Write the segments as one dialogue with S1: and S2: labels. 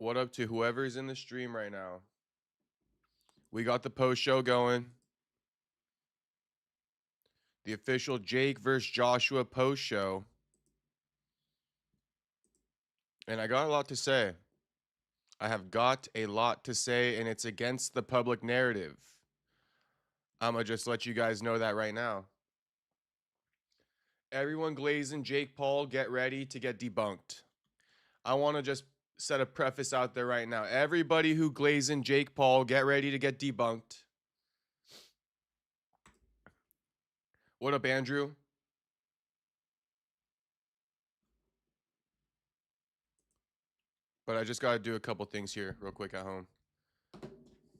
S1: What up to whoever's in the stream right now? We got the post show going. The official Jake versus Joshua post show. And I got a lot to say. I have got a lot to say, and it's against the public narrative. I'm going to just let you guys know that right now. Everyone glazing Jake Paul, get ready to get debunked. I want to just set a preface out there right now. Everybody who glazing Jake Paul, get ready to get debunked. What up, Andrew? But I just got to do a couple things here real quick at home.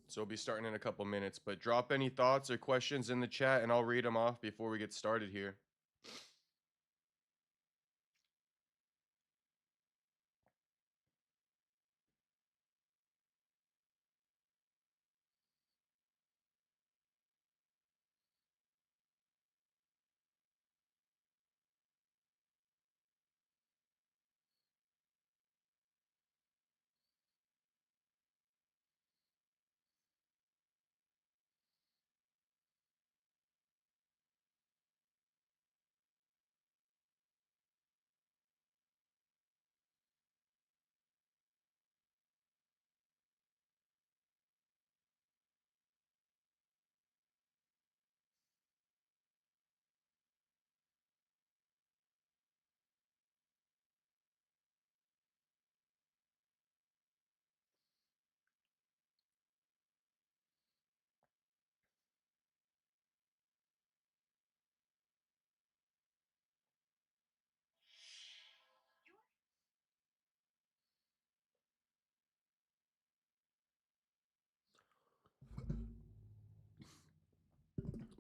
S1: So we'll be starting in a couple minutes. But drop any thoughts or questions in the chat, and I'll read them off before we get started here.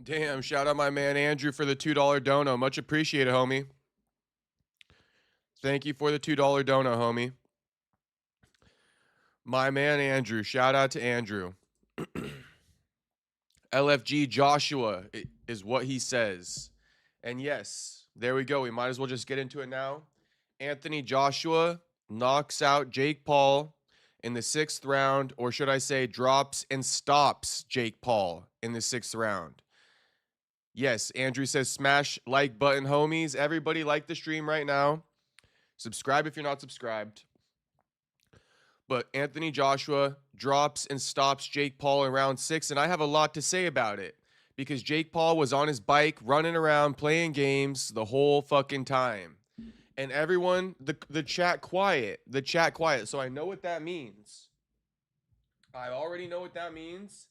S1: Damn, shout out my man Andrew for the $2 dono. Much appreciated, homie. Thank you for the $2 dono, homie. My man Andrew. Shout out to Andrew. LFG Joshua is what he says. And yes, there we go. We might as well just get into it now. Anthony Joshua knocks out Jake Paul in the 6th round, or should I say drops and stops Jake Paul in the 6th round. Yes, Andrew says smash like button, homies. Everybody like the stream right now. Subscribe if you're not subscribed. But Anthony Joshua drops and stops Jake Paul in round 6, and I have a lot to say about it because Jake Paul was on his bike running around playing games the whole fucking time. And everyone, the chat quiet. The chat quiet. So I know what that means. I already know what that means.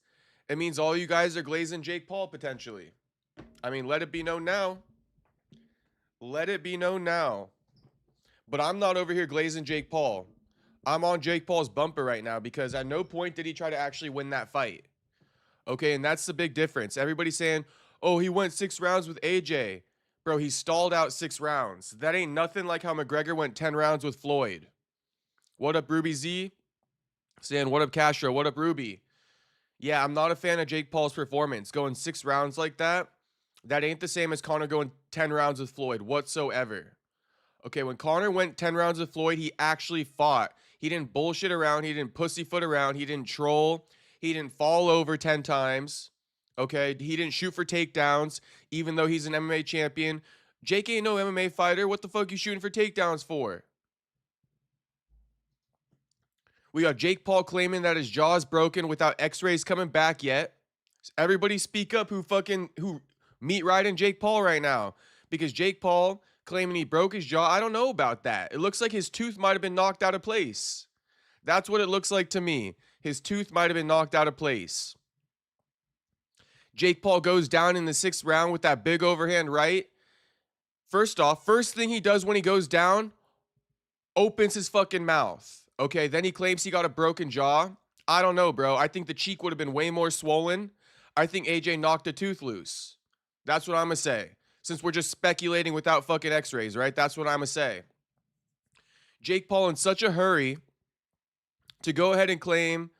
S1: It means all you guys are glazing Jake Paul potentially. I mean, let it be known now. Let it be known now. But I'm not over here glazing Jake Paul. I'm on Jake Paul's bumper right now because at no point did he try to actually win that fight. Okay, and that's the big difference. Everybody's saying, oh, he went 6 rounds with AJ. Bro, he stalled out 6 rounds. That ain't nothing like how McGregor went 10 rounds with Floyd. What up, Ruby Z? Saying, what up, Castro? What up, Ruby? Yeah, I'm not a fan of Jake Paul's performance. Going 6 rounds like that, that ain't the same as Conor going 10 rounds with Floyd whatsoever. Okay, when Conor went 10 rounds with Floyd, he actually fought. He didn't bullshit around. He didn't pussyfoot around. He didn't troll. He didn't fall over 10 times. Okay, he didn't shoot for takedowns, even though he's an MMA champion. Jake ain't no MMA fighter. What the fuck you shooting for takedowns for? We got Jake Paul claiming that his jaw is broken without x-rays coming back yet. Everybody speak up who meat riding Jake Paul right now. Because Jake Paul claiming he broke his jaw, I don't know about that. It looks like his tooth might have been knocked out of place. That's what it looks like to me. His tooth might have been knocked out of place. Jake Paul goes down in the 6th round with that big overhand right. First off, first thing he does when he goes down, opens his fucking mouth. Okay, then he claims he got a broken jaw. I don't know, bro. I think the cheek would have been way more swollen. I think AJ knocked a tooth loose. That's what I'm going to say. Since we're just speculating without fucking x-rays, right? That's what I'm going to say. Jake Paul in such a hurry to go ahead and claim,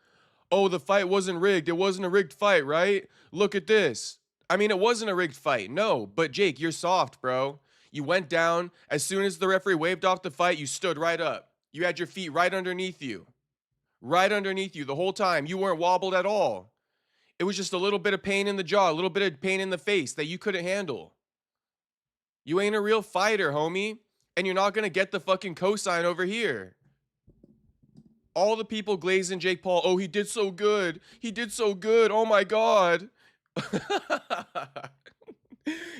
S1: oh, the fight wasn't rigged. It wasn't a rigged fight, right? Look at this. I mean, it wasn't a rigged fight. No, but Jake, you're soft, bro. You went down. As soon as the referee waved off the fight, you stood right up. You had your feet right underneath you. right underneath you the whole time. You weren't wobbled at all. It was just a little bit of pain in the jaw, a little bit of pain in the face that you couldn't handle. You ain't a real fighter, homie. And you're not going to get the fucking cosign over here. All the people glazing Jake Paul. Oh, he did so good. He did so good. Oh my God.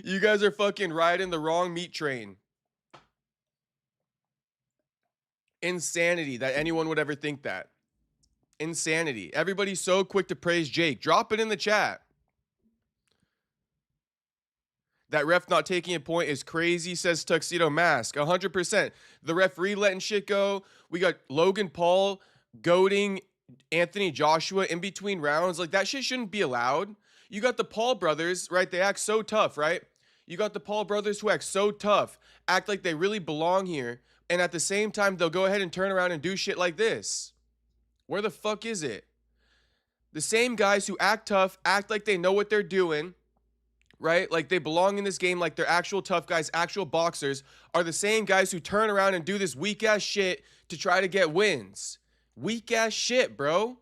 S1: You guys are fucking riding the wrong meat train. Insanity that anyone would ever think that. Insanity. Everybody's so quick to praise Jake. Drop it in the chat. That ref not taking a point is crazy, says Tuxedo Mask. 100%. The referee letting shit go. We got Logan Paul goading Anthony Joshua in between rounds. Like, that shit shouldn't be allowed. You got the Paul brothers, right? They act so tough, right? You got the Paul brothers who act so tough, act like they really belong here, and at the same time, they'll go ahead and turn around and do shit like this. Where the fuck is it? The same guys who act tough, act like they know what they're doing, right? Like they belong in this game, like they're actual tough guys, actual boxers, are the same guys who turn around and do this weak ass shit to try to get wins. Weak ass shit, bro.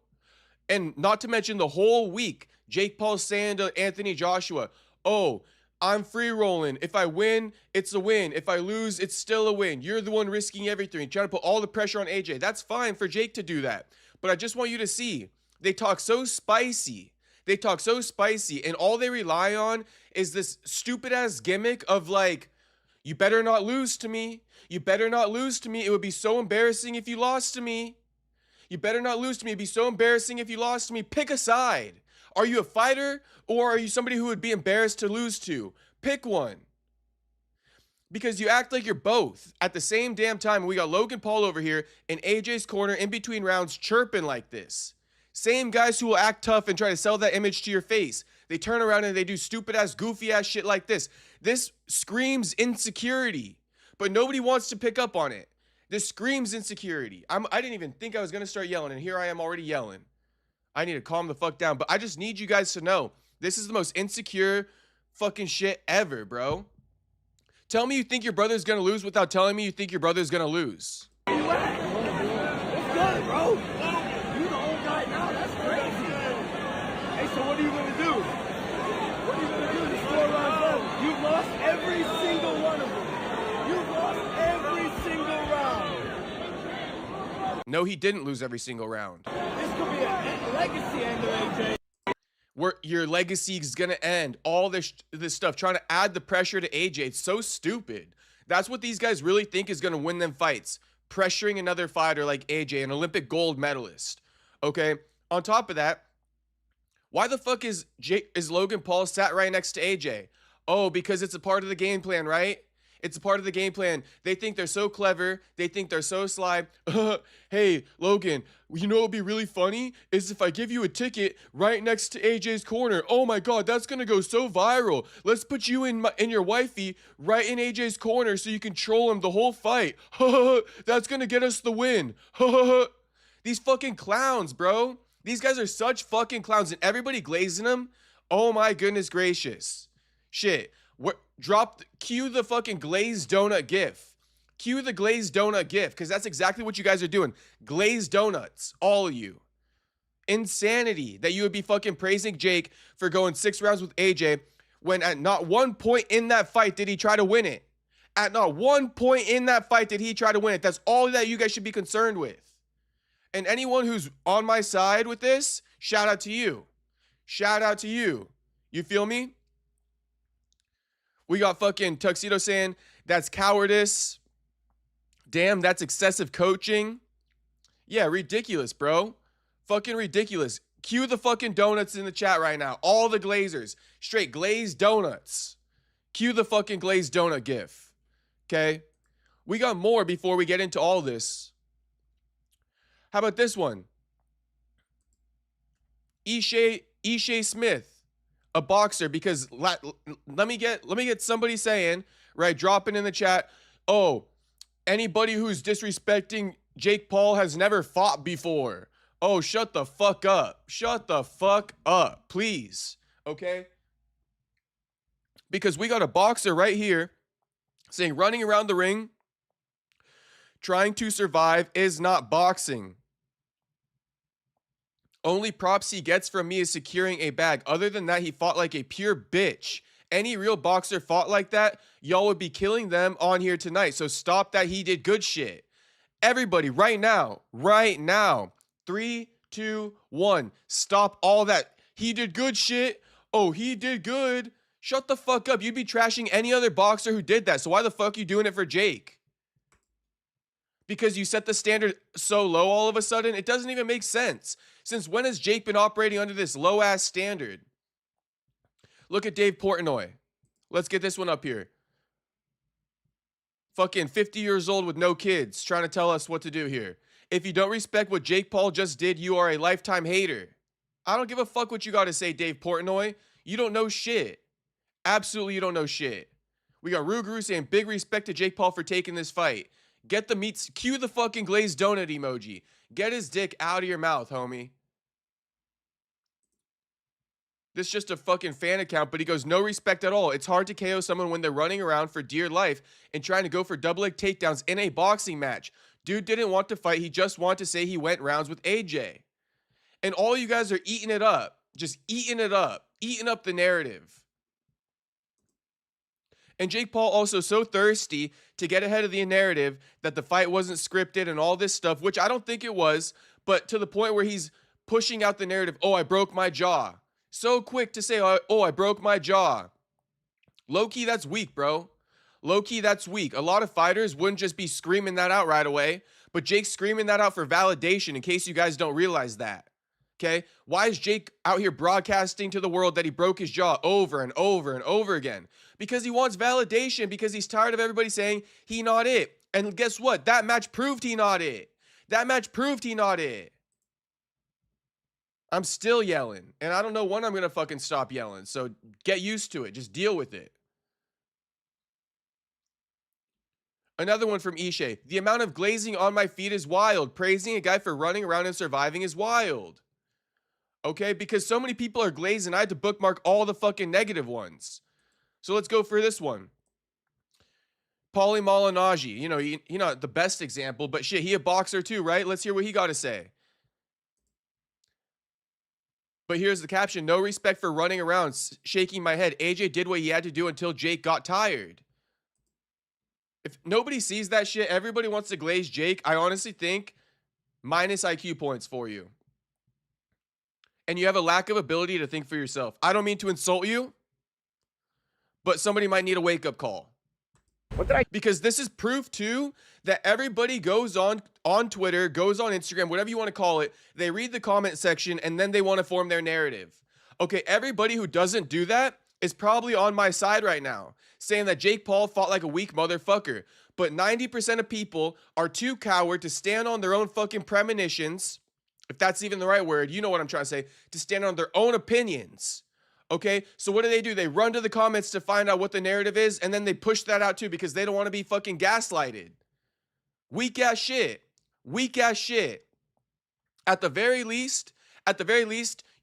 S1: And not to mention the whole week, Jake Paul saying to Anthony Joshua, oh, I'm free rolling. If I win, it's a win. If I lose, it's still a win. You're the one risking everything. Trying to put all the pressure on AJ. That's fine for Jake to do that. But I just want you to see, they talk so spicy. They talk so spicy, and all they rely on is this stupid ass gimmick of like, you better not lose to me. You better not lose to me. It would be so embarrassing if you lost to me. You better not lose to me. It'd be so embarrassing if you lost to me. Pick a side. Are you a fighter or are you somebody who would be embarrassed to lose to? Pick one. Because you act like you're both at the same damn time. We got Logan Paul over here in AJ's corner in between rounds chirping like this. Same guys who will act tough and try to sell that image to your face. They turn around and they do stupid ass, goofy ass shit like this. This screams insecurity, but nobody wants to pick up on it. This screams insecurity. I didn't even think I was going to start yelling, and here I am already yelling. I need to calm the fuck down, but I just need you guys to know this is the most insecure fucking shit ever, bro. Tell me you think your brother's going to lose without telling me you think your brother's going to lose.
S2: What's good, bro? You the old guy now. That's crazy. Hey, so what are you going to do? What are you going to do to score rounds left? You've lost every single one of them. You've lost every single round.
S1: No, he didn't lose every single round.
S2: This could be a legacy ender, AJ.
S1: Where your legacy is going to end. All this stuff, trying to add the pressure to AJ. It's so stupid. That's what these guys really think is going to win them fights. Pressuring another fighter like AJ, an Olympic gold medalist. Okay? On top of that, why the fuck is Logan Paul sat right next to AJ? Oh, because it's a part of the game plan, right? It's a part of the game plan. They think they're so clever. They think they're so sly. Hey, Logan, you know what would be really funny? Is if I give you a ticket right next to AJ's corner. Oh my God, that's going to go so viral. Let's put you in your wifey right in AJ's corner so you can troll him the whole fight. That's going to get us the win. These fucking clowns, bro. These guys are such fucking clowns, and everybody glazing them. Oh my goodness gracious. Shit. Cue the fucking glazed donut gif. Cue the glazed donut gif, because that's exactly what you guys are doing. Glazed donuts, all of you. Insanity that you would be fucking praising Jake for going 6 rounds with AJ when at not one point in that fight did he try to win it. At not one point in that fight did he try to win it. That's all that you guys should be concerned with. And anyone who's on my side with this, shout out to you. Shout out to you. You feel me? We got fucking Tuxedo saying, that's cowardice. Damn, that's excessive coaching. Yeah, ridiculous, bro. Fucking ridiculous. Cue the fucking donuts in the chat right now. All the glazers. Straight glazed donuts. Cue the fucking glazed donut gif. Okay? We got more before we get into all this. How about this one? Ishe Smith. A boxer, because let me get somebody saying, right, dropping in the chat, oh, anybody who's disrespecting Jake Paul has never fought before. Oh, shut the fuck up. Shut the fuck up, please. Okay? Because we got a boxer right here saying running around the ring, trying to survive is not boxing. Only props he gets from me is securing a bag. Other than that, he fought like a pure bitch. Any real boxer fought like that, y'all would be killing them on here tonight. So stop that. He did good shit. Everybody, right now, right now. 3, 2, 1. Stop all that. He did good shit. Oh, he did good. Shut the fuck up. You'd be trashing any other boxer who did that. So why the fuck are you doing it for Jake? Because you set the standard so low all of a sudden? It doesn't even make sense. Since when has Jake been operating under this low-ass standard? Look at Dave Portnoy. Let's get this one up here. Fucking 50 years old with no kids trying to tell us what to do here. If you don't respect what Jake Paul just did, you are a lifetime hater. I don't give a fuck what you got to say, Dave Portnoy. You don't know shit. Absolutely, you don't know shit. We got Ruguru saying big respect to Jake Paul for taking this fight. Get the meats. Cue the fucking glazed donut emoji. Get his dick out of your mouth, homie. This is just a fucking fan account, but he goes, no respect at all. It's hard to KO someone when they're running around for dear life and trying to go for double leg takedowns in a boxing match. Dude didn't want to fight. He just wanted to say he went rounds with AJ. And all you guys are eating it up. Just eating it up. Eating up the narrative. And Jake Paul also so thirsty to get ahead of the narrative that the fight wasn't scripted and all this stuff, which I don't think it was, but to the point where he's pushing out the narrative, oh, I broke my jaw. So quick to say, oh, I broke my jaw. Low-key, that's weak, bro. Low-key, that's weak. A lot of fighters wouldn't just be screaming that out right away, but Jake's screaming that out for validation in case you guys don't realize that. Okay? Why is Jake out here broadcasting to the world that he broke his jaw over and over and over again? Because he wants validation, because he's tired of everybody saying he not it. And guess what? That match proved he not it. That match proved he not it. I'm still yelling, and I don't know when I'm going to fucking stop yelling, so get used to it. Just deal with it. Another one from Ishe. The amount of glazing on my feet is wild. Praising a guy for running around and surviving is wild. Okay, because so many people are glazing, I had to bookmark all the fucking negative ones. So let's go for this one. Paulie Malignaggi. You know, he not the best example, but shit, he a boxer too, right? Let's hear what he got to say. But here's the caption. No respect for running around, shaking my head. AJ did what he had to do until Jake got tired. If nobody sees that shit, everybody wants to glaze Jake. I honestly think minus IQ points for you. And you have a lack of ability to think for yourself. I don't mean to insult you, but somebody might need a wake-up call. Because this is proof too that everybody goes on Twitter, goes on Instagram, whatever you want to call it. They read the comment section and then they want to form their narrative. Okay, everybody who doesn't do that is probably on my side right now, saying that Jake Paul fought like a weak motherfucker. But 90% of people are too coward to stand on their own fucking premonitions, if that's even the right word, you know what I'm trying to say, to stand on their own opinions. Okay, so what do? They run to the comments to find out what the narrative is, and then they push that out too because they don't want to be fucking gaslighted. Weak ass shit. Weak ass shit. At the very least,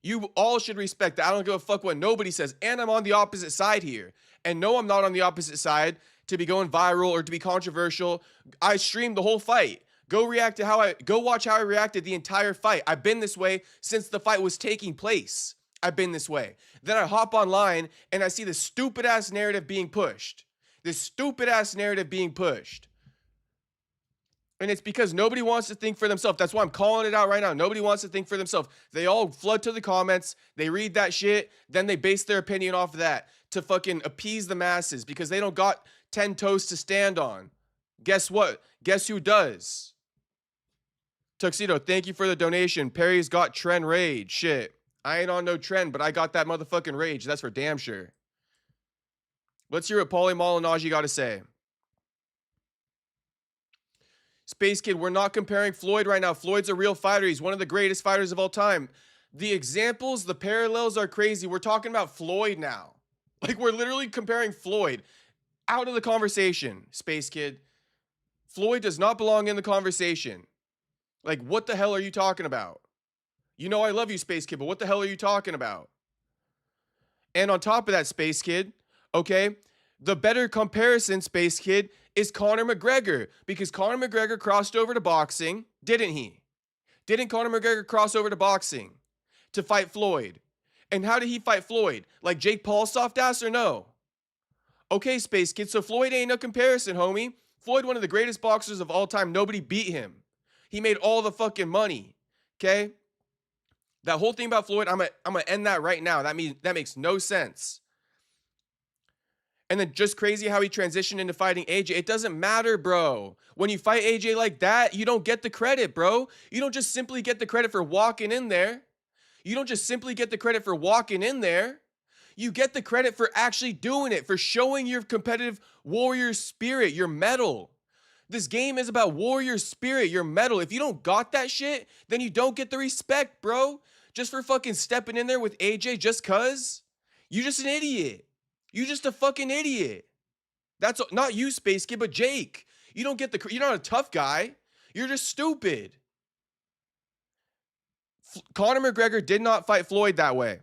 S1: you all should respect that. I don't give a fuck what nobody says, and I'm on the opposite side here. And no, I'm not on the opposite side to be going viral or to be controversial. I streamed the whole fight. Go watch how I reacted the entire fight. I've been this way since the fight was taking place. I've been this way. Then I hop online and I see this stupid ass narrative being pushed. This stupid ass narrative being pushed. And it's because nobody wants to think for themselves. That's why I'm calling it out right now. Nobody wants to think for themselves. They all flood to the comments. They read that shit. Then they base their opinion off of that to fucking appease the masses because they don't got 10 toes to stand on. Guess what? Guess who does? Tuxedo, thank you for the donation. Perry's got trend rage. Shit. I ain't on no trend, but I got that motherfucking rage. That's for damn sure. Let's hear what Paulie Malignaggi got to say. Space Kid, we're not comparing Floyd right now. Floyd's a real fighter. He's one of the greatest fighters of all time. The examples, the parallels are crazy. We're talking about Floyd now. Like, we're literally comparing Floyd. Out of the conversation, Space Kid. Floyd does not belong in the conversation. Like, what the hell are you talking about? You know I love you, Space Kid, but what the hell are you talking about? And on top of that, Space Kid, okay, the better comparison, Space Kid, is Conor McGregor. Because Conor McGregor crossed over to boxing, didn't he? Didn't Conor McGregor cross over to boxing? to fight Floyd. And how did he fight Floyd? Like Jake Paul soft ass or no? Okay, Space Kid, so Floyd ain't no comparison, homie. Floyd, one of the greatest boxers of all time. Nobody beat him. He made all the fucking money, okay? That whole thing about Floyd, I'm gonna end that right now. That makes no sense. And then just crazy how he transitioned into fighting AJ. It doesn't matter, bro. When you fight AJ like that, you don't get the credit, bro. You don't just simply get the credit for walking in there. You don't just simply get the credit for walking in there. You get the credit for actually doing it, for showing your competitive warrior spirit, your mettle. This game is about warrior spirit, your mettle. If you don't got that shit, then you don't get the respect, bro. Just for fucking stepping in there with AJ just cuz. You just an idiot. You just a fucking idiot. That's not you, Space Kid, but Jake. You don't get the, you're not a tough guy. You're just stupid. Conor McGregor did not fight Floyd that way.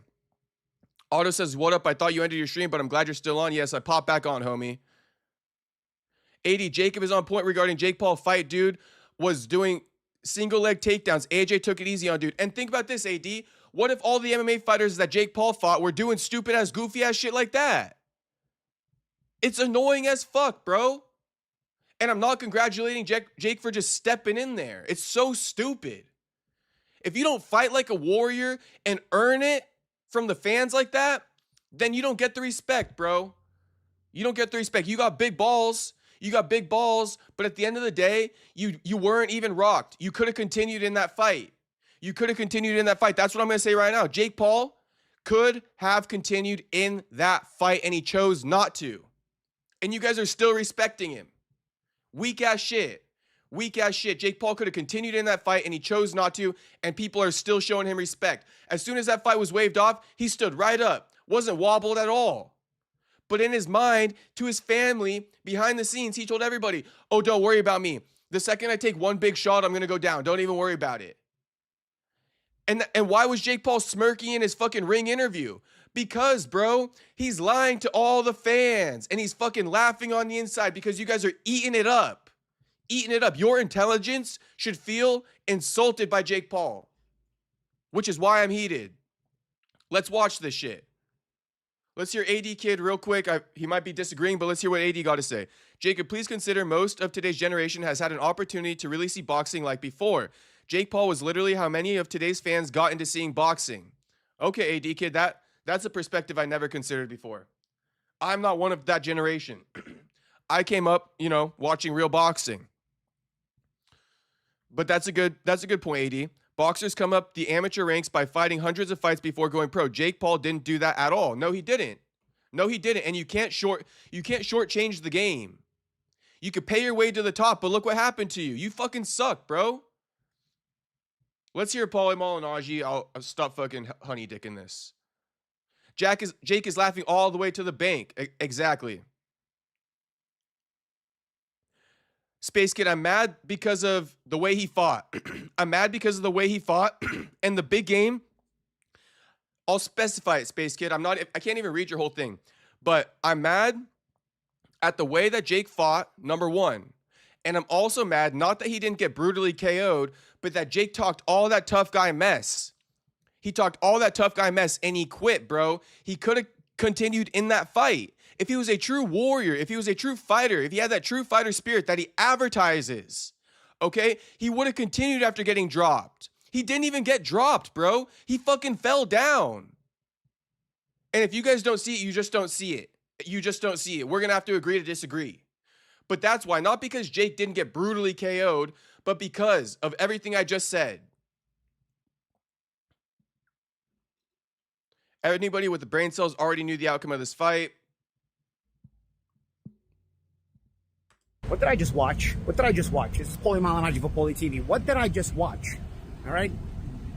S1: Otto says, what up? I thought you ended your stream, but I'm glad you're still on. Yes, I popped back on, homie. 80, Jacob is on point regarding Jake Paul fight, dude. Was doing single leg takedowns. AJ took it easy on dude. And think about this, AD. What if all the MMA fighters that Jake Paul fought were doing stupid ass, goofy ass shit like that? It's annoying as fuck, bro. And I'm not congratulating Jake for just stepping in there. It's so stupid. If you don't fight like a warrior and earn it from the fans like that, then you don't get the respect, bro. You don't get the respect. You got big balls. You got big balls, but at the end of the day, you weren't even rocked. You could have continued in that fight. You could have continued in that fight. That's what I'm going to say right now. Jake Paul could have continued in that fight, and he chose not to. And you guys are still respecting him. Weak ass shit. Weak ass shit. Jake Paul could have continued in that fight, and he chose not to, and people are still showing him respect. As soon as that fight was waved off, he stood right up. Wasn't wobbled at all. But in his mind, to his family, behind the scenes, he told everybody, oh, don't worry about me. The second I take one big shot, I'm going to go down. Don't even worry about it. And why was Jake Paul smirking in his fucking ring interview? Because, bro, he's lying to all the fans. And he's fucking laughing on the inside because you guys are eating it up. Eating it up. Your intelligence should feel insulted by Jake Paul. Which is why I'm heated. Let's watch this shit. Let's hear AD Kid real quick. He might be disagreeing, but let's hear what AD got to say. Jacob, please consider most of today's generation has had an opportunity to really see boxing like before. Jake Paul was literally how many of today's fans got into seeing boxing. Okay, AD Kid, that's a perspective I never considered before. I'm not one of that generation. I came up, watching real boxing. But that's a good point, AD. Boxers come up the amateur ranks by fighting hundreds of fights before going pro. Jake Paul didn't do that at all. No, he didn't. No, he didn't. And you can't shortchange the game. You could pay your way to the top, but look what happened to you. You fucking suck, bro. Let's hear Paulie Malignaggi. I'll stop fucking honey dicking this. Jake is laughing all the way to the bank. Exactly. Space Kid, I'm mad because of the way he fought. I'm mad because of the way he fought. And the big game, I'll specify it, Space Kid. I can't even read your whole thing. But I'm mad at the way that Jake fought, number one. And I'm also mad, not that he didn't get brutally KO'd, but that Jake talked all that tough guy mess. He talked all that tough guy mess, and he quit, bro. He could have continued in that fight. If he was a true warrior, if he was a true fighter, if he had that true fighter spirit that he advertises, okay, he would have continued after getting dropped. He didn't even get dropped, bro. He fucking fell down. And if you guys don't see it, you just don't see it. You just don't see it. We're going to have to agree to disagree. But that's why, not because Jake didn't get brutally KO'd, but because of everything I just said. Anybody with the brain cells already knew the outcome of this fight.
S3: What did I just watch? This is Paulie Malignaggi for Paulie TV. What did I just watch? All right?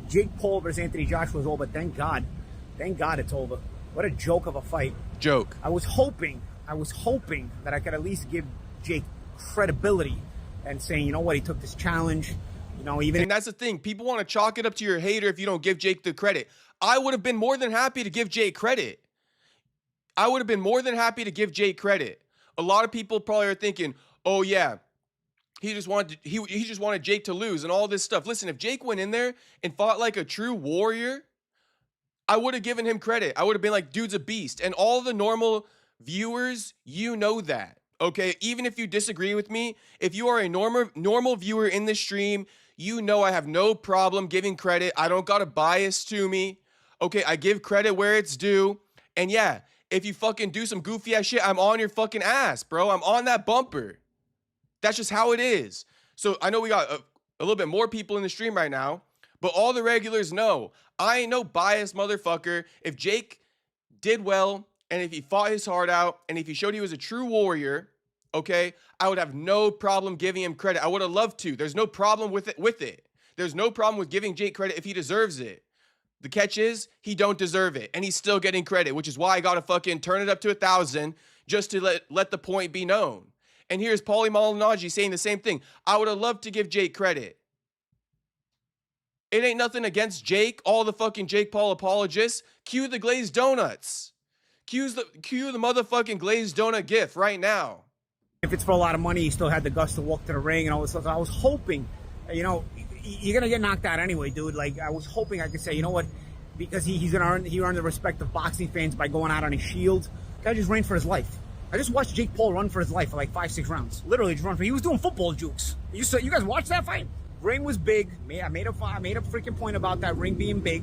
S3: Jake Paul versus Anthony Joshua is over. Thank God it's over. What a joke of a fight.
S1: Joke.
S3: I was hoping that I could at least give Jake credibility and saying, you know what, he took this challenge.
S1: And that's the thing. People want to chalk it up to your hater if you don't give Jake the credit. I would have been more than happy to give Jake credit. A lot of people probably are thinking, oh yeah, he just wanted Jake to lose and all this stuff. Listen, if Jake went in there and fought like a true warrior, I would have given him credit. I would have been like, dude's a beast. And all the normal viewers, you know that. Okay? Even if you disagree with me, if you are a normal viewer in this stream, you know I have no problem giving credit. I don't got a bias to me. Okay, I give credit where it's due. And yeah, if you fucking do some goofy ass shit, I'm on your fucking ass, bro. I'm on that bumper. That's just how it is. So I know we got a little bit more people in the stream right now, but all the regulars know I ain't no biased motherfucker. If Jake did well, and if he fought his heart out, and if he showed he was a true warrior, okay, I would have no problem giving him credit. I would have loved to. There's no problem with it. There's no problem with giving Jake credit if he deserves it. The catch is he don't deserve it, and he's still getting credit, which is why I gotta fucking turn it up to 1,000 just to let the point be known. And here's Paulie Malignaggi saying the same thing. I would have loved to give Jake credit. It ain't nothing against Jake. All the fucking Jake Paul apologists. Cue the glazed donuts. Cue the motherfucking glazed donut gif right now.
S3: If it's for a lot of money, he still had the guts to walk to the ring and all this stuff. I was hoping, you know, you're gonna get knocked out anyway, dude. Like, I was hoping I could say, you know what, because he earned the respect of boxing fans by going out on his shield. The guy just ran for his life. I just watched Jake Paul run for his life for like 5-6 rounds. Literally just run for. He was doing football jukes. You guys watched that fight? Ring was big. I made a freaking point about that ring being big,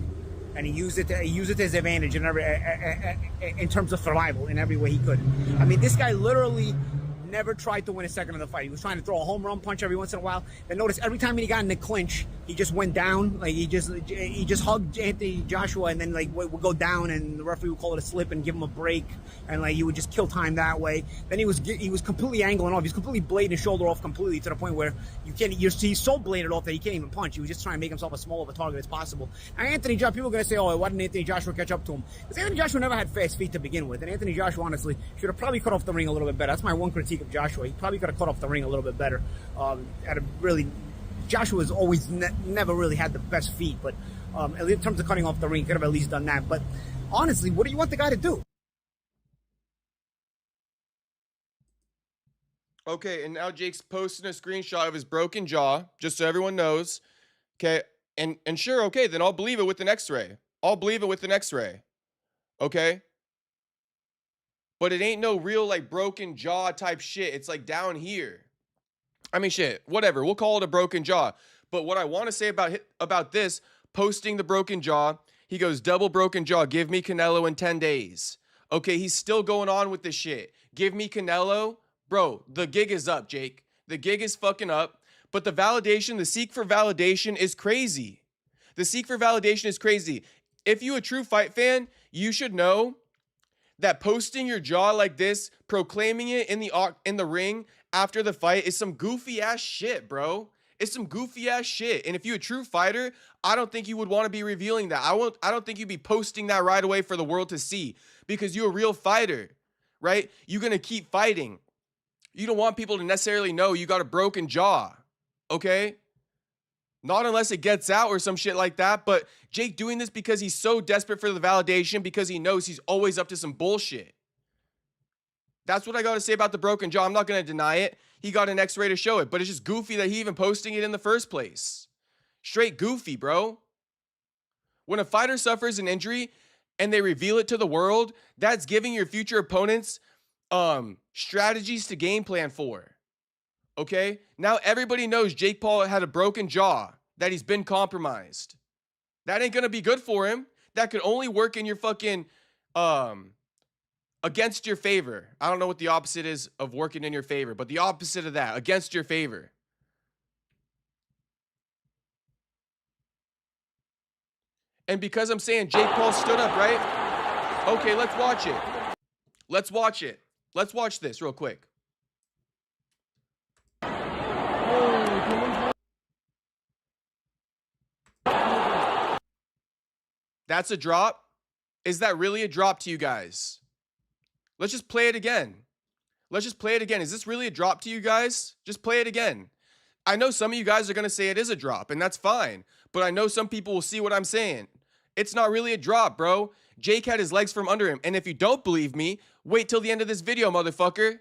S3: and he used it to his advantage in terms of survival in every way he could. I mean, this guy literally never tried to win a second of the fight. He was trying to throw a home run punch every once in a while. Then notice every time he got in the clinch, he just went down. Like he just hugged Anthony Joshua, and then like would go down, and the referee would call it a slip and give him a break, and like he would just kill time that way. Then he was completely angling off. He's completely blading his shoulder off completely to the point where he's so bladed off that he can't even punch. He was just trying to make himself as small of a target as possible. And Anthony Joshua, people are gonna say, oh, why didn't Anthony Joshua catch up to him? Because Anthony Joshua never had fast feet to begin with, and Anthony Joshua honestly should have probably cut off the ring a little bit better. That's my one critique of Joshua. He probably could have cut off the ring a little bit better. Joshua's always never really had the best feet, but in terms of cutting off the ring, could have at least done that. But honestly, what do you want the guy to do?
S1: Okay, and now Jake's posting a screenshot of his broken jaw, just so everyone knows. Okay, and sure, okay, then I'll believe it with an X-ray. Okay? But it ain't no real, like, broken jaw type shit. It's, like, down here. I mean, shit, whatever. We'll call it a broken jaw. But what I want to say about this, posting the broken jaw, he goes, double broken jaw, give me Canelo in 10 days. Okay, he's still going on with this shit. Give me Canelo. Bro, the gig is up, Jake. The gig is fucking up. But the seek for validation is crazy. If you a true fight fan, you should know that posting your jaw like this, proclaiming it in the ring after the fight is some goofy ass shit, bro. It's some goofy ass shit. And if you're a true fighter, I don't think you would want to be revealing that. I don't think you'd be posting that right away for the world to see, because you're a real fighter, right? You're going to keep fighting. You don't want people to necessarily know you got a broken jaw, okay? Not unless it gets out or some shit like that. But Jake doing this because he's so desperate for the validation, because he knows he's always up to some bullshit. That's what I got to say about the broken jaw. I'm not going to deny it. He got an X-ray to show it. But it's just goofy that he even posting it in the first place. Straight goofy, bro. When a fighter suffers an injury and they reveal it to the world, that's giving your future opponents strategies to game plan for. Okay? Now everybody knows Jake Paul had a broken jaw, that he's been compromised. That ain't going to be good for him. That could only work in your fucking, against your favor. I don't know what the opposite is of working in your favor, but the opposite of that, against your favor. And because I'm saying Jake Paul stood up, right? Okay, let's watch it. Let's watch this real quick. That's a drop? Is that really a drop to you guys? Let's just play it again. Is this really a drop to you guys? Just play it again. I know some of you guys are going to say it is a drop, and that's fine. But I know some people will see what I'm saying. It's not really a drop, bro. Jake had his legs from under him. And if you don't believe me, wait till the end of this video, motherfucker.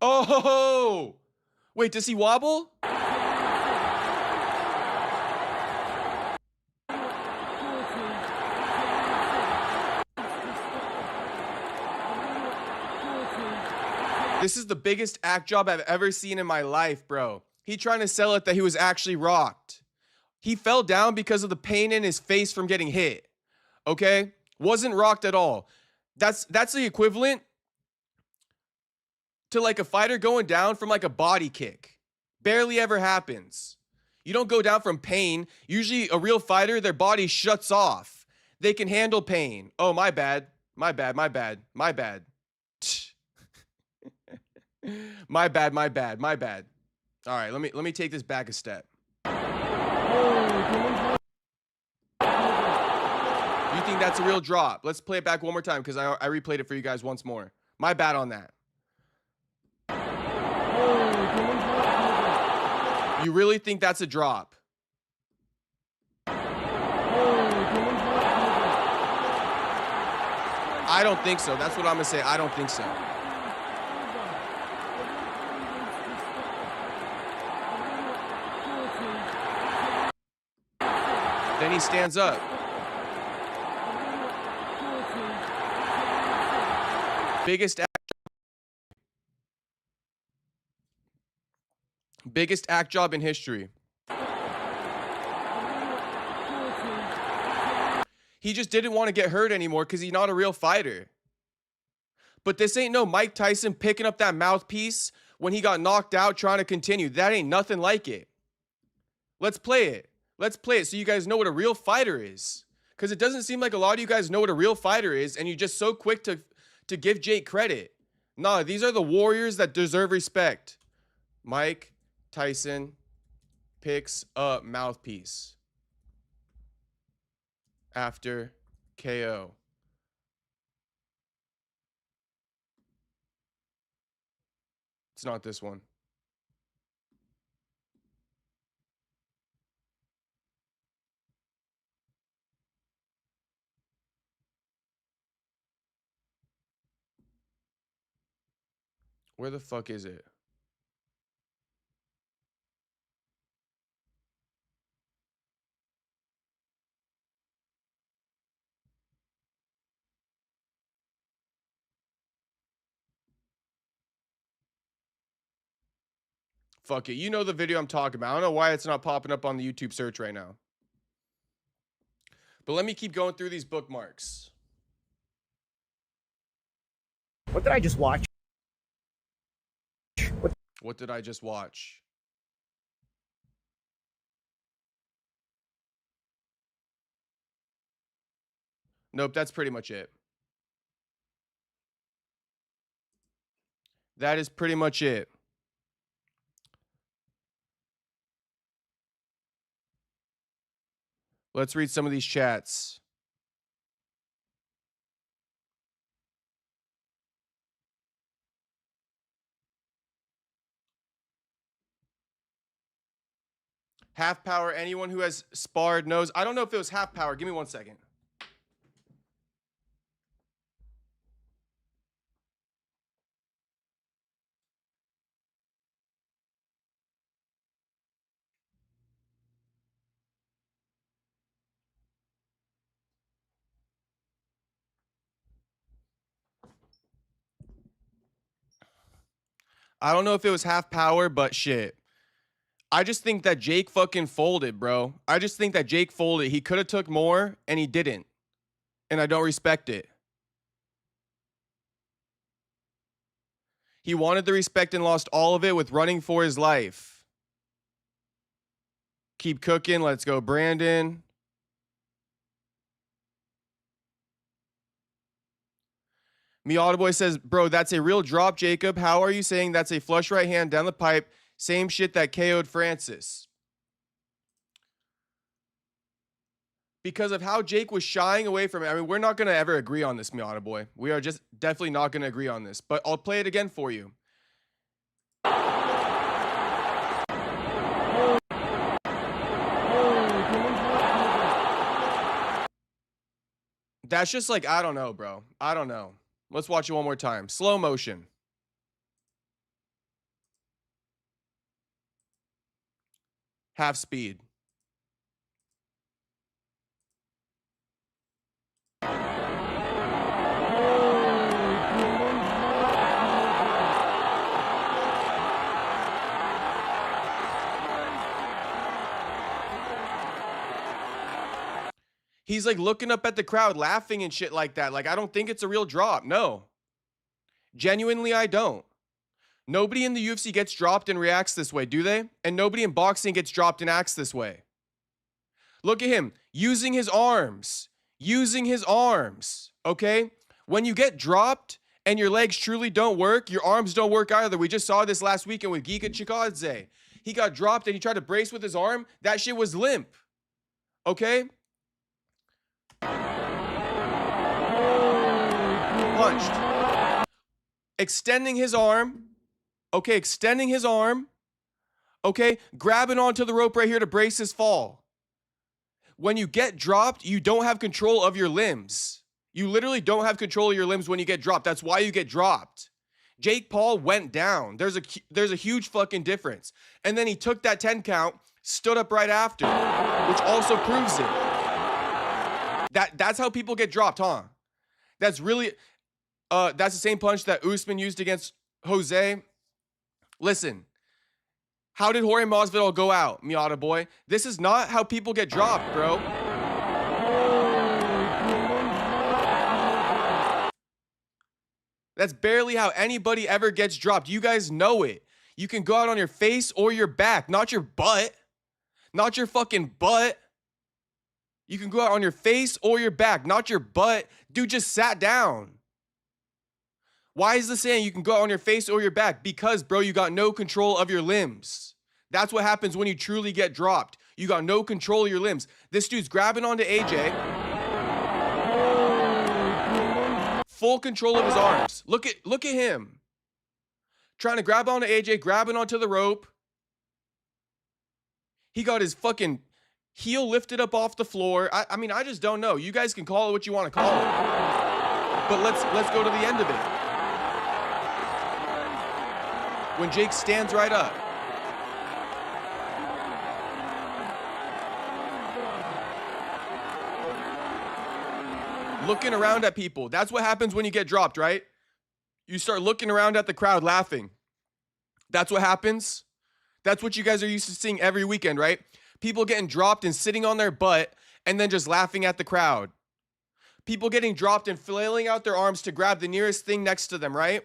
S1: Oh, wait, does he wobble? This is the biggest act job I've ever seen in my life, bro. He trying to sell it that he was actually rocked. He fell down because of the pain in his face from getting hit. Okay? Wasn't rocked at all. That's the equivalent to like a fighter going down from like a body kick. Barely ever happens. You don't go down from pain. Usually a real fighter, their body shuts off. They can handle pain. Oh, my bad. My bad. My bad. My bad. My bad. My bad. My bad. All right, let me take this back a step. You think that's a real drop? Let's play it back one more time because I replayed it for you guys once more. My bad on that. You really think that's a drop? I don't think so. That's what I'm gonna say. I don't think so. Then he stands up. Biggest act job in history. He just didn't want to get hurt anymore because he's not a real fighter. But this ain't no Mike Tyson picking up that mouthpiece when he got knocked out trying to continue. That ain't nothing like it. Let's play it. Let's play it so you guys know what a real fighter is. Because it doesn't seem like a lot of you guys know what a real fighter is, and you're just so quick to give Jake credit. Nah, these are the warriors that deserve respect. Mike Tyson picks up mouthpiece after KO. It's not this one. Where the fuck is it? Fuck it. You know the video I'm talking about. I don't know why it's not popping up on the YouTube search right now. But let me keep going through these bookmarks.
S3: What did I just watch?
S1: What did I just watch? Nope, that's pretty much it. That is pretty much it. Let's read some of these chats. Half power, anyone who has sparred knows. I don't know if it was half power. Give me 1 second. I don't know if it was half power, but shit. I just think that Jake fucking folded, bro. I just think that Jake folded. He could have took more, and he didn't. And I don't respect it. He wanted the respect and lost all of it with running for his life. Keep cooking. Let's go, Brandon. Miata Boy says, bro, that's a real drop, Jacob. How are you saying that's a flush right hand down the pipe? Same shit that KO'd Francis. Because of how Jake was shying away from it. I mean, we're not going to ever agree on this, Miata Boy. We are just definitely not going to agree on this. But I'll play it again for you. That's just like, I don't know, bro. I don't know. Let's watch it one more time. Slow motion. half speed. He's like looking up at the crowd, laughing and shit like that. Like, I don't think it's a real drop. No. Genuinely, I don't. Nobody in the UFC gets dropped and reacts this way, do they? And nobody in boxing gets dropped and acts this way. Look at him using his arms. Using his arms. Okay? When you get dropped and your legs truly don't work, your arms don't work either. We just saw this last weekend with Giga Chikadze. He got dropped and he tried to brace with his arm. That shit was limp. Okay? Punched. Extending his arm. Okay, extending his arm. Okay, grabbing onto the rope right here to brace his fall. When you get dropped, you don't have control of your limbs. You literally don't have control of your limbs when you get dropped. That's why you get dropped. Jake Paul went down. There's a huge fucking difference. And then he took that 10 count, stood up right after, which also proves it. That's how people get dropped, huh? That's really that's the same punch that Usman used against Jose. Listen, how did Jorge Masvidal go out, Miata boy? This is not how people get dropped, bro. That's barely how anybody ever gets dropped. You guys know it. You can go out on your face or your back, not your butt. Not your fucking butt. You can go out on your face or your back, not your butt. Dude just sat down. Why is the saying you can go out on your face or your back? Because, bro, you got no control of your limbs. That's what happens when you truly get dropped. You got no control of your limbs. This dude's grabbing onto AJ. Full control of his arms. Look at him. Trying to grab onto AJ, grabbing onto the rope. He got his fucking heel lifted up off the floor. I mean, I just don't know. You guys can call it what you want to call it. But let's go to the end of it. When Jake stands right up. Looking around at people. That's what happens when you get dropped, right? You start looking around at the crowd laughing. That's what happens. That's what you guys are used to seeing every weekend, right? People getting dropped and sitting on their butt and then just laughing at the crowd. People getting dropped and flailing out their arms to grab the nearest thing next to them, right?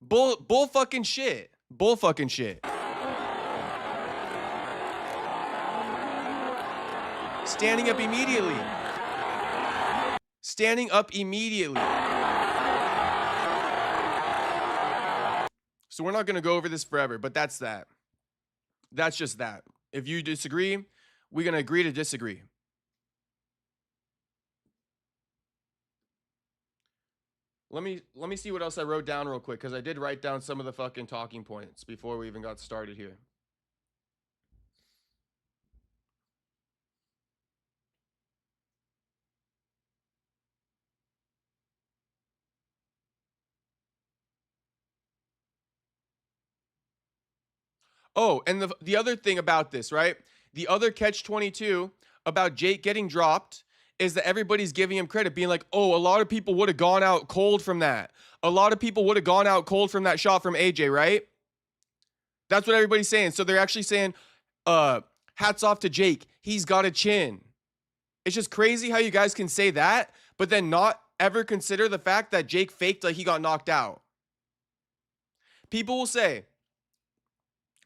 S1: Bull fucking shit. Bull fucking shit. Standing up immediately. Standing up immediately. So we're not going to go over this forever, but that's that. That's just that. If you disagree, we're going to agree to disagree. Let me see what else I wrote down real quick, because I did write down some of the fucking talking points before we even got started here. Oh, and the other thing about this, right? The other catch-22 about Jake getting dropped is that everybody's giving him credit, being like, oh, a lot of people would have gone out cold from that. A lot of people would have gone out cold from that shot from AJ, right? That's what everybody's saying. So they're actually saying, hats off to Jake. He's got a chin. It's just crazy how you guys can say that, but then not ever consider the fact that Jake faked like he got knocked out. People will say,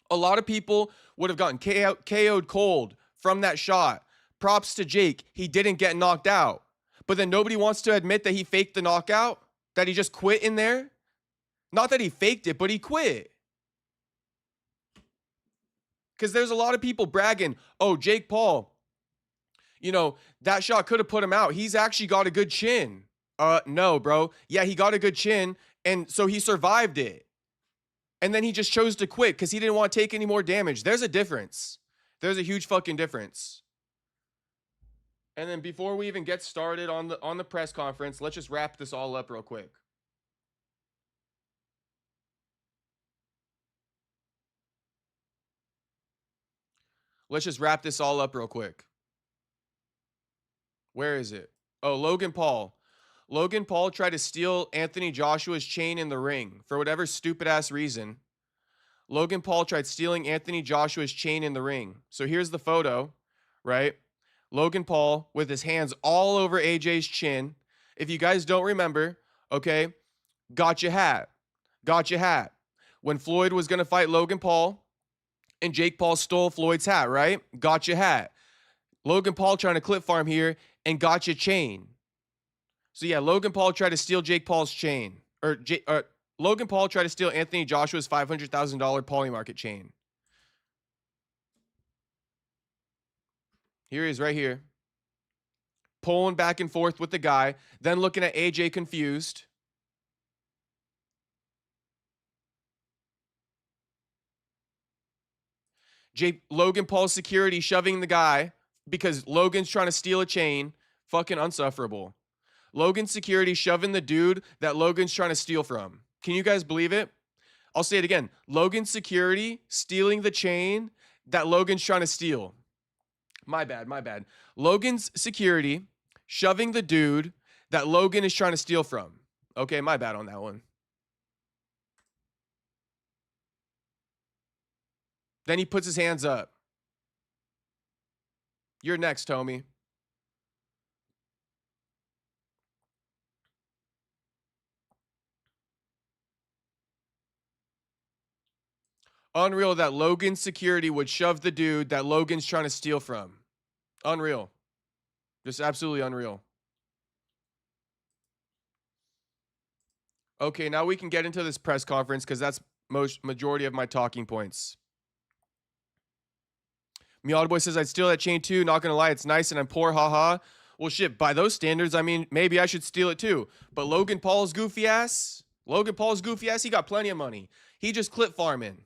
S1: a lot of people would have gotten KO'd cold from that shot. Props to Jake. He didn't get knocked out. But then nobody wants to admit that he faked the knockout? That he just quit in there? Not that he faked it, but he quit. Because there's a lot of people bragging, oh, Jake Paul, you know, that shot could have put him out. He's actually got a good chin. No, bro. Yeah, he got a good chin, and so he survived it. And then he just chose to quit because he didn't want to take any more damage. There's a difference. There's a huge fucking difference. And then before we even get started on the press conference, let's just wrap this all up real quick. Let's just wrap this all up real quick. Where is it? Oh, Logan Paul. Logan Paul tried to steal Anthony Joshua's chain in the ring for whatever stupid ass reason. Logan Paul tried stealing Anthony Joshua's chain in the ring. So here's the photo, right? Logan Paul with his hands all over AJ's chin. If you guys don't remember, okay, gotcha hat. Gotcha hat. When Floyd was going to fight Logan Paul and Jake Paul stole Floyd's hat, right? Gotcha hat. Logan Paul trying to clip farm here and gotcha chain. So yeah, Logan Paul tried to steal Jake Paul's chain. Logan Paul tried to steal Anthony Joshua's $500,000 Poly Market chain. Here he is right here. Pulling back and forth with the guy. Then looking at AJ confused. Logan Paul's security shoving the guy because Logan's trying to steal a chain. Fucking unsufferable. Logan's security shoving the dude that Logan's trying to steal from. Can you guys believe it? I'll say it again. Logan's security stealing the chain that Logan's trying to steal. My bad, my bad. Logan's security shoving the dude that Logan is trying to steal from. Okay, my bad on that one. Then he puts his hands up. You're next, homie. Unreal that Logan's security would shove the dude that Logan's trying to steal from. Unreal. Just absolutely unreal. Okay, now we can get into this press conference because that's majority of my talking points. Meowed Boy says, I'd steal that chain too. Not going to lie, it's nice and I'm poor, haha. Well, shit, by those standards, I mean, maybe I should steal it too. But Logan Paul's goofy ass, he got plenty of money. He just clip farming.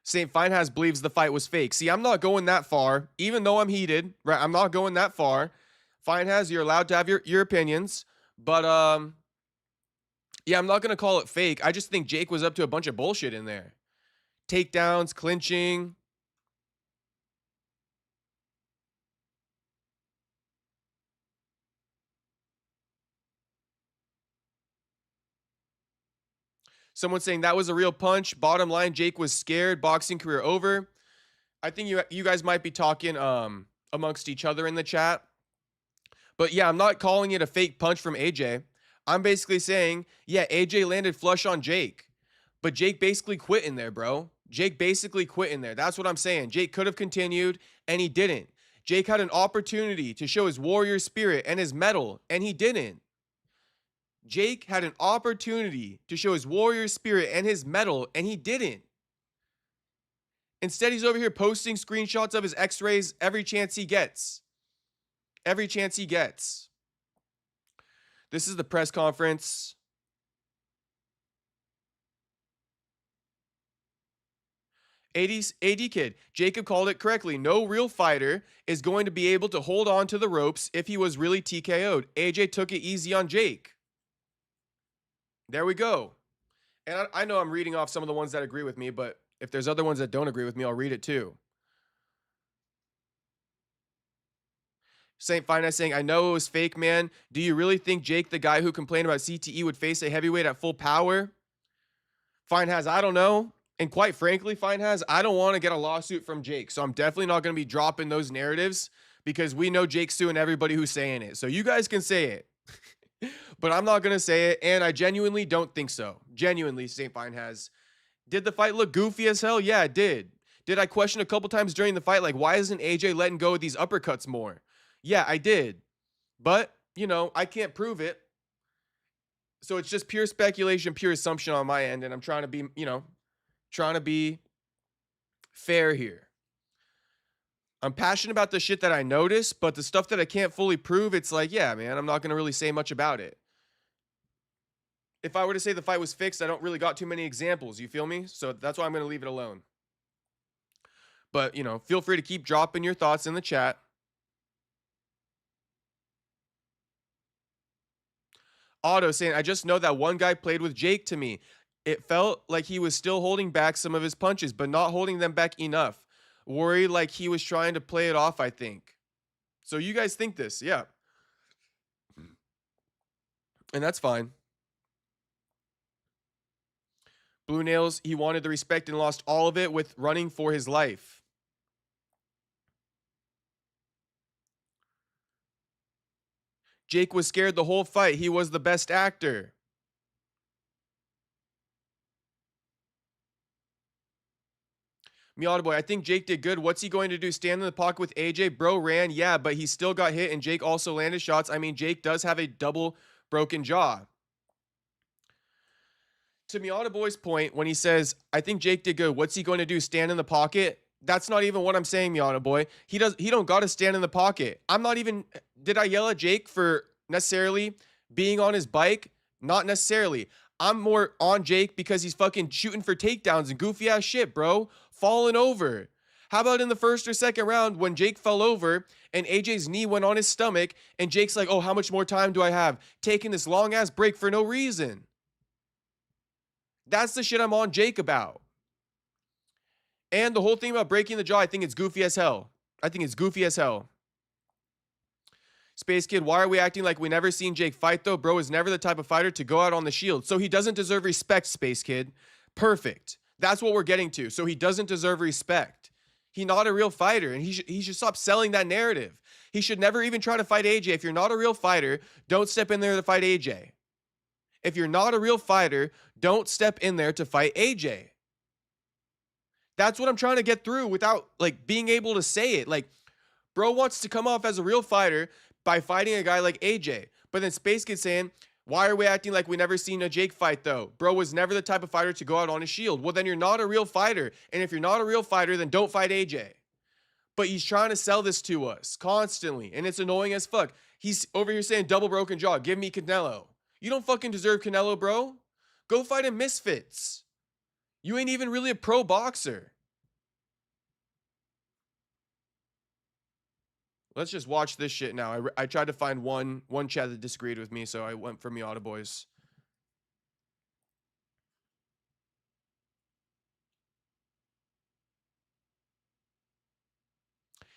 S1: St. Finehas believes the fight was fake. See, I'm not going that far, even though I'm heated, right? I'm not going that far. Finehas, you're allowed to have your opinions, but yeah, I'm not going to call it fake. I just think Jake was up to a bunch of bullshit in there. Takedowns, clinching. Someone saying that was a real punch. Bottom line, Jake was scared. Boxing career over. I think you guys might be talking amongst each other in the chat. But yeah, I'm not calling it a fake punch from AJ. I'm basically saying, yeah, AJ landed flush on Jake. But Jake basically quit in there, bro. Jake basically quit in there. That's what I'm saying. Jake could have continued, and he didn't. Jake had an opportunity to show his warrior spirit and his mettle, and he didn't. Jake had an opportunity to show his warrior spirit and his mettle, and he didn't. Instead, he's over here posting screenshots of his x-rays every chance he gets. Every chance he gets. This is the press conference. AD kid, Jacob called it correctly. No real fighter is going to be able to hold on to the ropes if he was really TKO'd. AJ took it easy on Jake. There we go. And I know I'm reading off some of the ones that agree with me, but if there's other ones that don't agree with me, I'll read it too. St. Finance saying, I know it was fake, man. Do you really think Jake, the guy who complained about CTE, would face a heavyweight at full power? Finehas, I don't know. And quite frankly, Finehas, I don't want to get a lawsuit from Jake. So I'm definitely not going to be dropping those narratives because we know Jake's suing everybody who's saying it. So you guys can say it. But I'm not going to say it, and I genuinely don't think so. Genuinely, St. Finehas. Did the fight look goofy as hell? Yeah, it did. Did I question a couple times during the fight, like, why isn't AJ letting go of these uppercuts more? Yeah, I did. But, you know, I can't prove it. So it's just pure speculation, pure assumption on my end, and I'm trying to be, you know, trying to be fair here. I'm passionate about the shit that I notice, but the stuff that I can't fully prove, it's like, yeah, man, I'm not going to really say much about it. If I were to say the fight was fixed, I don't really got too many examples. You feel me? So that's why I'm going to leave it alone. But, you know, feel free to keep dropping your thoughts in the chat. Otto saying, I just know that one guy played with Jake to me. It felt like he was still holding back some of his punches, but not holding them back enough. Worried like he was trying to play it off, I think. So you guys think this, yeah. And that's fine. Blue Nails, he wanted the respect and lost all of it with running for his life. Jake was scared the whole fight. He was the best actor. Miata Boy, I think Jake did good. What's he going to do? Stand in the pocket with AJ? Bro ran, yeah, but he still got hit, and Jake also landed shots. I mean, Jake does have a double broken jaw. To Miata Boy's point, when he says, I think Jake did good, what's he going to do? Stand in the pocket? That's not even what I'm saying, Miata Boy. He don't got to stand in the pocket. I'm not even, did I yell at Jake for necessarily being on his bike? Not necessarily. I'm more on Jake because he's fucking shooting for takedowns and goofy ass shit, bro. Falling over. How about in the first or second round when Jake fell over and AJ's knee went on his stomach and Jake's like, oh, how much more time do I have? Taking this long ass break for no reason. That's the shit I'm on Jake about. And the whole thing about breaking the jaw, I think it's goofy as hell. I think it's goofy as hell. Space Kid, why are we acting like we never seen Jake fight though? Bro is never the type of fighter to go out on the shield. So he doesn't deserve respect, Space Kid. Perfect. That's what we're getting to. So he doesn't deserve respect. He's not a real fighter, and he should stop selling that narrative. He should never even try to fight AJ. If you're not a real fighter, don't step in there to fight AJ. If you're not a real fighter, don't step in there to fight AJ. That's what I'm trying to get through without like being able to say it. Like, bro wants to come off as a real fighter by fighting a guy like AJ. But then Space Kid saying, why are we acting like we never seen a Jake fight though? Bro was never the type of fighter to go out on a shield. Well, then you're not a real fighter. And if you're not a real fighter, then don't fight AJ. But he's trying to sell this to us constantly. And it's annoying as fuck. He's over here saying double broken jaw. Give me Canelo. You don't fucking deserve Canelo, bro. Go fight in Misfits. You ain't even really a pro boxer. Let's just watch this shit now. I tried to find one chat that disagreed with me, so I went for Miata Boys.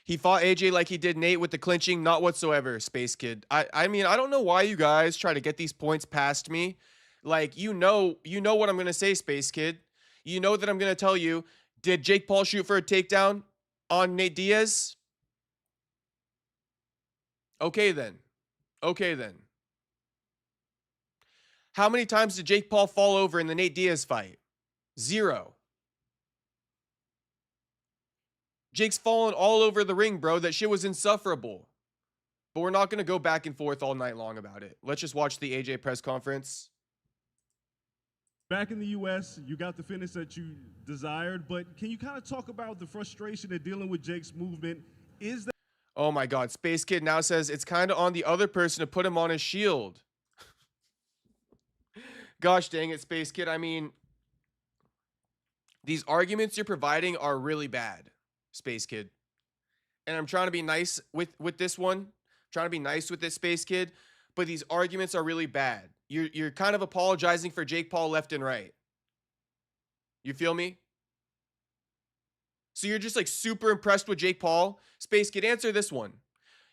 S1: He fought AJ like he did Nate with the clinching, not whatsoever, Space Kid. I mean, I don't know why you guys try to get these points past me. Like, you know what I'm going to say, Space Kid. You know that I'm going to tell you, did Jake Paul shoot for a takedown on Nate Diaz? Okay, then. Okay, then. How many times did Jake Paul fall over in the Nate Diaz fight? 0. Jake's fallen all over the ring, bro. That shit was insufferable. But we're not going to go back and forth all night long about it. Let's just watch the AJ press conference.
S4: Back in the U.S., you got the finish that you desired, but can you kind of talk about the frustration of dealing with Jake's movement? Is that...
S1: Oh my God, Space Kid now says it's kind of on the other person to put him on his shield. Gosh dang it, Space Kid. I mean, these arguments you're providing are really bad, Space Kid. And I'm trying to be nice with this one. I'm trying to be nice with this, Space Kid. But these arguments are really bad. You're kind of apologizing for Jake Paul left and right. You feel me? So you're just like super impressed with Jake Paul? Space Kid, answer this one.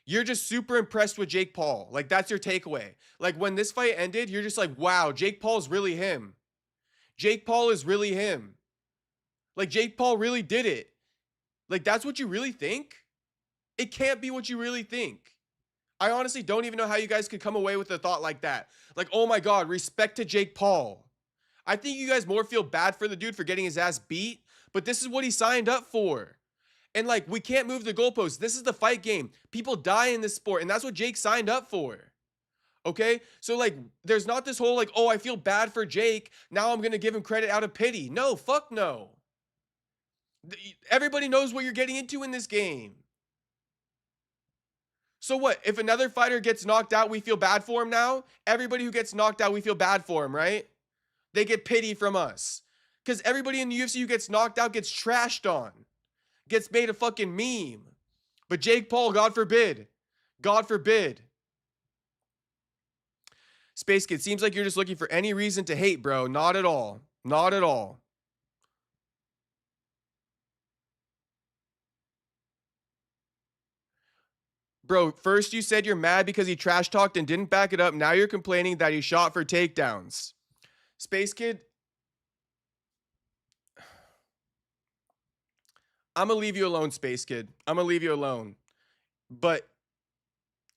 S1: You're just super impressed with Jake Paul. Like, that's your takeaway. Like, when this fight ended, you're just like, wow, Jake Paul's really him. Jake Paul is really him. Like, Jake Paul really did it. Like, that's what you really think? It can't be what you really think. I honestly don't even know how you guys could come away with a thought like that. Like, oh my God, respect to Jake Paul. I think you guys more feel bad for the dude for getting his ass beat, but this is what he signed up for. And like, we can't move the goalposts. This is the fight game. People die in this sport, and that's what Jake signed up for. Okay? So like, there's not this whole like, oh, I feel bad for Jake. Now I'm going to give him credit out of pity. No, fuck no. Everybody knows what you're getting into in this game. So what? If another fighter gets knocked out, we feel bad for him now? Everybody who gets knocked out, we feel bad for him, right? They get pity from us. Because everybody in the UFC who gets knocked out gets trashed on. Gets made a fucking meme. But Jake Paul, God forbid. God forbid. Space Kid, seems like you're just looking for any reason to hate, bro. Not at all. Not at all. Bro, first you said you're mad because he trash talked and didn't back it up. Now you're complaining that he shot for takedowns. Space Kid, I'm going to leave you alone, Space Kid. I'm going to leave you alone. But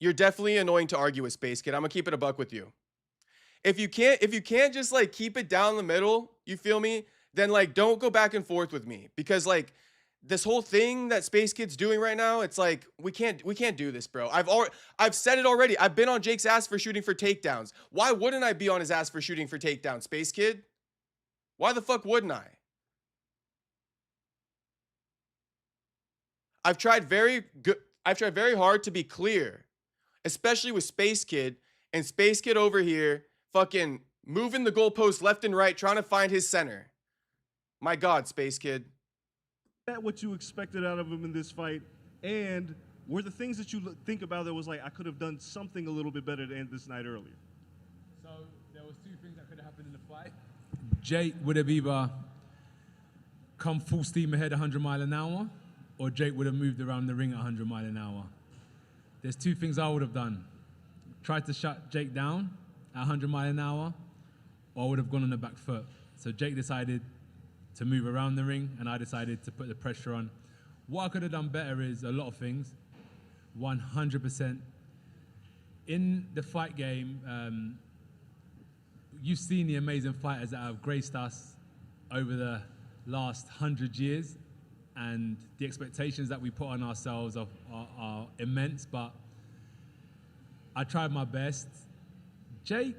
S1: you're definitely annoying to argue with, Space Kid. I'm going to keep it a buck with you. If you can't just like keep it down the middle, you feel me? Then like don't go back and forth with me, because like this whole thing that Space Kid's doing right now, it's like we can't do this, bro. I've said it already. I've been on Jake's ass for shooting for takedowns. Why wouldn't I be on his ass for shooting for takedowns, Space Kid? Why the fuck wouldn't I? I've tried very hard to be clear, especially with Space Kid, and Space Kid over here fucking moving the goalpost left and right, trying to find his center. My God, Space Kid.
S4: Is that what you expected out of him in this fight? And were the things that you think about that was like, I could have done something a little bit better to end this night earlier?
S5: So there was two things that could have happened in the fight. Jake would have either come full steam ahead 100 miles an hour, or Jake would have moved around the ring at 100 miles an hour. There's two things I would have done. Tried to shut Jake down at 100 miles an hour, or I would have gone on the back foot. So Jake decided to move around the ring, and I decided to put the pressure on. What I could have done better is a lot of things, 100%. In the fight game, you've seen the amazing fighters that have graced us over the last 100 years, and the expectations that we put on ourselves are immense, but I tried my best. Jake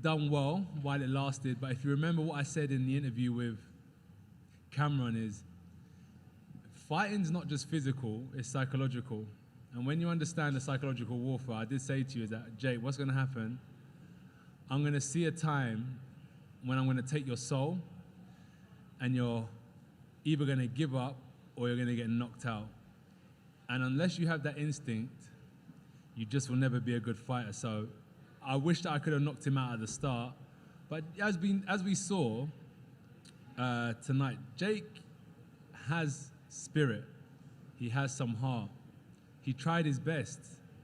S5: done well while it lasted, but if you remember what I said in the interview with Cameron, is fighting's not just physical, it's psychological. And when you understand the psychological warfare, I did say to you that, Jake, what's gonna happen? I'm gonna see a time when I'm gonna take your soul, and you're either gonna give up or you're gonna get knocked out. And unless you have that instinct, you just will never be a good fighter. So I wish that I could have knocked him out at the start, but as we saw tonight, Jake has spirit. He has some heart. He tried his best,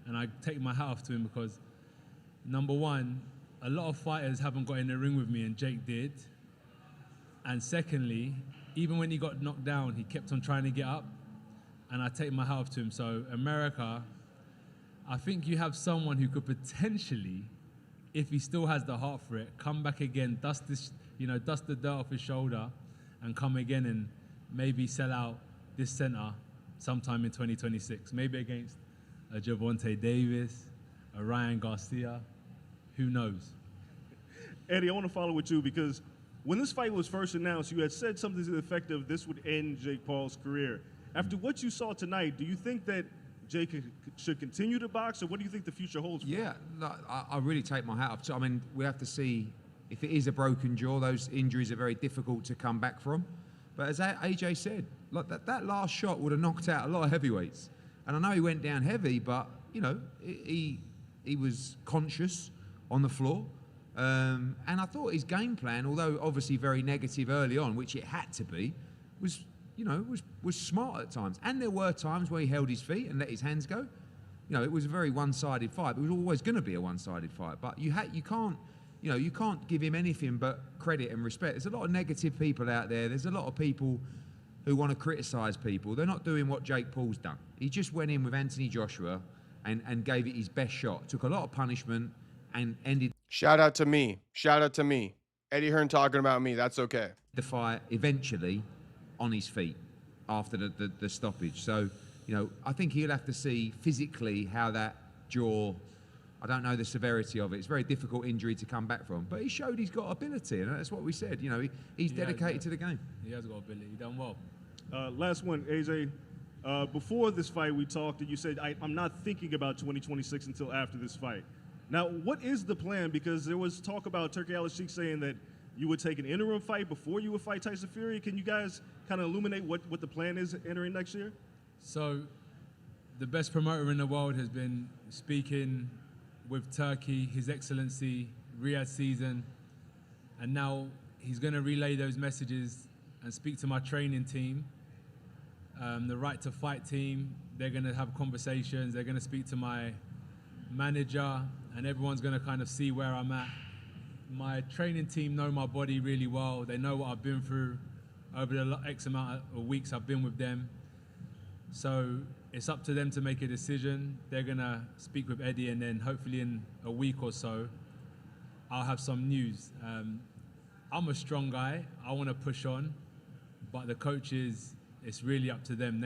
S5: and I take my hat off to him, because number one, a lot of fighters haven't got in the ring with me, and Jake did. And secondly, even when he got knocked down, he kept on trying to get up, and I take my hat off to him. So America, I think you have someone who could potentially, if he still has the heart for it, come back again, dust the dirt off his shoulder, and come again and maybe sell out this center sometime in 2026. Maybe against a Gervonta Davis, a Ryan Garcia, who knows?
S4: Eddie, I want to follow with you, because when this fight was first announced, you had said something to the effect of this would end Jake Paul's career. After what you saw tonight, do you think that Jake should continue to box, or what do you think the future holds for him?
S6: Yeah, no, I really take my hat off. I mean, we have to see if it is a broken jaw. Those injuries are very difficult to come back from. But as AJ said, like that last shot would have knocked out a lot of heavyweights. And I know he went down heavy, but you know, he was conscious on the floor. And I thought his game plan, although obviously very negative early on, which it had to be, was smart at times. And there were times where he held his feet and let his hands go. You know, it was a very one-sided fight. It was always going to be a one-sided fight. But you can't give him anything but credit and respect. There's a lot of negative people out there. There's a lot of people who want to criticise people. They're not doing what Jake Paul's done. He just went in with Anthony Joshua and gave it his best shot. Took a lot of punishment and ended.
S1: Shout out to me. Shout out to me. Eddie Hearn talking about me. That's okay.
S6: The fight eventually on his feet after the stoppage. So, you know, I think he'll have to see physically how that jaw, I don't know the severity of it. It's a very difficult injury to come back from. But he showed he's got ability, and that's what we said. You know, he's dedicated to the game.
S5: He has got ability. He done well.
S4: Last one, AJ. Before this fight, we talked, and you said, I'm not thinking about 2026 until after this fight. Now, what is the plan? Because there was talk about Turki Al-Sheikh saying that you would take an interim fight before you would fight Tyson Fury. Can you guys kind of illuminate what the plan is entering next year?
S5: So the best promoter in the world has been speaking with Turkey, His Excellency, Riyadh season, and now he's going to relay those messages and speak to my training team, the Right to Fight team. They're going to have conversations. They're going to speak to my manager, and everyone's going to kind of see where I'm at. My training team know my body really well. They know what I've been through over the X amount of weeks I've been with them. So it's up to them to make a decision. They're going to speak with Eddie, and then hopefully in a week or so, I'll have some news. I'm a strong guy. I want to push on, but the coaches, it's really up to them.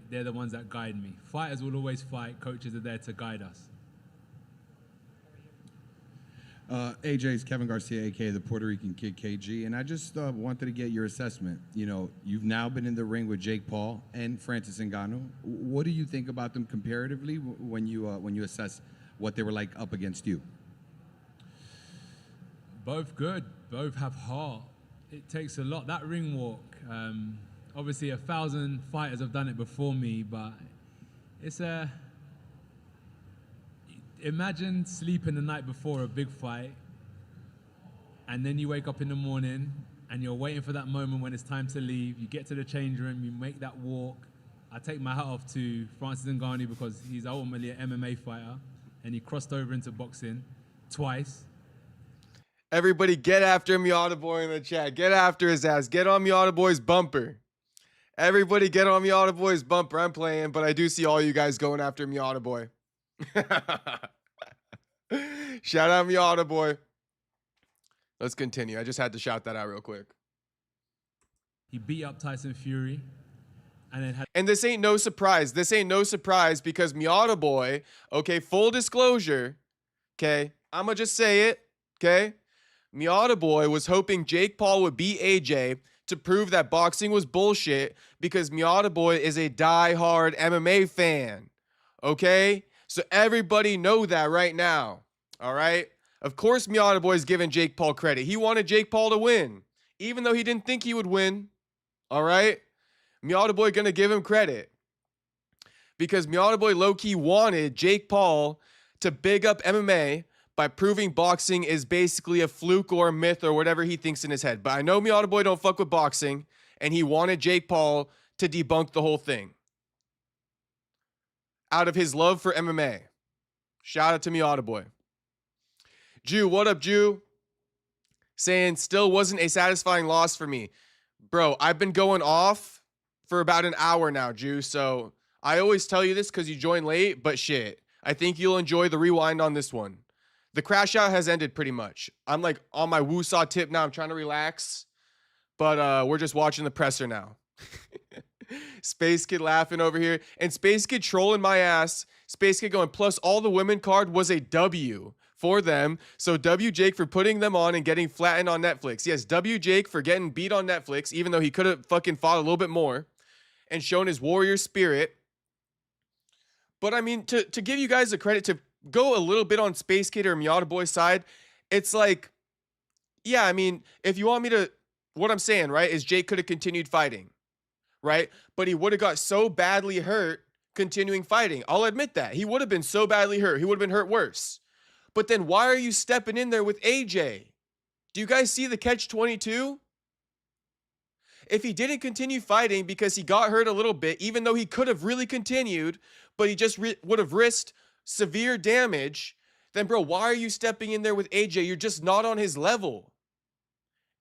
S5: They're the ones that guide me. Fighters will always fight. Coaches are there to guide us.
S7: AJ's Kevin Garcia, aka the Puerto Rican Kid KG, and I just wanted to get your assessment. You know, you've now been in the ring with Jake Paul and Francis Ngannou. What do you think about them comparatively when you assess what they were like up against you?
S5: Both good. Both have heart. It takes a lot. That ring walk. Obviously, 1,000 fighters have done it before me, but it's a. Imagine sleeping the night before a big fight, and then you wake up in the morning and you're waiting for that moment when it's time to leave. You get to the change room, you make that walk. I take my hat off to Francis Ngannou because he's ultimately an MMA fighter, and he crossed over into boxing twice.
S1: Everybody get after Miata Boy in the chat. Get after his ass. Get on Miata Boy's bumper. Everybody get on Miata Boy's bumper. I'm playing, but I do see all you guys going after Miata Boy. Shout out Miata Boy. Let's continue. I just had to shout that out real quick.
S5: He beat up Tyson Fury, and then
S1: and this ain't no surprise. This ain't no surprise because Miata Boy, okay, full disclosure, okay, I'm gonna just say it, okay? Miata Boy was hoping Jake Paul would beat AJ to prove that boxing was bullshit because Miata Boy is a die-hard MMA fan, okay? So everybody know that right now, all right? Of course Miata Boy's giving Jake Paul credit. He wanted Jake Paul to win, even though he didn't think he would win, all right? Miata Boy gonna give him credit because Miata Boy low-key wanted Jake Paul to big up MMA by proving boxing is basically a fluke or a myth or whatever he thinks in his head. But I know Miata Boy don't fuck with boxing, and he wanted Jake Paul to debunk the whole thing out of his love for MMA. Shout out to Miata Boy. Jew, what up, Jew? Saying, still wasn't a satisfying loss for me. Bro, I've been going off for about an hour now, Jew, so I always tell you this because you joined late, but shit, I think you'll enjoy the rewind on this one. The crash out has ended pretty much. I'm like on my woo-saw tip now. I'm trying to relax, but we're just watching the presser now. Space Kid laughing over here. And Space Kid trolling my ass. Space Kid going, plus all the women card was a W for them. So W Jake for putting them on and getting flattened on Netflix. Yes, W Jake for getting beat on Netflix, even though he could have fucking fought a little bit more and shown his warrior spirit. But I mean, to give you guys the credit to go a little bit on Space Kid or Miata Boy's side, it's like, yeah, I mean, if you want me to, what I'm saying, right, is Jake could have continued fighting. Right? But he would have got so badly hurt continuing fighting. I'll admit that. He would have been so badly hurt. He would have been hurt worse. But then why are you stepping in there with AJ? Do you guys see the catch-22? If he didn't continue fighting because he got hurt a little bit, even though he could have really continued, but he just would have risked severe damage, then bro, why are you stepping in there with AJ? You're just not on his level.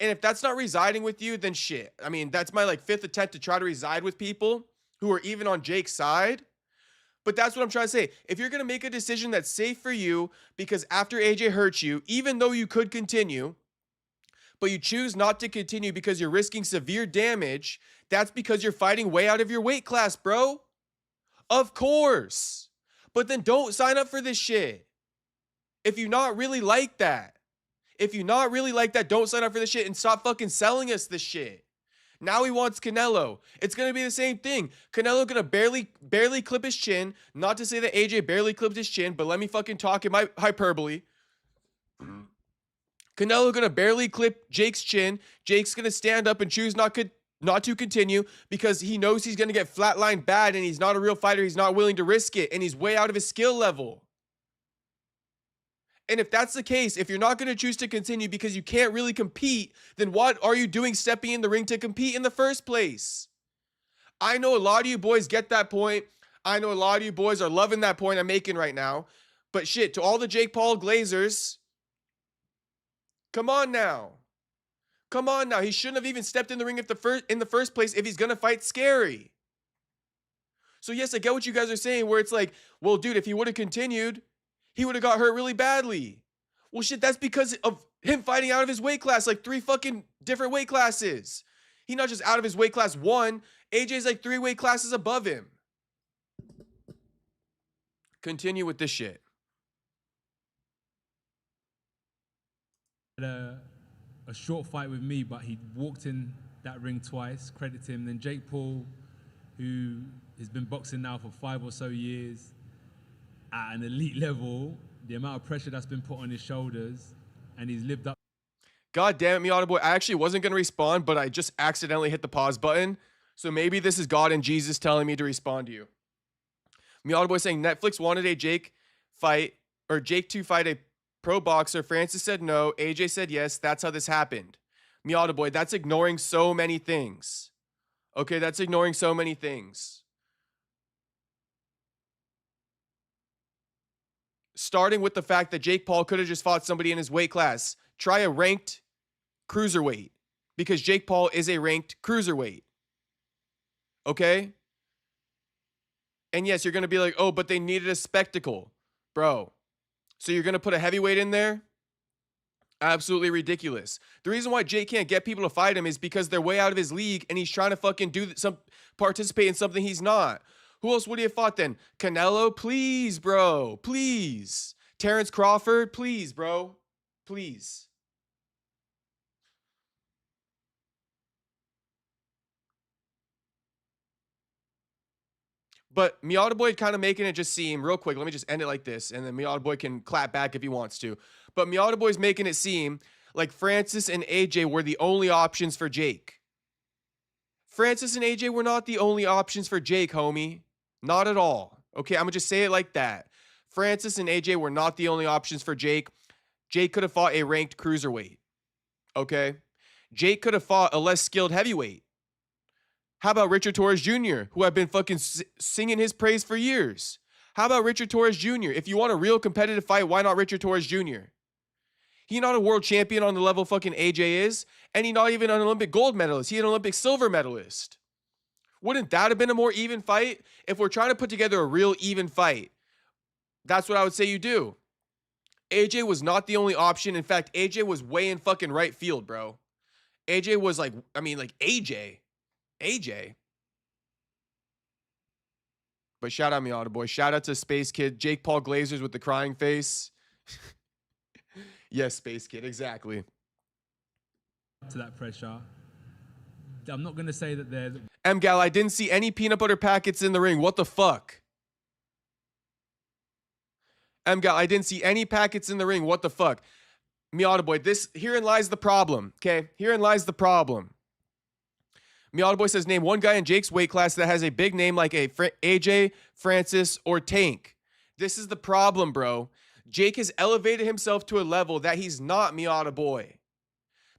S1: And if that's not residing with you, then shit. I mean, that's my like 5th attempt to try to reside with people who are even on Jake's side. But that's what I'm trying to say. If you're going to make a decision that's safe for you because after AJ hurts you, even though you could continue, but you choose not to continue because you're risking severe damage, that's because you're fighting way out of your weight class, bro. Of course. But then don't sign up for this shit. If you're not really like that. If you're not really like that, don't sign up for this shit and stop fucking selling us this shit. Now he wants Canelo. It's going to be the same thing. Canelo going to barely clip his chin. Not to say that AJ barely clipped his chin, but let me fucking talk in my hyperbole. Canelo going to barely clip Jake's chin. Jake's going to stand up and choose not to continue because he knows he's going to get flatlined bad and he's not a real fighter. He's not willing to risk it and he's way out of his skill level. And if that's the case, if you're not going to choose to continue because you can't really compete, then what are you doing stepping in the ring to compete in the first place? I know a lot of you boys get that point. I know a lot of you boys are loving that point I'm making right now. But shit, to all the Jake Paul Glazers, come on now. Come on now. He shouldn't have even stepped in the ring in the first place if he's going to fight scary. So yes, I get what you guys are saying where it's like, well, dude, if he would have continued, he would have got hurt really badly. Well, shit, that's because of him fighting out of his weight class, like 3 fucking different weight classes. He's not just out of his weight class 1. AJ's like 3 weight classes above him. Continue with this shit.
S5: A short fight with me, but he walked in that ring twice, credit to him. Then Jake Paul, who has been boxing now for 5 or so years at an elite level, the amount of pressure that's been put on his shoulders, and he's lived up.
S1: God damn it, Miata Boy. I actually wasn't going to respond, but I just accidentally hit the pause button. So maybe this is God and Jesus telling me to respond to you. Miata Boy saying Netflix wanted a Jake to fight a pro boxer. Francis said no. AJ said yes. That's how this happened. Miata Boy, that's ignoring so many things. Okay, that's ignoring so many things. Starting with the fact that Jake Paul could have just fought somebody in his weight class. Try a ranked cruiserweight, because Jake Paul is a ranked cruiserweight. Okay? And yes, you're going to be like, oh, but they needed a spectacle. Bro. So you're going to put a heavyweight in there? Absolutely ridiculous. The reason why Jake can't get people to fight him is because they're way out of his league and he's trying to fucking participate in something he's not. Who else would he have fought then? Canelo? Please, bro. Please. Terrence Crawford? Please, bro. Please. But Miata Boy kind of making it just seem real quick. Let me just end it like this, and then Miata Boy can clap back if he wants to. But Miata Boy's making it seem like Francis and AJ were the only options for Jake. Francis and AJ were not the only options for Jake, homie. Not at all. Okay, I'm going to just say it like that. Francis and AJ were not the only options for Jake. Jake could have fought a ranked cruiserweight. Okay? Jake could have fought a less skilled heavyweight. How about Richard Torres Jr., who I've been fucking singing his praise for years? How about Richard Torres Jr.? If you want a real competitive fight, why not Richard Torres Jr.? He's not a world champion on the level fucking AJ is, and he's not even an Olympic gold medalist. He's an Olympic silver medalist. Wouldn't that have been a more even fight? If we're trying to put together a real even fight, that's what I would say you do. AJ was not the only option. In fact, AJ was way in fucking right field, bro. AJ was like, AJ. But shout out Miata Boy. Shout out to Space Kid. Jake Paul Glazers with the crying face. Yes, Space Kid. Exactly.
S5: To that pressure. I'm not going to say that they're...
S1: Gal, I didn't see any peanut butter packets in the ring. What the fuck? Gal, I didn't see any packets in the ring. What the fuck? Miata Boy, herein lies the problem. Okay? Herein lies the problem. Miata Boy says, name one guy in Jake's weight class that has a big name like AJ, Francis, or Tank. This is the problem, bro. Jake has elevated himself to a level that he's not, Miata Boy.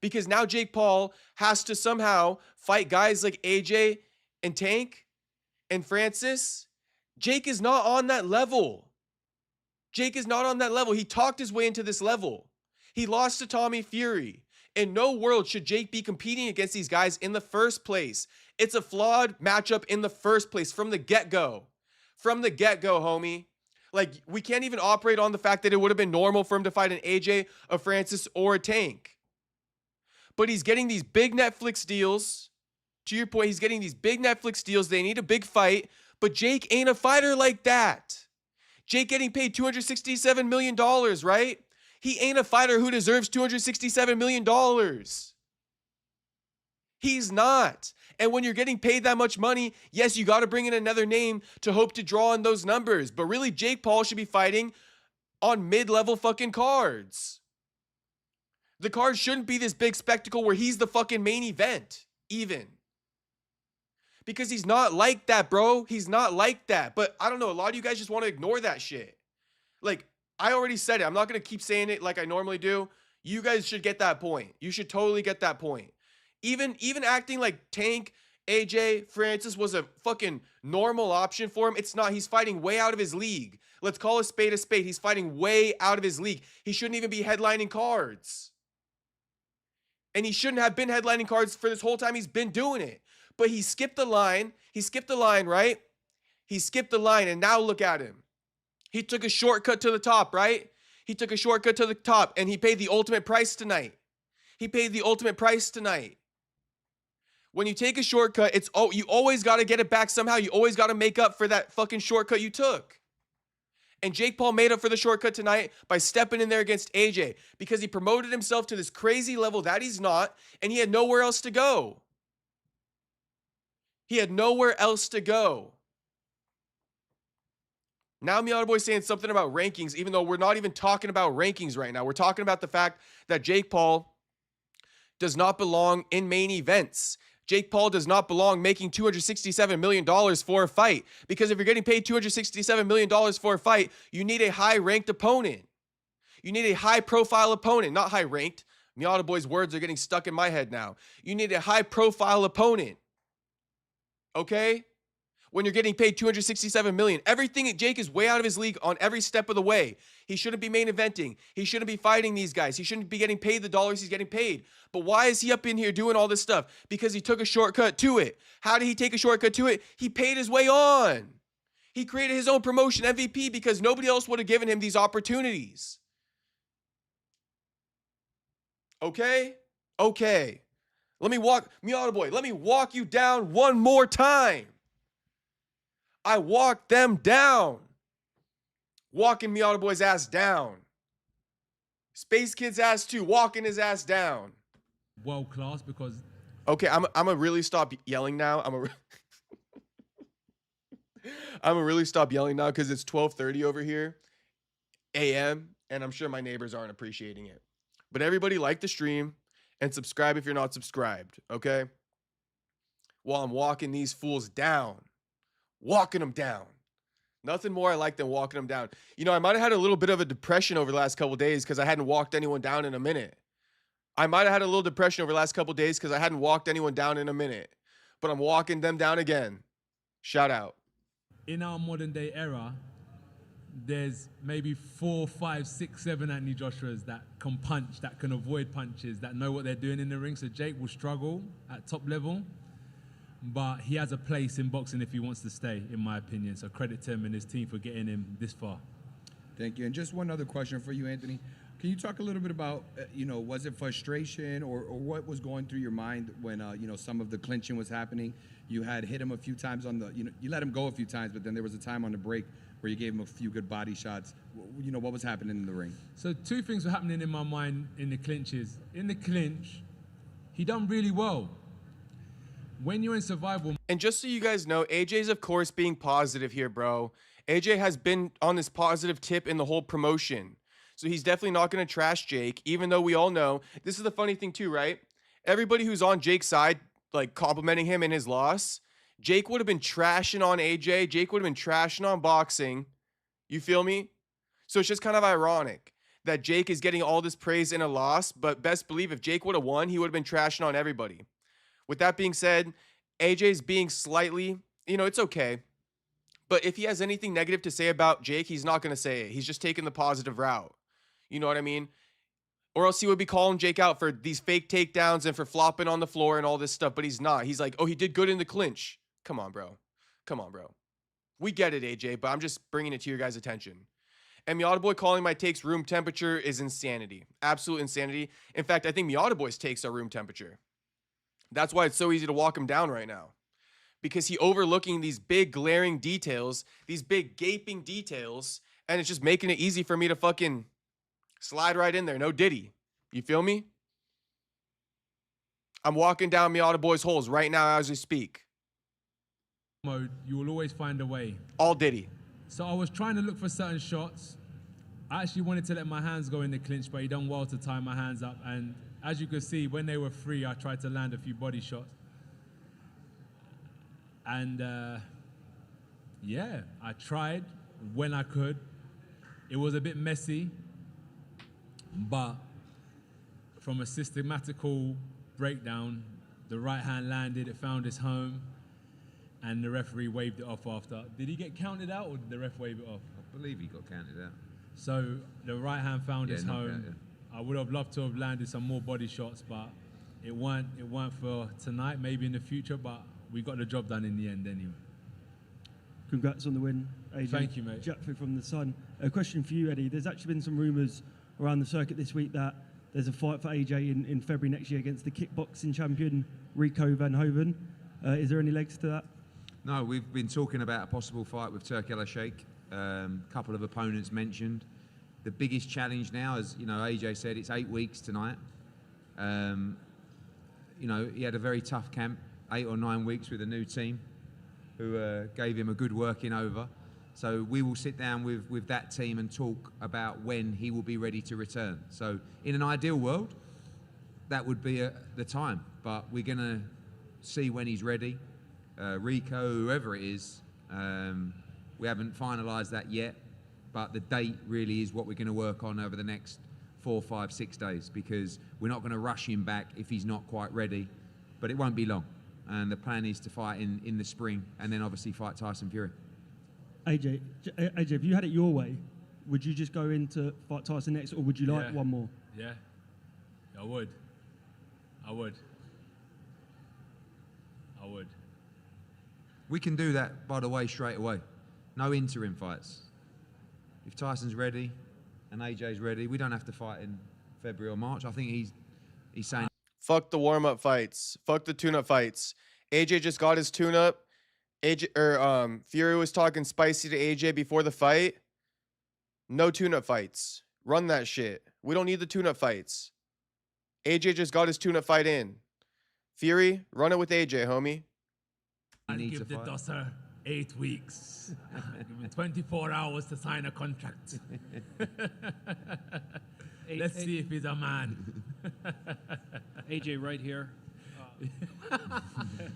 S1: Because now Jake Paul has to somehow fight guys like AJ and Tank and Francis. Jake is not on that level. Jake is not on that level. He talked his way into this level. He lost to Tommy Fury. In no world should Jake be competing against these guys in the first place. It's a flawed matchup in the first place from the get-go. From the get-go, homie. Like, we can't even operate on the fact that it would have been normal for him to fight an AJ, a Francis, or a Tank. But he's getting these big Netflix deals. To your point, he's getting these big Netflix deals. They need a big fight. But Jake ain't a fighter like that. Jake getting paid $267 million, right? He ain't a fighter who deserves $267 million. He's not. And when you're getting paid that much money, yes, you got to bring in another name to hope to draw on those numbers. But really, Jake Paul should be fighting on mid-level fucking cards. The card shouldn't be this big spectacle where he's the fucking main event, even. Because he's not like that, bro. He's not like that. But I don't know, a lot of you guys just want to ignore that shit. Like, I already said it. I'm not going to keep saying it like I normally do. You guys should get that point. You should totally get that point. Even acting like Tank, AJ, Francis was a fucking normal option for him. It's not. He's fighting way out of his league. Let's call a spade a spade. He's fighting way out of his league. He shouldn't even be headlining cards. And he shouldn't have been headlining cards for this whole time he's been doing it. But he skipped the line. He skipped the line, right? He skipped the line, and now look at him. He took a shortcut to the top, right? He took a shortcut to the top, and he paid the ultimate price tonight. He paid the ultimate price tonight. When you take a shortcut, you always got to get it back somehow. You always got to make up for that fucking shortcut you took. And Jake Paul made up for the shortcut tonight by stepping in there against AJ because he promoted himself to this crazy level that he's not, and he had nowhere else to go. He had nowhere else to go. Now Miata Boy's saying something about rankings, even though we're not even talking about rankings right now. We're talking about the fact that Jake Paul does not belong in main events. Jake Paul does not belong making $267 million for a fight. Because if you're getting paid $267 million for a fight, you need a high-ranked opponent. You need a high-profile opponent, not high-ranked. Miata Boy's words are getting stuck in my head now. You need a high-profile opponent. Okay? When you're getting paid $267 million. Everything, Jake is way out of his league on every step of the way. He shouldn't be main eventing. He shouldn't be fighting these guys. He shouldn't be getting paid the dollars he's getting paid. But why is he up in here doing all this stuff? Because he took a shortcut to it. How did he take a shortcut to it? He paid his way on. He created his own promotion MVP because nobody else would have given him these opportunities. Okay? Okay. Miata Boy, let me walk you down one more time. I walked them down. Walking Miata Boy's ass down. Space Kid's ass too. Walking his ass down.
S5: World class because...
S1: Okay, I'm gonna really stop yelling now. I'm gonna really stop yelling now because it's 12:30 over here, a.m., and I'm sure my neighbors aren't appreciating it. But everybody like the stream and subscribe if you're not subscribed, okay? While I'm walking these fools down. Walking them down. Nothing more I like than walking them down. You know, I might have had a little bit of a depression over the last couple days because I hadn't walked anyone down in a minute. I might have had a little depression over the last couple days because I hadn't walked anyone down in a minute. But I'm walking them down again. Shout out.
S5: In our modern day era, there's maybe 4, 5, 6, 7 Anthony Joshuas that can punch, that can avoid punches, that know what they're doing in the ring. So Jake will struggle at top level. But he has a place in boxing if he wants to stay, in my opinion. So credit to him and his team for getting him this far.
S7: Thank you. And just one other question for you, Anthony. Can you talk a little bit about, was it frustration or what was going through your mind when, some of the clinching was happening? You had hit him a few times you let him go a few times, but then there was a time on the break where you gave him a few good body shots. What was happening in the ring?
S5: So 2 things were happening in my mind in the clinches. In the clinch, he done really well. When you're in survival...
S1: And just so you guys know, AJ's, of course, being positive here, bro. AJ has been on this positive tip in the whole promotion. So he's definitely not going to trash Jake, even though we all know... This is the funny thing, too, right? Everybody who's on Jake's side, like, complimenting him in his loss, Jake would have been trashing on AJ. Jake would have been trashing on boxing. You feel me? So it's just kind of ironic that Jake is getting all this praise in a loss, but best believe if Jake would have won, he would have been trashing on everybody. With that being said, AJ's being slightly, it's okay. But if he has anything negative to say about Jake, he's not going to say it. He's just taking the positive route. You know what I mean? Or else he would be calling Jake out for these fake takedowns and for flopping on the floor and all this stuff. But he's not. He's like, oh, he did good in the clinch. Come on, bro. Come on, bro. We get it, AJ, but I'm just bringing it to your guys' attention. And Miata Boy calling my takes room temperature is insanity. Absolute insanity. In fact, I think Miata Boy's takes are room temperature. That's why it's so easy to walk him down right now. Because he overlooking these big glaring details, these big gaping details, and it's just making it easy for me to fucking slide right in there. No diddy. You feel me? I'm walking down Miata Boy's holes right now as we speak.
S5: Mode, you will always find a way.
S1: All diddy.
S5: So I was trying to look for certain shots. I actually wanted to let my hands go in the clinch, but he done well to tie my hands up. And as you can see, when they were free, I tried to land a few body shots. And yeah, I tried when I could. It was a bit messy, but from a systematical breakdown, the right hand landed, it found its home, and the referee waved it off after. Did he get counted out, or did the ref wave it off?
S6: I believe he got counted out.
S5: So the right hand found its
S6: knockout,
S5: home.
S6: yeah.
S5: I would have loved to have landed some more body shots, but it weren't for tonight, maybe in the future, but we got the job done in the end anyway.
S8: Congrats on the win, AJ.
S5: Thank you, mate.
S8: Jackford from The Sun. A question for you, Eddie. There's actually been some rumours around the circuit this week that there's a fight for AJ in February next year against the kickboxing champion, Rico Van Hoven. Is there any legs to that?
S6: No, we've been talking about a possible fight with Turk El Sheikh. Couple of opponents mentioned. The biggest challenge now, as you know, AJ said, it's 8 weeks tonight. You know, he had a very tough camp, 8 or 9 weeks with a new team who gave him a good working over. So we will sit down with that team and talk about when he will be ready to return. So in an ideal world, that would be the time. But we're going to see when he's ready. Rico, whoever it is, we haven't finalised that yet. But the date really is what we're going to work on over the next 4, 5, 6 days, because we're not going to rush him back if he's not quite ready. But it won't be long. And the plan is to fight in the spring and then obviously fight Tyson Fury.
S8: AJ, if you had it your way, would you just go into fight Tyson next, or would you like one more?
S5: Yeah, I would.
S6: We can do that, by the way, straight away. No interim fights. If Tyson's ready and AJ's ready, we don't have to fight in February or March. I think he's saying...
S1: Fuck the warm-up fights. Fuck the tune-up fights. AJ just got his tune-up. Fury was talking spicy to AJ before the fight. No tune-up fights. Run that shit. We don't need the tune-up fights. AJ just got his tune-up fight in. Fury, run it with AJ, homie.
S5: I'll give the dosser 8 weeks. Give him 24 hours to sign a contract. Let's see if he's a man.
S9: AJ right here.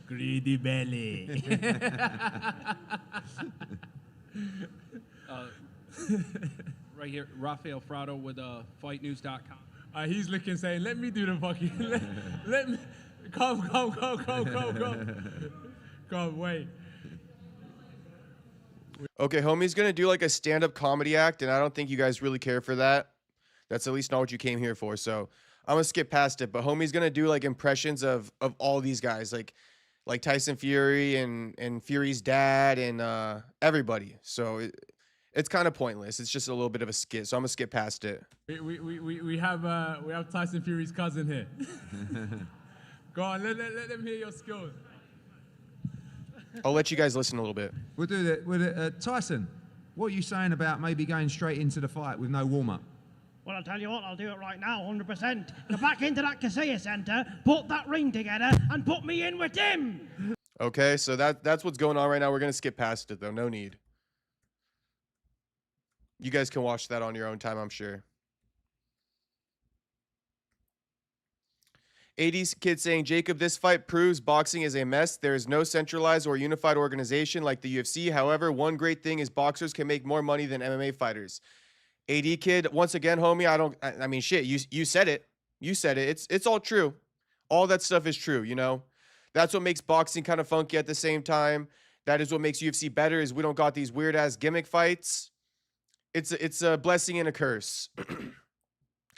S5: Greedy belly.
S9: Right here, Rafael Frado with fightnews.com.
S5: He's looking, saying, let me do the fucking, let me, come. Come, wait.
S1: Okay, homie's gonna do like a stand-up comedy act, and I don't think you guys really care for that. That's at least not what you came here for, so I'm gonna skip past it. But homie's gonna do like impressions of all these guys, like Tyson Fury and Fury's dad and everybody. So it's kind of pointless. It's just a little bit of a skit, so I'm gonna skip past it.
S5: We have Tyson Fury's cousin here. Go on, let them hear your skills.
S1: I'll let you guys listen a little bit.
S6: We'll do that. Tyson, what are you saying about maybe going straight into the fight with no warm-up?
S10: Well, I'll tell you what, I'll do it right now, 100%. Go back into that Casilla Centre, put that ring together, and put me in with him!
S1: Okay, so that's what's going on right now. We're going to skip past it, though. No need. You guys can watch that on your own time, I'm sure. 80s kid saying, Jacob, this fight proves boxing is a mess. There is no centralized or unified organization like the UFC. However, one great thing is boxers can make more money than MMA fighters. AD kid, once again, homie, I mean, shit, you said it. You said it. It's all true. All that stuff is true, you know? That's what makes boxing kind of funky at the same time. That is what makes UFC better, is we don't got these weird-ass gimmick fights. It's a blessing and a curse.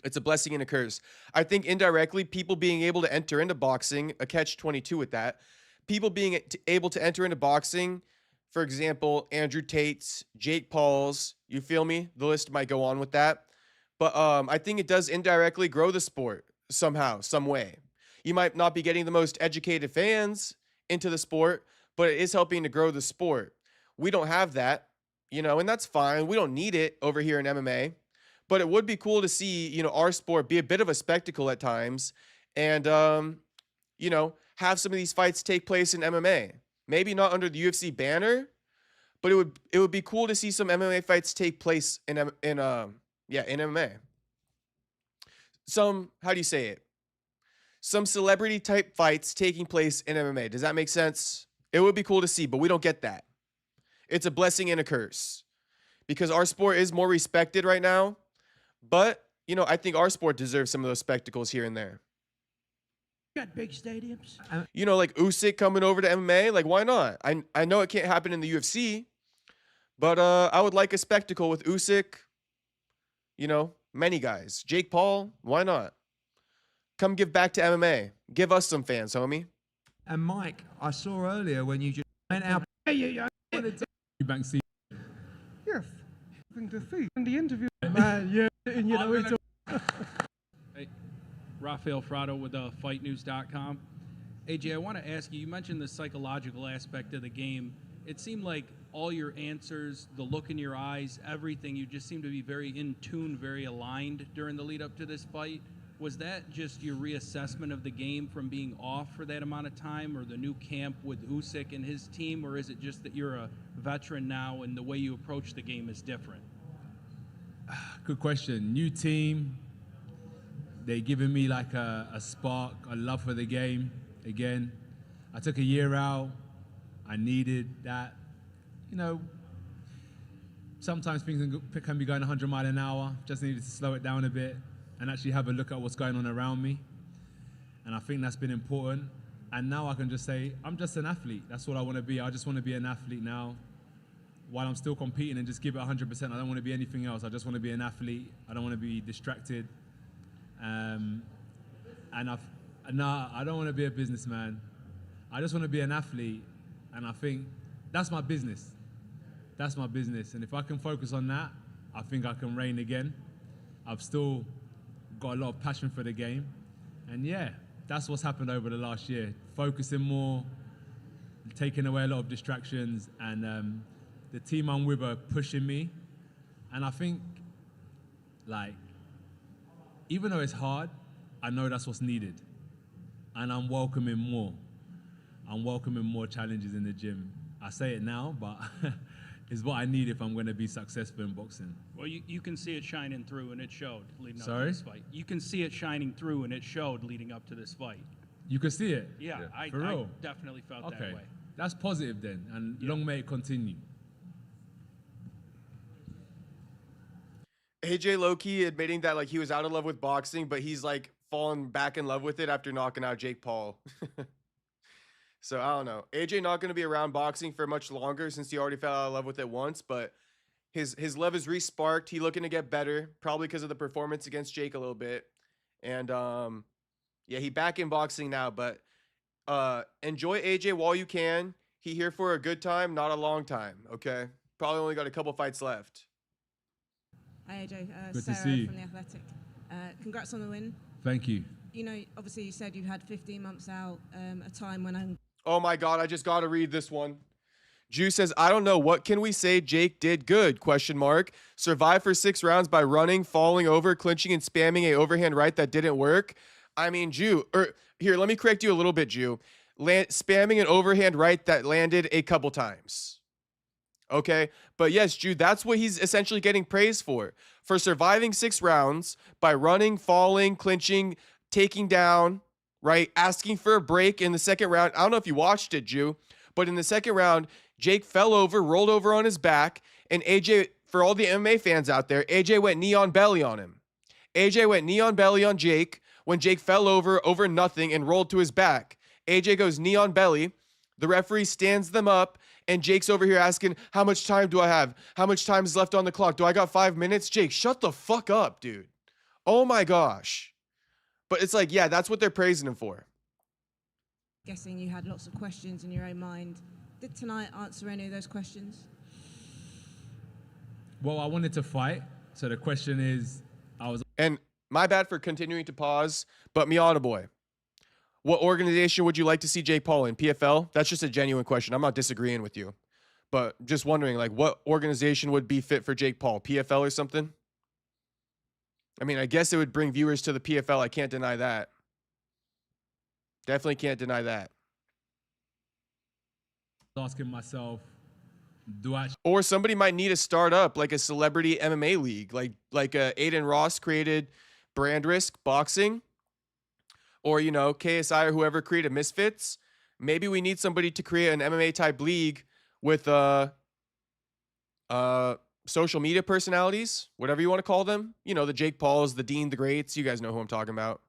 S1: It's a blessing and a curse. I think indirectly, people being able to enter into boxing, a catch-22 with that, people being able to enter into boxing, for example, Andrew Tate's, Jake Paul's, you feel me? The list might go on with that. But I think it does indirectly grow the sport somehow, some way. You might not be getting the most educated fans into the sport, but it is helping to grow the sport. We don't have that, you know, and that's fine. We don't need it over here in MMA. But it would be cool to see, you know, our sport be a bit of a spectacle at times and, you know, have some of these fights take place in MMA. Maybe not under the UFC banner, but it would be cool to see some MMA fights take place in MMA. Some, how do you say it? Some celebrity type fights taking place in MMA. Does that make sense? It would be cool to see, but we don't get that. It's a blessing and a curse. because our sport is more respected right now. But, you know, I think our sport deserves some of those spectacles here and there.
S10: Got big stadiums.
S1: You know, like Usyk coming over to MMA, like why not? I know it can't happen in the UFC, but I would like a spectacle with Usyk. You know, many guys. Jake Paul, why not? Come give back to MMA. Give us some fans, homie.
S6: And Mike, I saw earlier when you just went out.
S5: Bank seat.
S8: Yes. Thing to see in the interview, man. Yeah, and you know it's.
S9: Hey, Rafael Frado with FightNews.com. AJ, I want to ask you. You mentioned the psychological aspect of the game. It seemed like all your answers, the look in your eyes, everything, you just seemed to be very in tune, very aligned during the lead up to this fight. Was that just your reassessment of the game from being off for that amount of time, or the new camp with Usyk and his team, or is it just that you're a veteran now and the way you approach the game is different?
S5: Good question. New team. They giving me like a spark, a love for the game again. I took a year out. I needed that. You know, sometimes things can be going 100 miles an hour. Just needed to slow it down a bit and actually have a look at what's going on around me. And I think that's been important. And now I can just say, I'm just an athlete. That's what I want to be. I just want to be an athlete now. While I'm still competing and just give it 100%, I don't want to be anything else. I just want to be an athlete. I don't want to be distracted. And I don't want to be a businessman. I just want to be an athlete. And I think that's my business. That's my business. And if I can focus on that, I think I can reign again. I've still got a lot of passion for the game. And yeah, that's what's happened over the last year. Focusing more, taking away a lot of distractions, and the team I'm with are pushing me. And I think, like, even though it's hard, I know that's what's needed. And I'm welcoming more. I'm welcoming more challenges in the gym. I say it now, but it's what I need if I'm going to be successful in boxing.
S9: Well, you can see it shining through, and it showed leading up
S5: Sorry?
S9: to this fight. You can see it shining through, and it showed leading up to this fight.
S5: You can see it?
S9: Yeah, I definitely felt that way.
S5: That's positive then, and long may it continue.
S1: AJ low-key admitting that like he was out of love with boxing, but he's like fallen back in love with it after knocking out Jake Paul. So I don't know. AJ not going to be around boxing for much longer since he already fell out of love with it once, but his love is re-sparked. He looking to get better, probably because of the performance against Jake a little bit. And yeah, he back in boxing now, but enjoy AJ while you can. He here for a good time, not a long time, okay? Probably only got a couple fights left.
S11: Hi AJ,
S5: Good to
S11: Sarah
S5: see you.
S11: from The Athletic. Congrats on the win.
S5: Thank you.
S11: You know, obviously you said you had 15 months out, a time when I'm...
S1: Oh my God, I just got to read this one. Jew says, I don't know. What can we say Jake did good? Question mark. Survived for 6 rounds by running, falling over, clinching, and spamming a overhand right that didn't work. I mean, Jew, here, let me correct you a little bit, Jew. Spamming an overhand right that landed a couple times. Okay? But yes, Jew, that's what he's essentially getting praised for surviving 6 rounds by running, falling, clinching, taking down, right? Asking for a break in the second round. I don't know if you watched it, Jew, but in the second round, Jake fell over, rolled over on his back, and AJ, for all the MMA fans out there, AJ went knee on belly on him. AJ went knee on belly on Jake when Jake fell over nothing and rolled to his back. AJ goes knee on belly. The referee stands them up, and Jake's over here asking, how much time do I have? How much time is left on the clock? Do I got 5 minutes? Jake, shut the fuck up, dude. Oh my gosh. But it's like, yeah, that's what they're praising him for.
S11: Guessing you had lots of questions in your own mind. Did tonight answer any of those questions?
S5: Well, I wanted to fight, so the question is,
S1: And my bad for continuing to pause, but Miata boy, what organization would you like to see Jake Paul in? PFL? That's just a genuine question. I'm not disagreeing with you, but just wondering, like, what organization would be fit for Jake Paul? PFL or something? I mean, I guess it would bring viewers to the PFL. I can't deny that. Definitely can't deny that.
S5: asking myself, do I...
S1: Or somebody might need to start up like a celebrity MMA league, like Aiden Ross created Brand Risk Boxing, or, you know, KSI or whoever created Misfits. Maybe we need somebody to create an MMA type league with social media personalities, whatever you want to call them. You know, the Jake Pauls, the Dean, the Greats. You guys know who I'm talking about.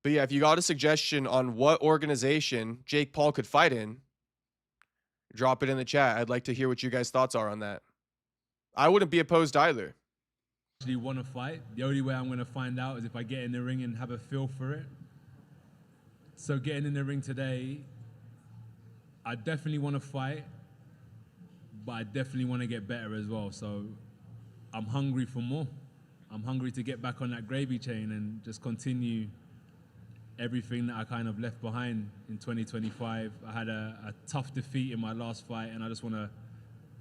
S1: But yeah, if you got a suggestion on what organization Jake Paul could fight in, drop it in the chat. I'd like to hear what you guys' thoughts are on that. I wouldn't be opposed either.
S5: Actually want to fight. The only way I'm going to find out is if I get in the ring and have a feel for it. So getting in the ring today, I definitely want to fight, but I definitely want to get better as well. So I'm hungry for more. I'm hungry to get back on that gravy chain and just continue everything that I kind of left behind in 2025. I had a tough defeat in my last fight, and I just want to,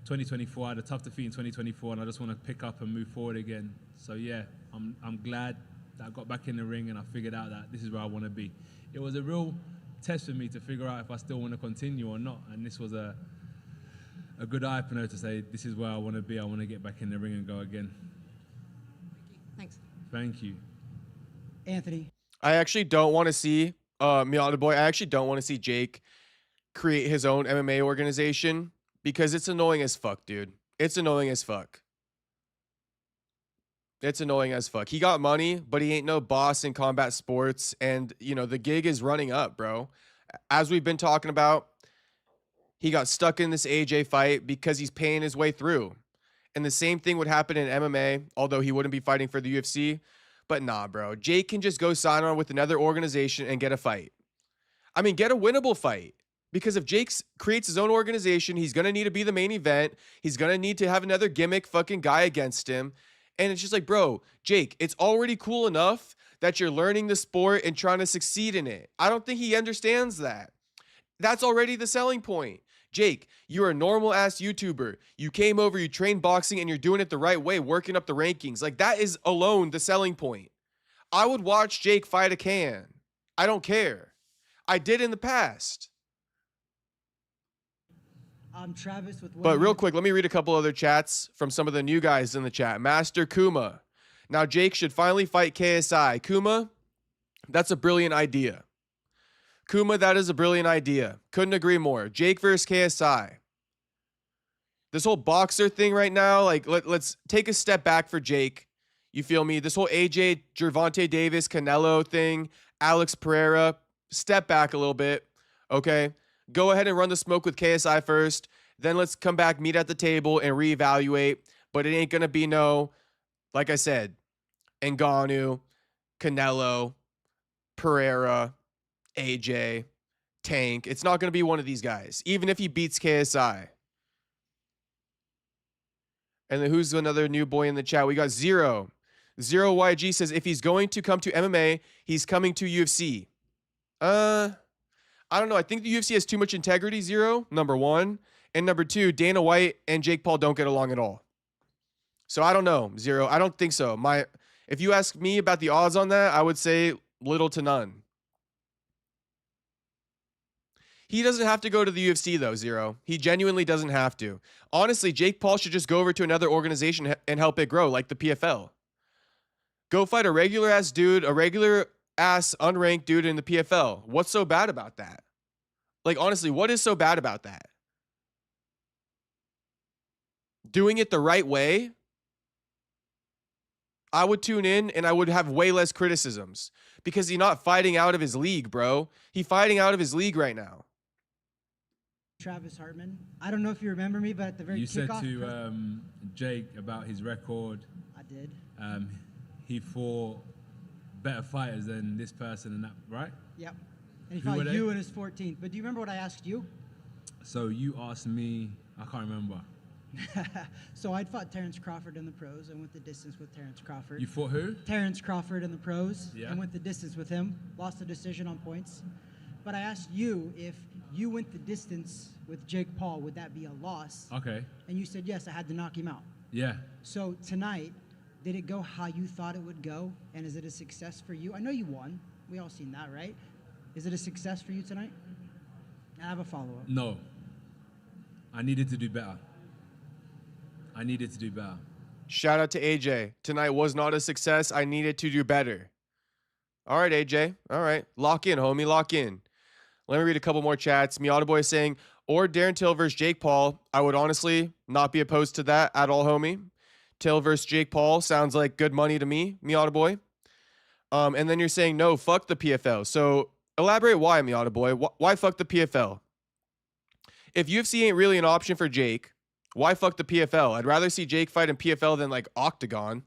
S5: 2024, I had a tough defeat in 2024, and I just want to pick up and move forward again. So yeah, I'm glad that I got back in the ring and I figured out that this is where I want to be. It was a real test for me to figure out if I still want to continue or not, and this was a good eye-opener to say, this is where I want to be. I want to get back in the ring and go again.
S11: Thanks.
S5: Thank you.
S10: Anthony.
S1: I actually don't want to see Miata Boy. I actually don't want to see Jake create his own MMA organization because it's annoying as fuck, dude. It's annoying as fuck. It's annoying as fuck. He got money, but he ain't no boss in combat sports. And, you know, the gig is running up, bro. As we've been talking about, he got stuck in this AJ fight because he's paying his way through. And the same thing would happen in MMA, although he wouldn't be fighting for the UFC. But nah, bro. Jake can just go sign on with another organization and get a fight. I mean, get a winnable fight. Because if Jake creates his own organization, he's going to need to be the main event. He's going to need to have another gimmick fucking guy against him. And it's just like, bro, Jake, it's already cool enough that you're learning the sport and trying to succeed in it. I don't think he understands that. That's already the selling point. Jake, you're a normal ass YouTuber. You came over, you trained boxing, and you're doing it the right way, working up the rankings. Like, that is alone the selling point. I would watch Jake fight a can. I don't care. I did in the past.
S10: I'm Travis with.
S1: But real quick, let me read a couple other chats from some of the new guys in the chat. Master Kuma. Now Jake should finally fight KSI. Kuma, that's a brilliant idea. Kuma, that is a brilliant idea. Couldn't agree more. Jake versus KSI. This whole boxer thing right now, like, let's take a step back for Jake. You feel me? This whole AJ, Gervonta Davis, Canelo thing, Alex Pereira, step back a little bit, okay? Go ahead and run the smoke with KSI first. Then let's come back, meet at the table, and reevaluate. But it ain't going to be no, like I said, Ngannou, Canelo, Pereira, AJ, Tank. It's not going to be one of these guys, even if he beats KSI. And then who's another new boy in the chat? We got Zero. Zero YG says, if he's going to come to MMA, he's coming to UFC. I don't know. I think the UFC has too much integrity, Zero, number one. And number two, Dana White and Jake Paul don't get along at all. So I don't know, Zero. I don't think so. If you ask me about the odds on that, I would say little to none. He doesn't have to go to the UFC, though, Zero. He genuinely doesn't have to. Honestly, Jake Paul should just go over to another organization and help it grow, like the PFL. Go fight a regular-ass dude, a regular-ass unranked dude in the PFL. What's so bad about that? Like, honestly, what is so bad about that? Doing it the right way, I would tune in and I would have way less criticisms because he's not fighting out of his league, bro. He's fighting out of his league right now.
S10: Travis Hartman. I don't know if you remember me, but at the very
S5: You
S10: kickoff.
S5: said to Jake about his record.
S10: I did.
S5: He fought better fighters than this person and that, right?
S10: Yep. And he
S5: Who were
S10: fought
S5: they?
S10: you in his 14th. But do you remember what I asked you?
S5: So you asked me, I can't remember.
S10: So I'd fought Terrence Crawford in the pros and went the distance with Terrence Crawford.
S5: You fought who?
S10: Terrence Crawford in the pros
S5: Yeah.
S10: and went the distance with him. Lost the decision on points. But I asked you if you went the distance with Jake Paul, would that be a loss?
S5: Okay.
S10: And you said yes, I had to knock him out.
S5: Yeah.
S10: So tonight, did it go how you thought it would go? And is it a success for you? I know you won. We all seen that, right? Is it a success for you tonight? I have a follow-up.
S5: No. I needed to do better.
S1: Shout out to AJ. Tonight was not a success. I needed to do better. All right, AJ. All right. Lock in, homie. Lock in. Let me read a couple more chats. Miata Boy is saying, or Darren Till versus Jake Paul. I would honestly not be opposed to that at all, homie. Till versus Jake Paul sounds like good money to me, Miata boy. And then you're saying, no, fuck the PFL. So elaborate why, Miata boy. Why fuck the PFL? If UFC ain't really an option for Jake, why fuck the PFL? I'd rather see Jake fight in PFL than like Octagon.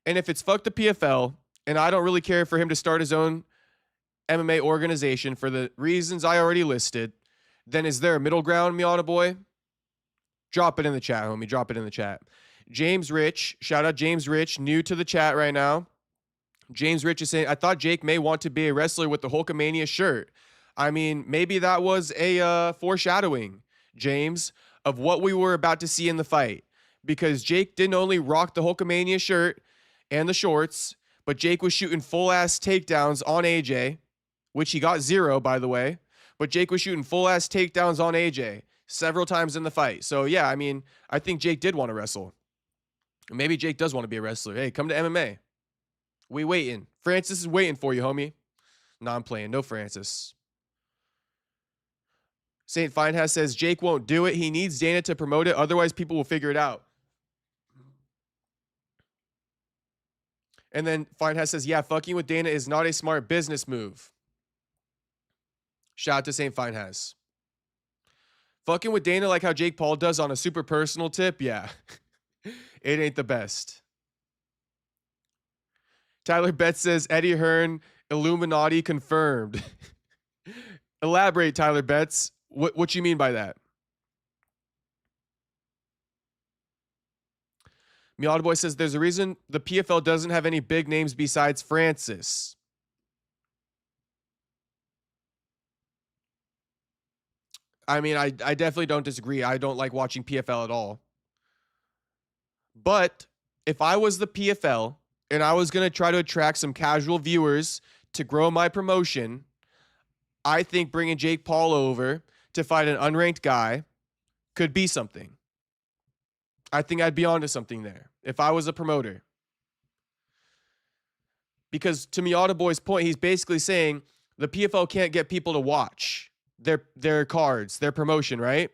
S1: And if it's fuck the PFL, and I don't really care for him to start his own MMA organization for the reasons I already listed, then is there a middle ground, Miata boy? Drop it in the chat, homie. Drop it in the chat. James Rich, shout out James Rich, new to the chat right now. James Rich is saying, I thought Jake may want to be a wrestler with the Hulkamania shirt. I mean, maybe that was a foreshadowing, James, of what we were about to see in the fight. Because Jake didn't only rock the Hulkamania shirt and the shorts, but Jake was shooting full-ass takedowns on AJ, which he got 0, by the way. But Jake was shooting full-ass takedowns on AJ several times in the fight. So, yeah, I mean, I think Jake did want to wrestle. Maybe Jake does want to be a wrestler. Hey, come to MMA. We waiting. Francis is waiting for you, homie. No, I'm playing. No Francis. St. Feinhaus says, Jake won't do it. He needs Dana to promote it. Otherwise, people will figure it out. And then Feinhaus says, yeah, fucking with Dana is not a smart business move. Shout out to St. Feinhaus. Fucking with Dana like how Jake Paul does on a super personal tip, yeah. It ain't the best. Tyler Betts says, Eddie Hearn, Illuminati confirmed. Elaborate, Tyler Betts. What you mean by that? Miata Boy says, there's a reason the PFL doesn't have any big names besides Francis. I mean, I definitely don't disagree. I don't like watching PFL at all. But if I was the PFL and I was going to try to attract some casual viewers to grow my promotion, I think bringing Jake Paul over to fight an unranked guy could be something. I think I'd be onto something there if I was a promoter. Because to Miata Boy's point, he's basically saying the PFL can't get people to watch their cards, their promotion, right?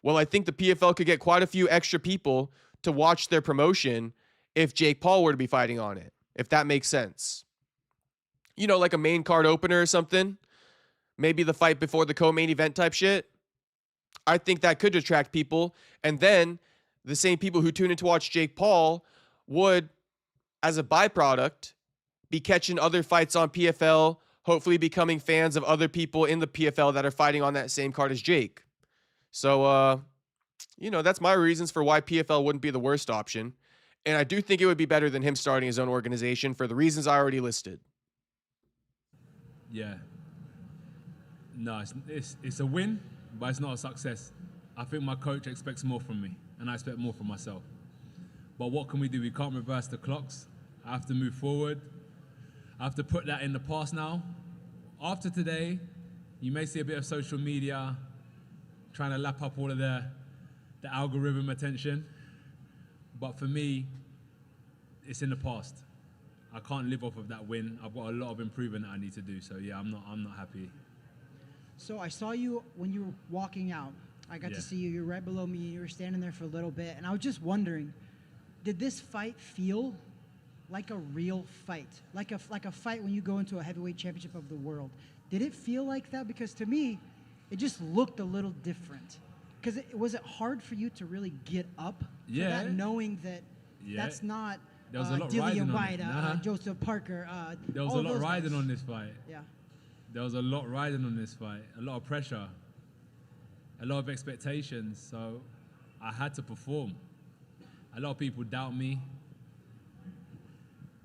S1: Well, I think the PFL could get quite a few extra people to watch their promotion if Jake Paul were to be fighting on it, if that makes sense. You know, like a main card opener or something. Maybe the fight before the co-main event type shit. I think that could attract people. And then the same people who tune in to watch Jake Paul would, as a byproduct, be catching other fights on PFL, hopefully becoming fans of other people in the PFL that are fighting on that same card as Jake. So, you know, that's my reasons for why PFL wouldn't be the worst option. And I do think it would be better than him starting his own organization for the reasons I already listed.
S5: Yeah. No, it's a win, but it's not a success. I think my coach expects more from me, and I expect more from myself. But what can we do? We can't reverse the clocks. I have to move forward. I have to put that in the past now. After today, you may see a bit of social media trying to lap up all of the algorithm attention. But for me, it's in the past. I can't live off of that win. I've got a lot of improvement that I need to do. So yeah, I'm not happy.
S10: So I saw you when you were walking out. I got to see you. You're right below me. You were standing there for a little bit. And I was just wondering, did this fight feel like a real fight? Like a fight when you go into a heavyweight championship of the world? Did it feel like that? Because to me, it just looked a little different. Because was it hard for you to really get up for that, knowing that that's not Dillian White, Joseph Parker?
S5: There was a lot riding on this fight.
S10: Yeah.
S5: There was a lot riding on this fight, a lot of pressure, a lot of expectations, so I had to perform. A lot of people doubt me.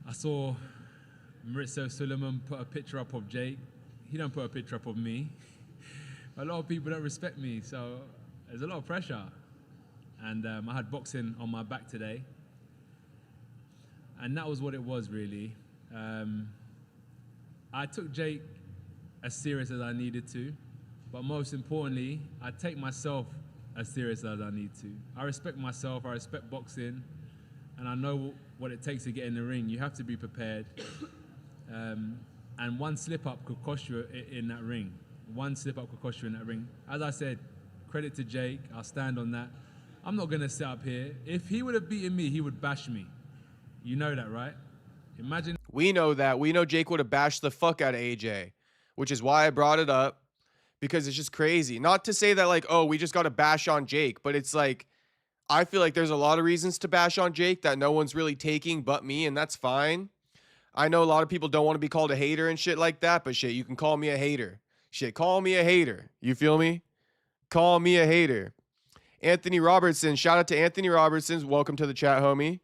S5: I saw Maurizio Suleiman put a picture up of Jake. He don't put a picture up of me. A lot of people don't respect me, so there's a lot of pressure. And I had boxing on my back today. And that was what it was, really. I took Jake as serious as I needed to, but most importantly, I take myself as serious as I need to. I respect myself, I respect boxing, and I know what it takes to get in the ring. You have to be prepared. And one slip up could cost you in that ring. One slip up could cost you in that ring. As I said, credit to Jake. I'll stand on that. I'm not going to sit up here. If he would have beaten me, he would bash me. You know that, right? Imagine.
S1: We know that. We know Jake would have bashed the fuck out of AJ, which is why I brought it up, because it's just crazy. Not to say that, like, oh, we just got to bash on Jake, but it's like, I feel like there's a lot of reasons to bash on Jake that no one's really taking but me, and that's fine. I know a lot of people don't want to be called a hater and shit like that, but shit, you can call me a hater. Shit, call me a hater. You feel me? Call me a hater. Anthony Robertson, shout out to Anthony Robertson. Welcome to the chat, homie.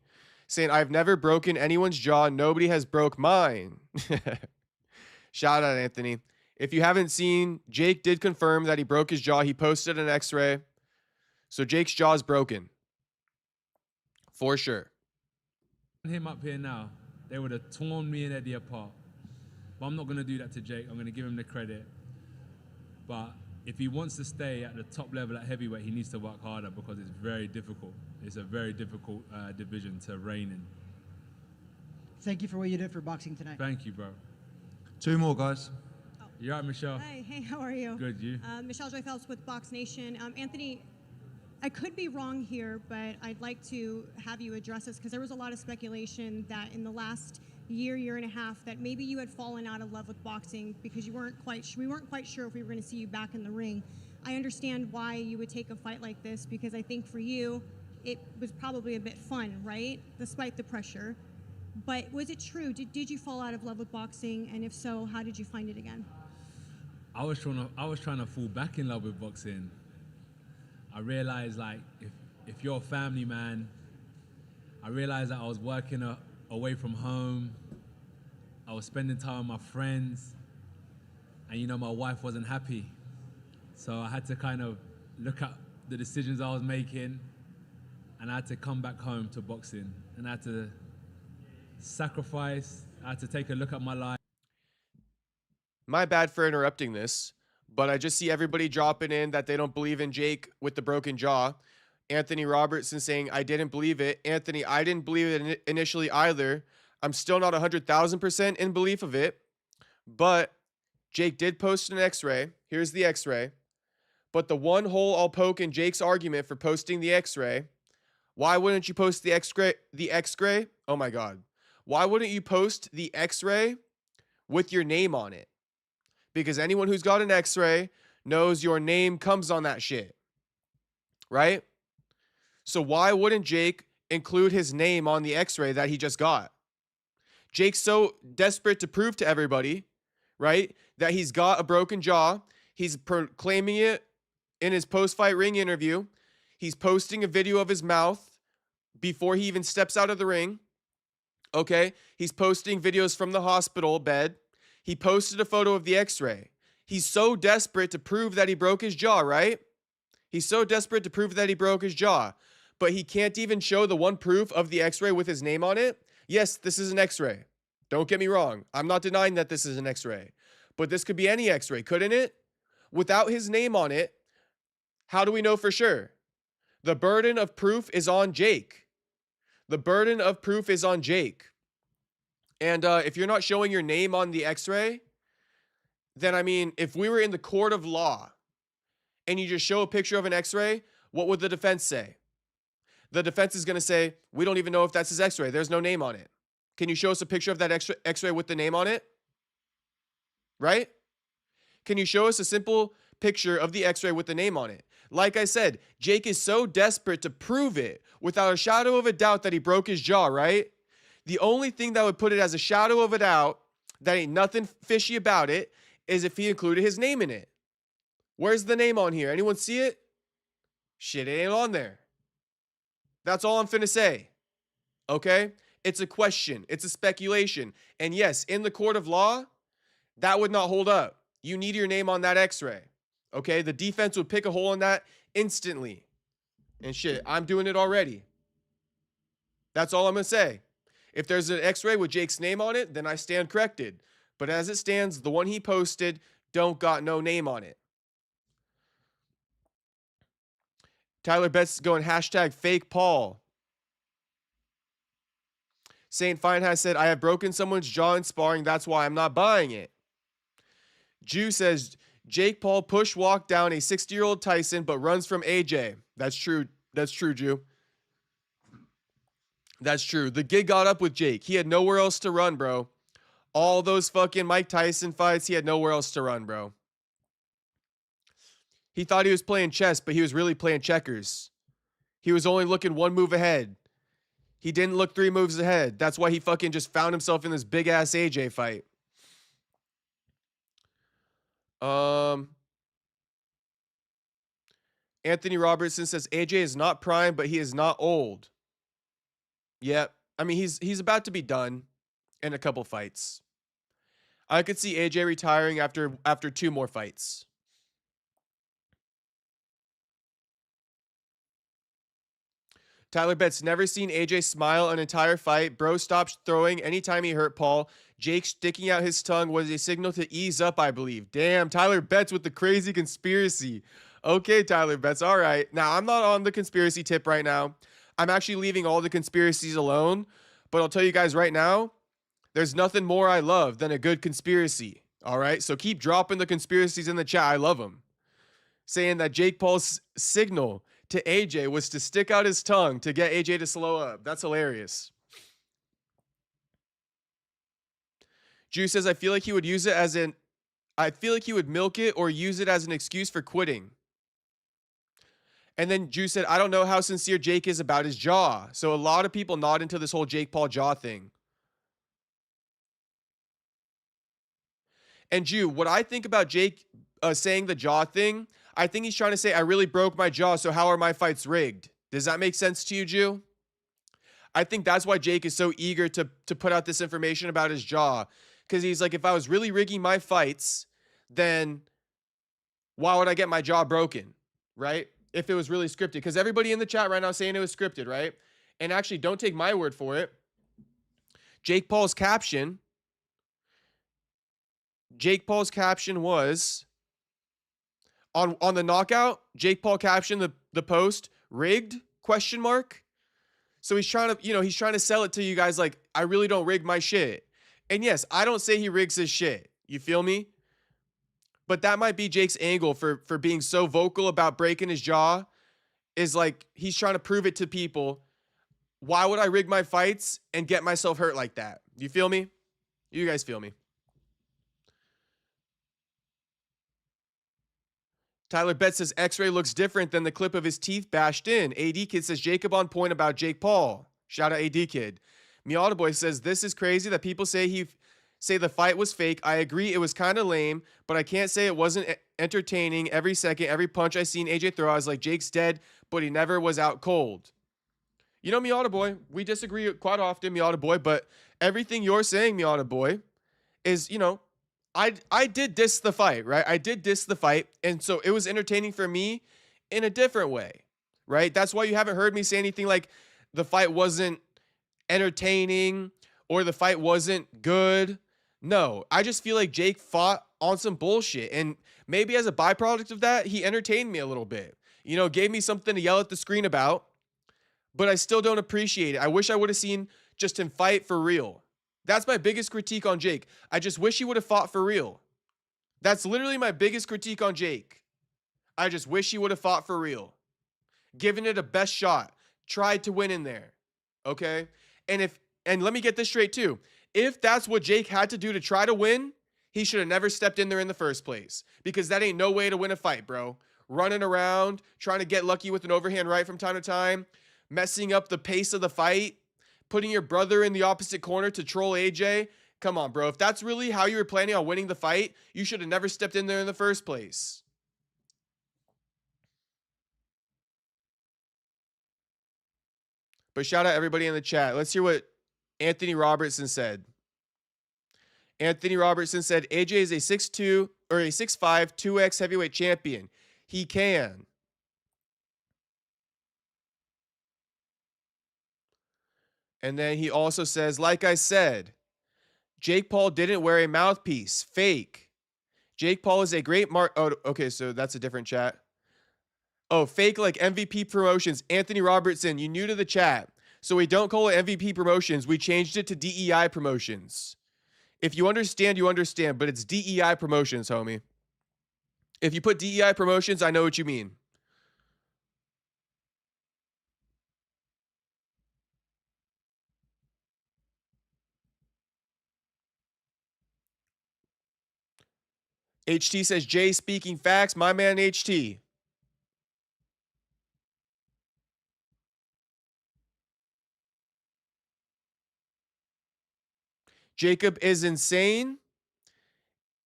S1: Saying, I've never broken anyone's jaw. Nobody has broke mine. Shout out, Anthony. If you haven't seen, Jake did confirm that he broke his jaw. He posted an x-ray. So Jake's jaw is broken. For sure.
S5: Him up here now, they would have torn me and Eddie apart. But I'm not going to do that to Jake. I'm going to give him the credit. But if he wants to stay at the top level at heavyweight, he needs to work harder because it's very difficult. It's a very difficult division to reign in.
S10: Thank you for what you did for boxing tonight.
S5: Thank you, bro.
S6: 2 more, guys.
S5: You all right, Michelle?
S12: Hi, hey, how are you?
S5: Good, you?
S12: Michelle Joy Phelps with Box Nation. Anthony, I could be wrong here, but I'd like to have you address this because there was a lot of speculation that in the last year and a half, that maybe you had fallen out of love with boxing because we weren't quite sure if we were going to see you back in the ring. I understand why you would take a fight like this because I think for you, it was probably a bit fun, right? Despite the pressure. But was it true? Did you fall out of love with boxing? And if so, how did you find it again?
S5: I was trying to fall back in love with boxing. I realized, like, if you're a family man, I realized that I was working away from home. I was spending time with my friends. And, you know, my wife wasn't happy. So I had to kind of look at the decisions I was making. And I had to come back home to boxing. And I had to sacrifice. I had to take a look at my life.
S1: My bad for interrupting this, but I just see everybody dropping in that they don't believe in Jake with the broken jaw. Anthony Robertson saying, I didn't believe it. Anthony, I didn't believe it initially either. I'm still not 100,000% in belief of it, but Jake did post an x-ray. Here's the x-ray. But the one hole I'll poke in Jake's argument for posting the x-ray, why wouldn't you post the x-ray? Oh my God. Why wouldn't you post the x-ray with your name on it? Because anyone who's got an x-ray knows your name comes on that shit, right? So why wouldn't Jake include his name on the x-ray that he just got? Jake's so desperate to prove to everybody, right, that he's got a broken jaw. He's proclaiming it in his post-fight ring interview. He's posting a video of his mouth before he even steps out of the ring. Okay, he's posting videos from the hospital bed. He posted a photo of the x-ray. He's so desperate to prove that he broke his jaw, right? He's so desperate to prove that he broke his jaw, but he can't even show the one proof of the x-ray with his name on it. Yes, this is an x-ray. Don't get me wrong. I'm not denying that this is an x-ray, but this could be any x-ray, couldn't it? Without his name on it, how do we know for sure? The burden of proof is on Jake. The burden of proof is on Jake. And if you're not showing your name on the x-ray, then, I mean, if we were in the court of law and you just show a picture of an x-ray, what would the defense say? The defense is going to say, we don't even know if that's his x-ray. There's no name on it. Can you show us a picture of that x-ray with the name on it? Right? Can you show us a simple picture of the x-ray with the name on it? Like I said, Jake is so desperate to prove it without a shadow of a doubt that he broke his jaw, right? The only thing that would put it as a shadow of a doubt, that ain't nothing fishy about it, is if he included his name in it. Where's the name on here? Anyone see it? Shit, it ain't on there. That's all I'm finna say. Okay? It's a question. It's a speculation. And yes, in the court of law, that would not hold up. You need your name on that x-ray. Okay? The defense would pick a hole in that instantly. And shit, I'm doing it already. That's all I'm gonna say. If there's an x-ray with Jake's name on it, then I stand corrected. But as it stands, the one he posted don't got no name on it. Tyler Betts is going hashtag fake Paul. Saint Fine has said, I have broken someone's jaw in sparring. That's why I'm not buying it. Jew says, Jake Paul push walk down a 60-year-old Tyson, but runs from AJ. That's true. That's true, Jew. That's true. The gig got up with Jake. He had nowhere else to run, bro. All those fucking Mike Tyson fights, he had nowhere else to run, bro. He thought he was playing chess, but he was really playing checkers. He was only looking one move ahead. He didn't look 3 moves ahead. That's why he fucking just found himself in this big-ass AJ fight. Anthony Robertson says, AJ is not prime, but he is not old. Yeah, I mean, he's about to be done in a couple fights. I could see AJ retiring after 2 more fights. Tyler Betts, never seen AJ smile an entire fight. Bro stopped throwing anytime he hurt Paul. Jake sticking out his tongue was a signal to ease up, I believe. Damn, Tyler Betts with the crazy conspiracy. Okay, Tyler Betts, all right. Now, I'm not on the conspiracy tip right now. I'm actually leaving all the conspiracies alone. But I'll tell you guys right now, there's nothing more I love than a good conspiracy. All right, so keep dropping the conspiracies in the chat. I love them. Saying that Jake Paul's signal to AJ was to stick out his tongue to get AJ to slow up. That's hilarious. Drew says, I feel like he would use it as I feel like he would milk it or use it as an excuse for quitting. And then Drew said, I don't know how sincere Jake is about his jaw. So a lot of people nod into this whole Jake Paul jaw thing. And Drew, what I think about Jake saying the jaw thing, I think he's trying to say, I really broke my jaw, so how are my fights rigged? Does that make sense to you, Jew? I think that's why Jake is so eager to put out this information about his jaw. Because he's like, if I was really rigging my fights, then why would I get my jaw broken, right? If it was really scripted. Because everybody in the chat right now is saying it was scripted, right? And actually, don't take my word for it. Jake Paul's caption was... On the knockout, Jake Paul captioned the post, rigged, question mark. So he's trying to sell it to you guys like, I really don't rig my shit. And yes, I don't say he rigs his shit. You feel me? But that might be Jake's angle for being so vocal about breaking his jaw, is like he's trying to prove it to people. Why would I rig my fights and get myself hurt like that? You feel me? You guys feel me? Tyler Betts says X-ray looks different than the clip of his teeth bashed in. AD Kid says Jacob on point about Jake Paul. Shout out AD Kid. Miata Boy says this is crazy that people say the fight was fake. I agree it was kind of lame, but I can't say it wasn't entertaining. Every second, every punch I seen AJ throw, I was like, Jake's dead, but he never was out cold. You know, Miata Boy, we disagree quite often, Miata Boy, but everything you're saying, Miata Boy, is, you know, I did diss the fight, right? I did diss the fight, and so it was entertaining for me in a different way, right? That's why you haven't heard me say anything like the fight wasn't entertaining or the fight wasn't good. No, I just feel like Jake fought on some bullshit, and maybe as a byproduct of that, he entertained me a little bit. You know, gave me something to yell at the screen about, but I still don't appreciate it. I wish I would have seen just him fight for real. That's my biggest critique on Jake. I just wish he would have fought for real. That's literally my biggest critique on Jake. I just wish he would have fought for real. Given it a best shot. Tried to win in there. Okay? And let me get this straight too. If that's what Jake had to do to try to win, he should have never stepped in there in the first place. Because that ain't no way to win a fight, bro. Running around, trying to get lucky with an overhand right from time to time, messing up the pace of the fight, putting your brother in the opposite corner to troll AJ. Come on, bro. If that's really how you were planning on winning the fight, you should have never stepped in there in the first place. But shout out everybody in the chat. Let's hear what Anthony Robertson said. Anthony Robertson said, AJ is a 6'2" or a 6'5", 2X heavyweight champion. He can. And then he also says, like I said, Jake Paul didn't wear a mouthpiece. Fake. Jake Paul is a great oh, okay, so that's a different chat. Oh, fake like MVP promotions. Anthony Robertson, you new to the chat. So we don't call it MVP Promotions. We changed it to DEI Promotions. If you understand, you understand, but it's DEI Promotions, homie. If you put DEI Promotions, I know what you mean. HT says, Jay speaking facts. My man HT. Jacob is insane.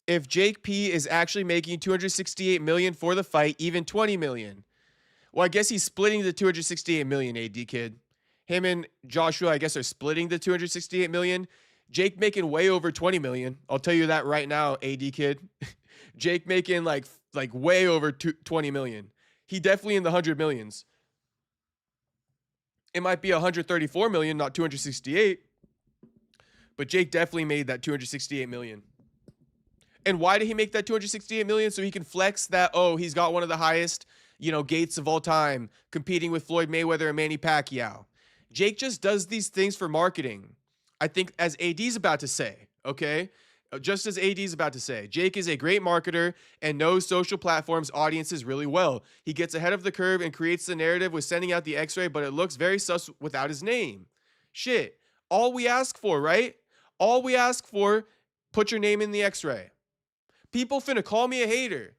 S1: If Jake P is actually making 268 million for the fight, even 20 million. Well, I guess he's splitting the 268 million, AD kid. Him and Joshua, I guess, are splitting the 268 million. Jake making way over 20 million. I'll tell you that right now, AD kid. Jake making like way over 20 million. He definitely in the 100 millions. It might be 134 million, not 268. But Jake definitely made that 268 million. And why did he make that 268 million? So he can flex that, oh, he's got one of the highest, gates of all time, competing with Floyd Mayweather and Manny Pacquiao. Jake just does these things for marketing. I think, as AD's about to say, okay? Just as AD's about to say, Jake is a great marketer and knows social platforms audiences really well. He gets ahead of the curve and creates the narrative with sending out the x-ray, but it looks very sus without his name. Shit. All we ask for, right? All we ask for, put your name in the x-ray. People finna call me a hater.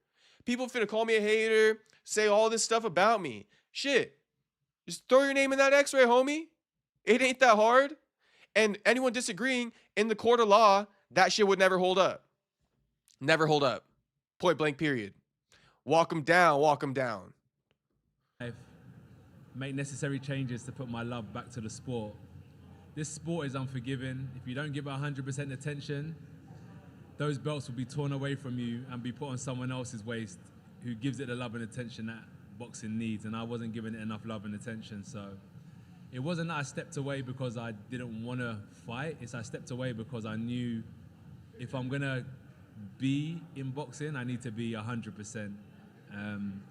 S1: People finna call me a hater, say all this stuff about me. Shit. Just throw your name in that x-ray, homie. It ain't that hard. And anyone disagreeing, in the court of law, that shit would never hold up. Never hold up. Point blank, period. Walk them down, walk them down.
S5: I've made necessary changes to put my love back to the sport. This sport is unforgiving. If you don't give it 100% attention, those belts will be torn away from you and be put on someone else's waist who gives it the love and attention that boxing needs. And I wasn't giving it enough love and attention. So it wasn't that I stepped away because I didn't want to fight. It's I stepped away because I knew if I'm going to be in boxing, I need to be 100%. And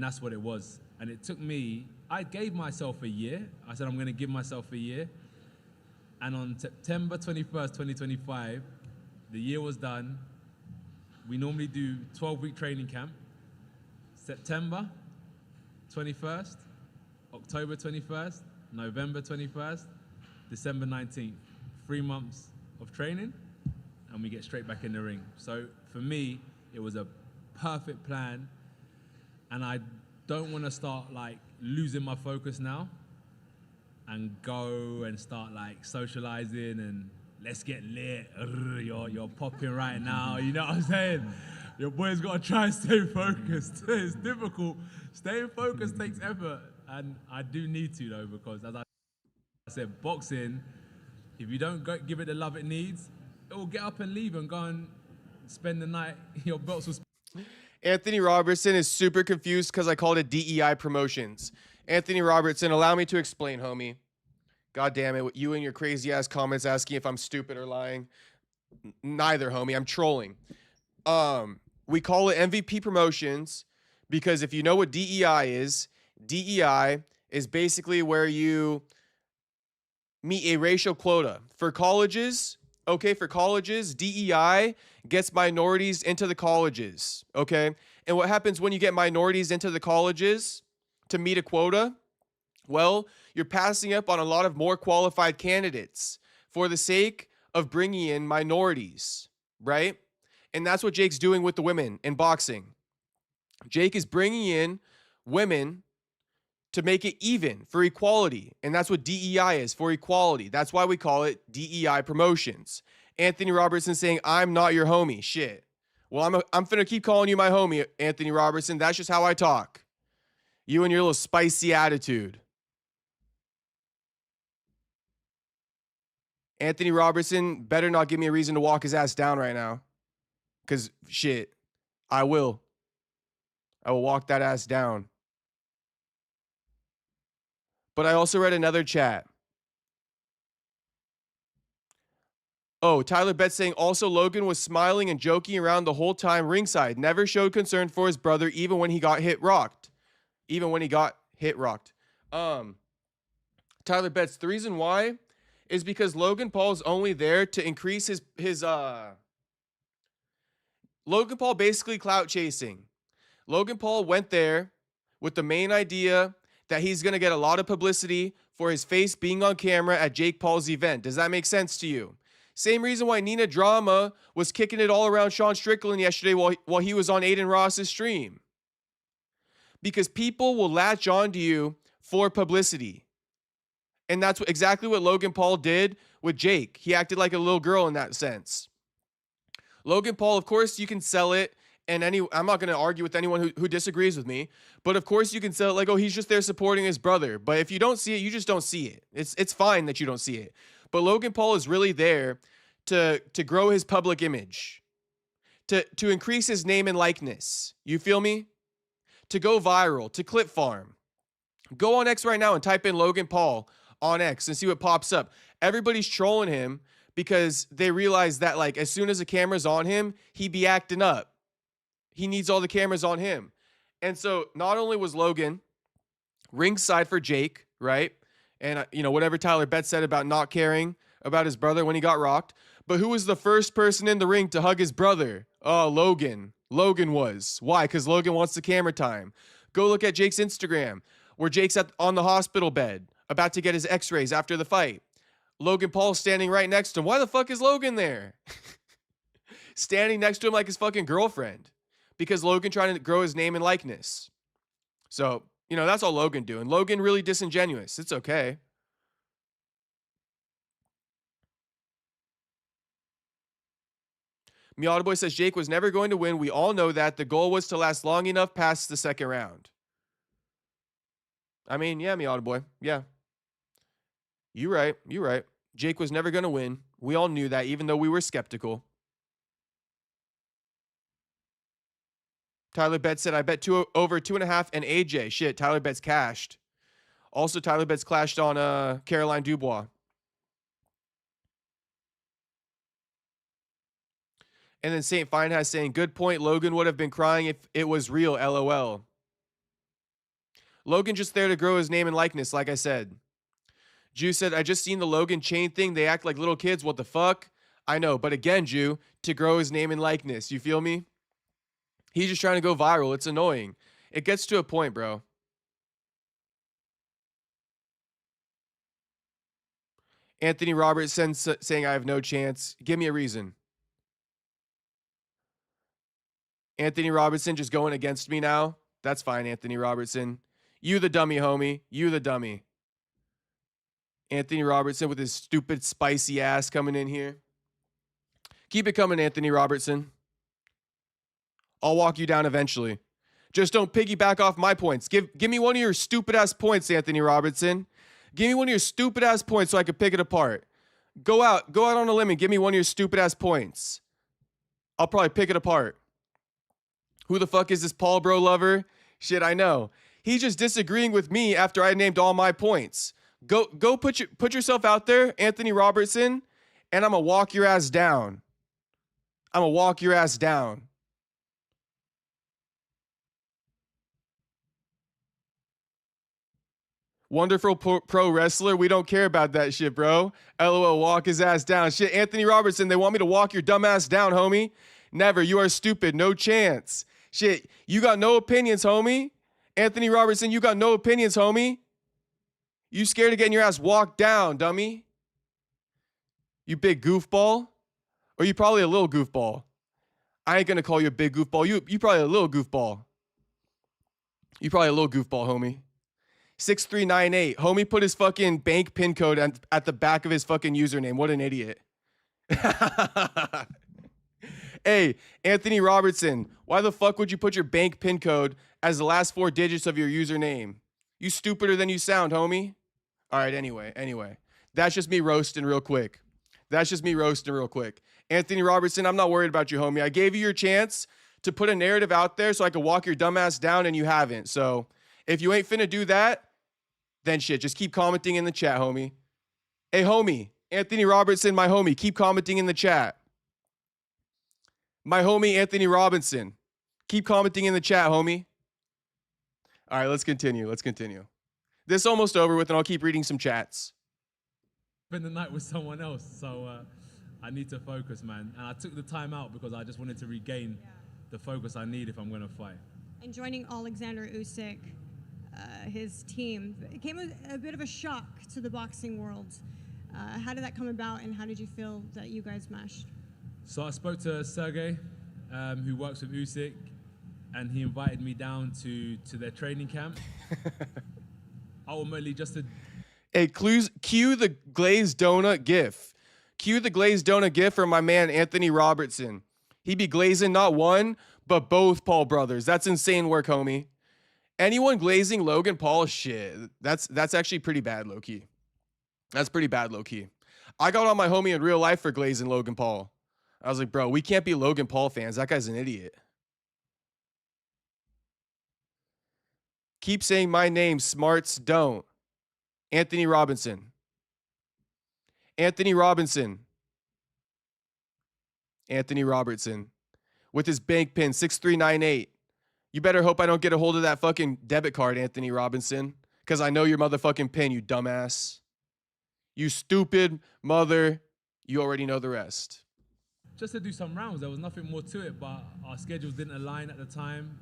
S5: that's what it was. And it took me, I gave myself a year. I said, I'm going to give myself a year. And on September 21st, 2025, the year was done. We normally do 12-week training camp. September 21st, October 21st, November 21st, December 19th. 3 months of training, and we get straight back in the ring. So for me, it was a perfect plan, and I don't want to start losing my focus now and go and start socializing and let's get lit. You're popping right now. You know what I'm saying? Your boy's got to try and stay focused. It's difficult. Staying focused takes effort, and I do need to though, because as I said, boxing, if you don't give it the love it needs, it will get up and leave and go and spend the night. Your belts will.
S1: Anthony Robertson is super confused because I called it DEI Promotions. Anthony Robertson, allow me to explain, homie. God damn it. You and your crazy ass comments asking if I'm stupid or lying. Neither, homie. I'm trolling. We call it MVP Promotions because if you know what DEI is basically where you meet a racial quota. For colleges, DEI gets minorities into the colleges, okay? And what happens when you get minorities into the colleges to meet a quota? Well, you're passing up on a lot of more qualified candidates for the sake of bringing in minorities, right? And that's what Jake's doing with the women in boxing. Jake is bringing in women to make it even, for equality. And that's what DEI is, for equality. That's why we call it DEI Promotions. Anthony Robertson saying, I'm not your homie. Shit. Well, I'm finna keep calling you my homie, Anthony Robertson. That's just how I talk. You and your little spicy attitude. Anthony Robertson better not give me a reason to walk his ass down right now. Because, shit, I will. I will walk that ass down. But I also read another chat. Oh, Tyler Betts saying, also Logan was smiling and joking around the whole time ringside. Never showed concern for his brother even when he got hit rocked. Tyler Betts, the reason why is because Logan Paul is only there to increase his Logan Paul basically clout chasing. Logan Paul went there with the main idea that he's going to get a lot of publicity for his face being on camera at Jake Paul's event. Does that make sense to you? Same reason why Nina Drama was kicking it all around Sean Strickland yesterday while he was on Aiden Ross's stream. Because people will latch on to you for publicity. And that's exactly what Logan Paul did with Jake. He acted like a little girl in that sense. Logan Paul, of course, you can sell it. And I'm not going to argue with anyone who disagrees with me. But of course, you can sell it like, oh, he's just there supporting his brother. But if you don't see it, you just don't see it. It's fine that you don't see it. But Logan Paul is really there to grow his public image. To increase his name and likeness. You feel me? To go viral. To clip farm. Go on X right now and type in Logan Paul on X and see what pops up. Everybody's trolling him because they realize that, like, as soon as the camera's on him, he be acting up. He needs all the cameras on him. And so not only was Logan ringside for Jake, right? And, whatever Tyler Betts said about not caring about his brother when he got rocked. But who was the first person in the ring to hug his brother? Oh, Logan. Logan was. Why? Because Logan wants the camera time. Go look at Jake's Instagram, where Jake's on the hospital bed, about to get his x-rays after the fight. Logan Paul's standing right next to him. Why the fuck is Logan there? Standing next to him like his fucking girlfriend. Because Logan trying to grow his name and likeness. So, that's all Logan doing. Logan really disingenuous. It's okay. Miata Boy says Jake was never going to win. We all know that. The goal was to last long enough past the second round. I mean, yeah, Miata Boy. Yeah. You're right. Jake was never going to win. We all knew that, even though we were skeptical. Tyler Betts said, I bet over 2.5 and AJ. Shit, Tyler Betts cashed. Also, Tyler Betts clashed on Caroline Dubois. And then St. Feinheis saying, good point. Logan would have been crying if it was real. LOL. Logan just there to grow his name and likeness, like I said. Jew said, I just seen the Logan chain thing. They act like little kids. What the fuck? I know. But again, Jew, to grow his name and likeness. You feel me? He's just trying to go viral. It's annoying. It gets to a point, bro. Anthony Robertson saying, I have no chance. Give me a reason. Anthony Robertson just going against me now. That's fine, Anthony Robertson. You the dummy, homie. You the dummy. Anthony Robertson with his stupid, spicy ass coming in here. Keep it coming, Anthony Robertson. I'll walk you down eventually. Just don't piggyback off my points. Give me one of your stupid-ass points, Anthony Robertson. Give me one of your stupid-ass points so I can pick it apart. Go out on a limb and give me one of your stupid-ass points. I'll probably pick it apart. Who the fuck is this Paul Bro lover? Shit, I know. He's just disagreeing with me after I named all my points. Go put yourself out there, Anthony Robertson, and I'm going to walk your ass down. I'm going to walk your ass down. Wonderful pro wrestler. We don't care about that shit, bro. LOL, walk his ass down. Shit, Anthony Robertson, they want me to walk your dumb ass down, homie. Never. You are stupid. No chance. Shit, you got no opinions, homie. Anthony Robertson, you got no opinions, homie. You scared of getting your ass walked down, dummy? You big goofball? Or you probably a little goofball? I ain't gonna call you a big goofball. You probably a little goofball. You probably a little goofball, homie. 6398. Homie put his fucking bank pin code at the back of his fucking username. What an idiot. Hey, Anthony Robertson, why the fuck would you put your bank pin code as the last 4 digits of your username? You stupider than you sound, homie. All right, anyway. That's just me roasting real quick. Anthony Robertson, I'm not worried about you, homie. I gave you your chance to put a narrative out there so I could walk your dumb ass down, and you haven't. So if you ain't finna do that, then shit, just keep commenting in the chat, homie. Hey, homie, Anthony Robertson, my homie, keep commenting in the chat. My homie, Anthony Robinson, keep commenting in the chat, homie. All right, let's continue. This almost over with, and I'll keep reading some chats.
S5: Spend the night with someone else, so I need to focus, man. And I took the time out because I just wanted to regain the focus I need if I'm going to fight.
S12: And joining Alexander Usyk, his team, it came a bit of a shock to the boxing world. How did that come about, and how did you feel that you guys meshed?
S5: So I spoke to Sergey, who works with Usyk, and he invited me down to their training camp. Ultimately, just to...
S1: Hey, cue the glazed donut gif. Cue the glazed donut gif for my man Anthony Robertson. He be glazing not one, but both Paul brothers. That's insane work, homie. Anyone glazing Logan Paul, shit. That's actually pretty bad, low-key. That's pretty bad, low-key. I got on my homie in real life for glazing Logan Paul. I was like, bro, we can't be Logan Paul fans. That guy's an idiot. Keep saying my name, smarts don't. Anthony Robinson. Anthony Robinson. Anthony Robertson. With his bank pin, 6398. You better hope I don't get a hold of that fucking debit card, Anthony Robinson. Because I know your motherfucking pin, you dumbass. You stupid mother. You already know the rest.
S5: Just to do some rounds. There was nothing more to it, but our schedules didn't align at the time.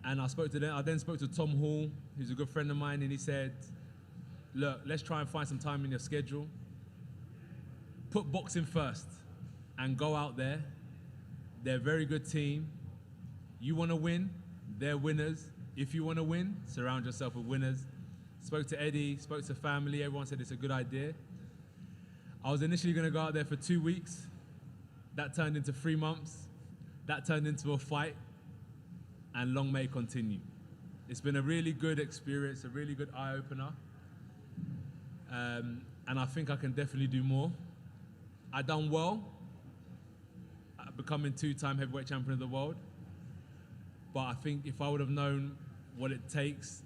S5: And I spoke to them. I then spoke to Tom Hall, who's a good friend of mine, and he said, look, let's try and find some time in your schedule. Put boxing first and go out there. They're a very good team. You want to win, they're winners. If you want to win, surround yourself with winners. Spoke to Eddie, spoke to family. Everyone said it's a good idea. I was initially going to go out there for 2 weeks. That turned into 3 months. That turned into a fight. And long may it continue. It's been a really good experience, a really good eye-opener. And I think I can definitely do more. I done well at becoming 2-time heavyweight champion of the world. But I think if I would have known what it takes,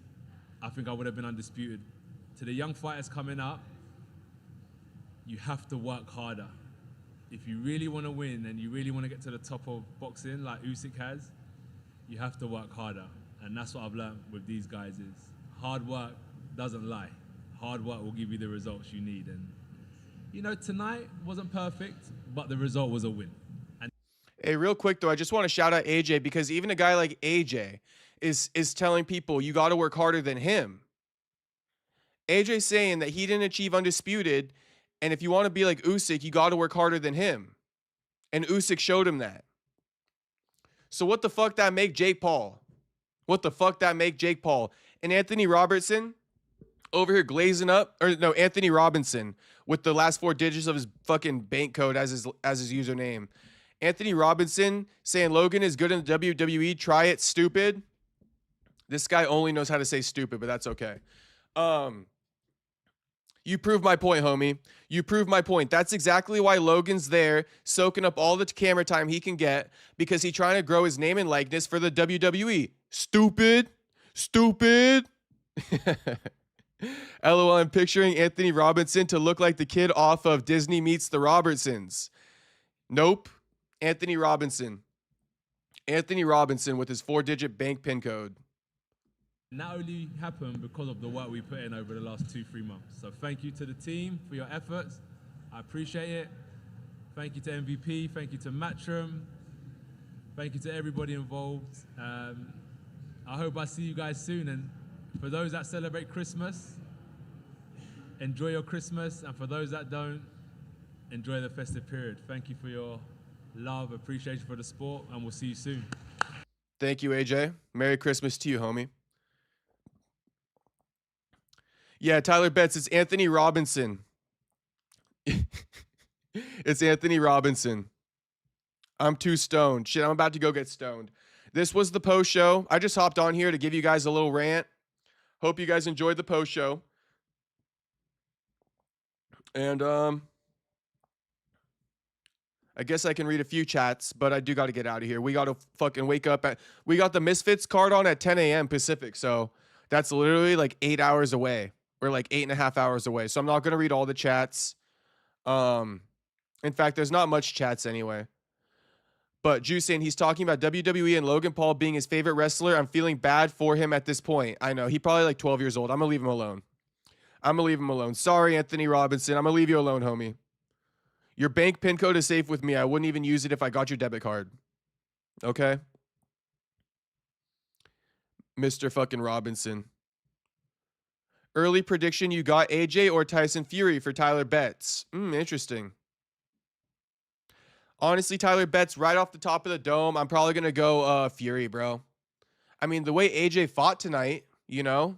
S5: I think I would have been undisputed. To the young fighters coming up, you have to work harder. If you really want to win and you really want to get to the top of boxing like Usyk has, you have to work harder. And that's what I've learned with these guys is hard work doesn't lie. Hard work will give you the results you need. And, you know, tonight wasn't perfect, but the result was a win. And
S1: hey, real quick, though, I just want to shout out AJ because even a guy like AJ is telling people you got to work harder than him. AJ's saying that he didn't achieve undisputed, and if you want to be like Usyk, you got to work harder than him. And Usyk showed him that. So what the fuck that make Jake Paul? What the fuck that make Jake Paul? And Anthony Robertson over here glazing up, or no, Anthony Robinson with the last 4 digits of his fucking bank code as his username. Anthony Robinson saying Logan is good in the WWE. Try it, stupid. This guy only knows how to say stupid, but that's okay. You proved my point, homie. You proved my point. That's exactly why Logan's there, soaking up all the camera time he can get, because he's trying to grow his name and likeness for the WWE. Stupid. Stupid. LOL, I'm picturing Anthony Robinson to look like the kid off of Disney Meets the Robertsons. Nope. Anthony Robinson. Anthony Robinson with his 4-digit bank pin code.
S5: Not only happened because of the work we put in over the last 2-3 months. So thank you to the team for your efforts. I appreciate it. Thank you to MVP. Thank you to Matchroom. Thank you to everybody involved. I hope I see you guys soon. And for those that celebrate Christmas, enjoy your Christmas. And for those that don't, enjoy the festive period. Thank you for your love, appreciation for the sport, and we'll see you soon.
S1: Thank you, AJ. Merry Christmas to you, homie. Yeah, Tyler Betts, it's Anthony Robinson. It's Anthony Robinson. I'm too stoned. Shit, I'm about to go get stoned. This was the post show. I just hopped on here to give you guys a little rant. Hope you guys enjoyed the post show. And I guess I can read a few chats, but I do got to get out of here. We got to fucking wake up at, we got the Misfits card on at 10 a.m. Pacific. So that's literally like 8 hours away, or like 8.5 hours away. So I'm not going to read all the chats. In fact, there's not much chats anyway. But Juice saying he's talking about WWE and Logan Paul being his favorite wrestler. I'm feeling bad for him at this point. I know. He probably like 12 years old. I'm going to leave him alone. I'm going to leave him alone. Sorry, Anthony Robinson. I'm going to leave you alone, homie. Your bank PIN code is safe with me. I wouldn't even use it if I got your debit card. Okay? Mr. fucking Robinson. Early prediction, you got AJ or Tyson Fury for Tyler Betts. Interesting. Honestly, Tyler Betts right off the top of the dome. I'm probably going to go Fury, bro. I mean, the way AJ fought tonight, you know,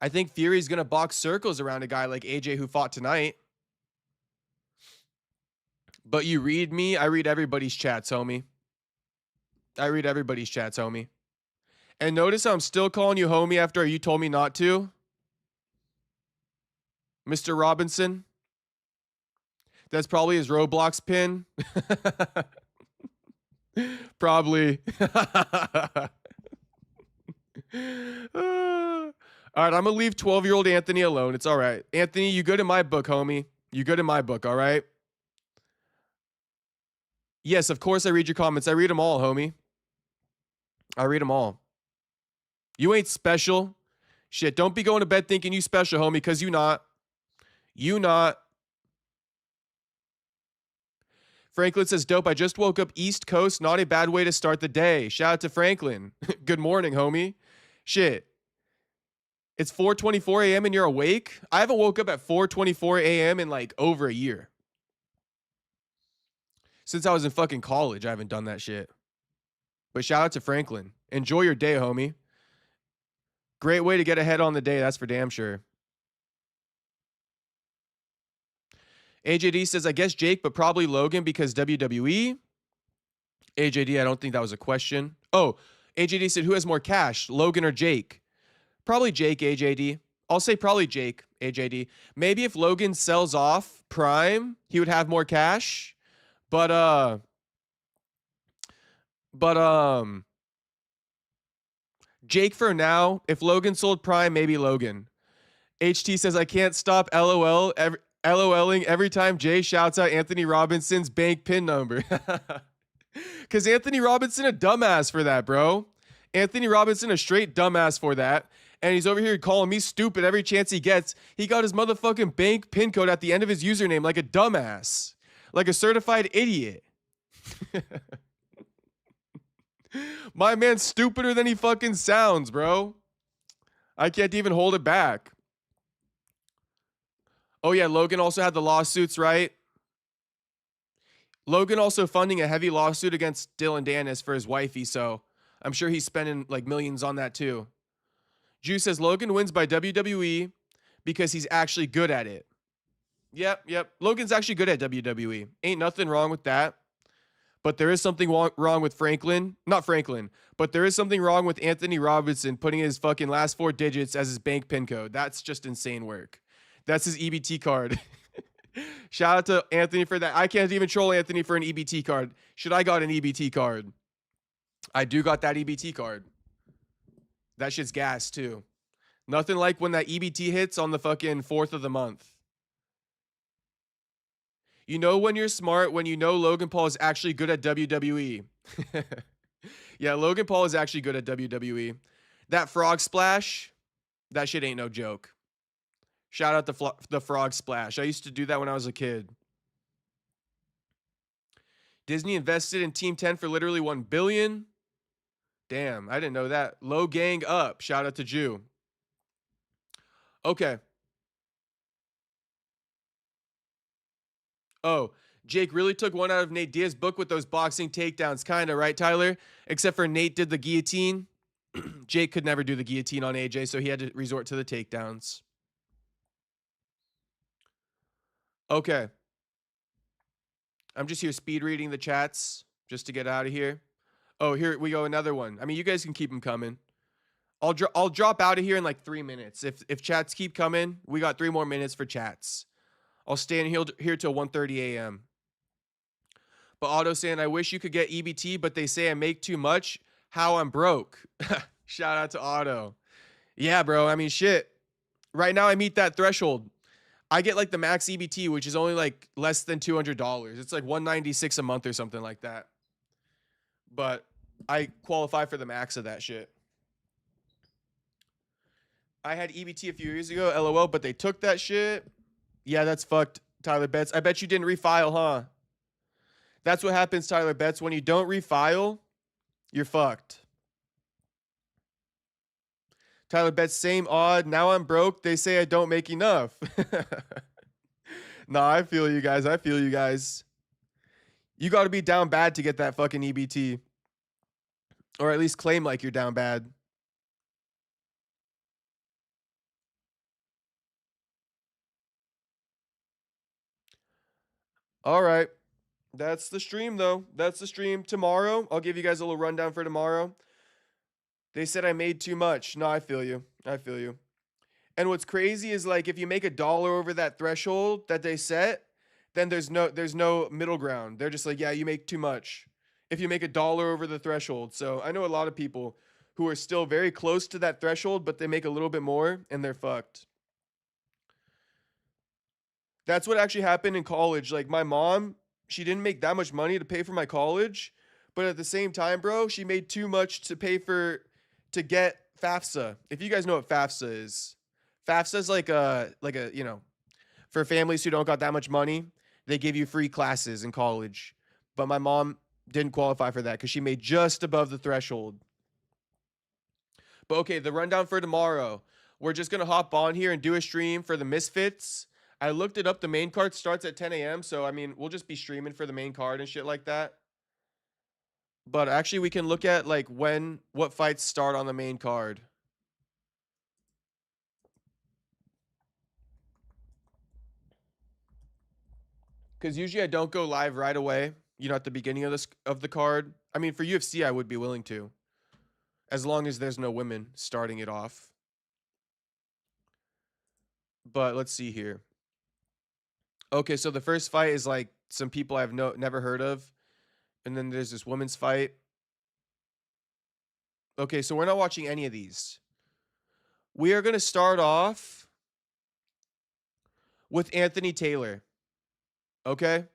S1: I think Fury's going to box circles around a guy like AJ who fought tonight. But you read me, I read everybody's chats, homie. I read everybody's chats, homie. And notice how I'm still calling you homie after you told me not to. Mr. Robinson. That's probably his Roblox pin. Probably. All right, I'm going to leave 12-year-old Anthony alone. It's all right. Anthony, you good in my book, homie. You good in my book, all right? Yes, of course I read your comments. I read them all, homie. I read them all. You ain't special. Shit, don't be going to bed thinking you special, homie, because you not. You not. Franklin says, dope, I just woke up East Coast. Not a bad way to start the day. Shout out to Franklin. Good morning, homie. Shit. It's 4:24 a.m. and you're awake? I haven't woke up at 4:24 a.m. in like over a year. Since I was in fucking college, I haven't done that shit. But shout out to Franklin. Enjoy your day, homie. Great way to get ahead on the day, that's for damn sure. AJD says, I guess Jake, but probably Logan because WWE. AJD, I don't think that was a question. Oh, AJD said, who has more cash, Logan or Jake? Probably Jake, AJD. I'll say probably Jake, AJD. Maybe if Logan sells off Prime, he would have more cash. But Jake for now. If Logan sold Prime, maybe Logan. HT says, I can't stop LOLing every time Jay shouts out Anthony Robinson's bank PIN number. Because Anthony Robinson a dumbass for that, bro. Anthony Robinson a straight dumbass for that. And he's over here calling me stupid every chance he gets. He got his motherfucking bank PIN code at the end of his username like a dumbass. Like a certified idiot. My man's stupider than he fucking sounds, bro. I can't even hold it back. Oh, yeah, Logan also had the lawsuits, right? Logan also funding a heavy lawsuit against Dylan Dennis for his wifey, so I'm sure he's spending like millions on that too. Juice says Logan wins by WWE because he's actually good at it. Yep. Logan's actually good at WWE. Ain't nothing wrong with that. But there is something wrong with Franklin. Not Franklin. But there is something wrong with Anthony Robinson putting his fucking last 4 digits as his bank PIN code. That's just insane work. That's his EBT card. Shout out to Anthony for that. I can't even troll Anthony for an EBT card. Should I got an EBT card? I do got that EBT card. That shit's gas too. Nothing like when that EBT hits on the fucking 4th of the month. You know when you're smart when you know Logan Paul is actually good at WWE. Yeah, Logan Paul is actually good at WWE. That frog splash, that shit ain't no joke. Shout out the frog splash. I used to do that when I was a kid. Disney invested in Team 10 for literally $1 billion. Damn, I didn't know that. Low gang up. Shout out to Jew. Okay. Oh, Jake really took one out of Nate Diaz's book with those boxing takedowns, kind of, right, Tyler? Except for Nate did the guillotine. Jake could never do the guillotine on AJ, so he had to resort to the takedowns. Okay. I'm just here speed reading the chats just to get out of here. Oh, here we go, another one. I mean, you guys can keep them coming. I'll drop out of here in like 3 minutes. If chats keep coming, we got 3 more minutes for chats. I'll stay in here till 1:30 a.m. But Otto saying, I wish you could get EBT, but they say I make too much. How I'm broke. Shout out to Otto. Yeah, bro. I mean, shit. Right now I meet that threshold. I get like the max EBT, which is only like less than $200. It's like $196 a month or something like that. But I qualify for the max of that shit. I had EBT a few years ago, LOL, but they took that shit. Yeah, that's fucked, Tyler Betts. I bet you didn't refile, huh? That's what happens, Tyler Betts. When you don't refile, you're fucked. Tyler Betts, same odd. Now I'm broke. They say I don't make enough. Nah, I feel you guys. I feel you guys. You got to be down bad to get that fucking EBT. Or at least claim like you're down bad. All right. That's the stream, though. That's the stream. Tomorrow, I'll give you guys a little rundown for tomorrow. They said I made too much. No, I feel you. I feel you. And what's crazy is like if you make $1 over that threshold that they set, then there's no middle ground. They're just like, yeah, you make too much. If you make $1 over the threshold. So I know a lot of people who are still very close to that threshold, but they make a little bit more and they're fucked. That's what actually happened in college. Like my mom, she didn't make that much money to pay for my college, but at the same time, bro, she made too much to get FAFSA. If you guys know what FAFSA is. FAFSA is like a, you know, for families who don't got that much money, they give you free classes in college. But my mom didn't qualify for that because she made just above the threshold. But okay, the rundown for tomorrow. We're just going to hop on here and do a stream for the Misfits. I looked it up. The main card starts at 10 a.m. So, I mean, we'll just be streaming for the main card and shit like that. But actually, we can look at like what fights start on the main card. Because usually I don't go live right away, you know, at the beginning of the card. I mean, for UFC, I would be willing to. As long as there's no women starting it off. But let's see here. Okay, so the first fight is like some people I've never heard of. And then there's this women's fight. Okay, so we're not watching any of these. We are going to start off with Anthony Taylor. Okay?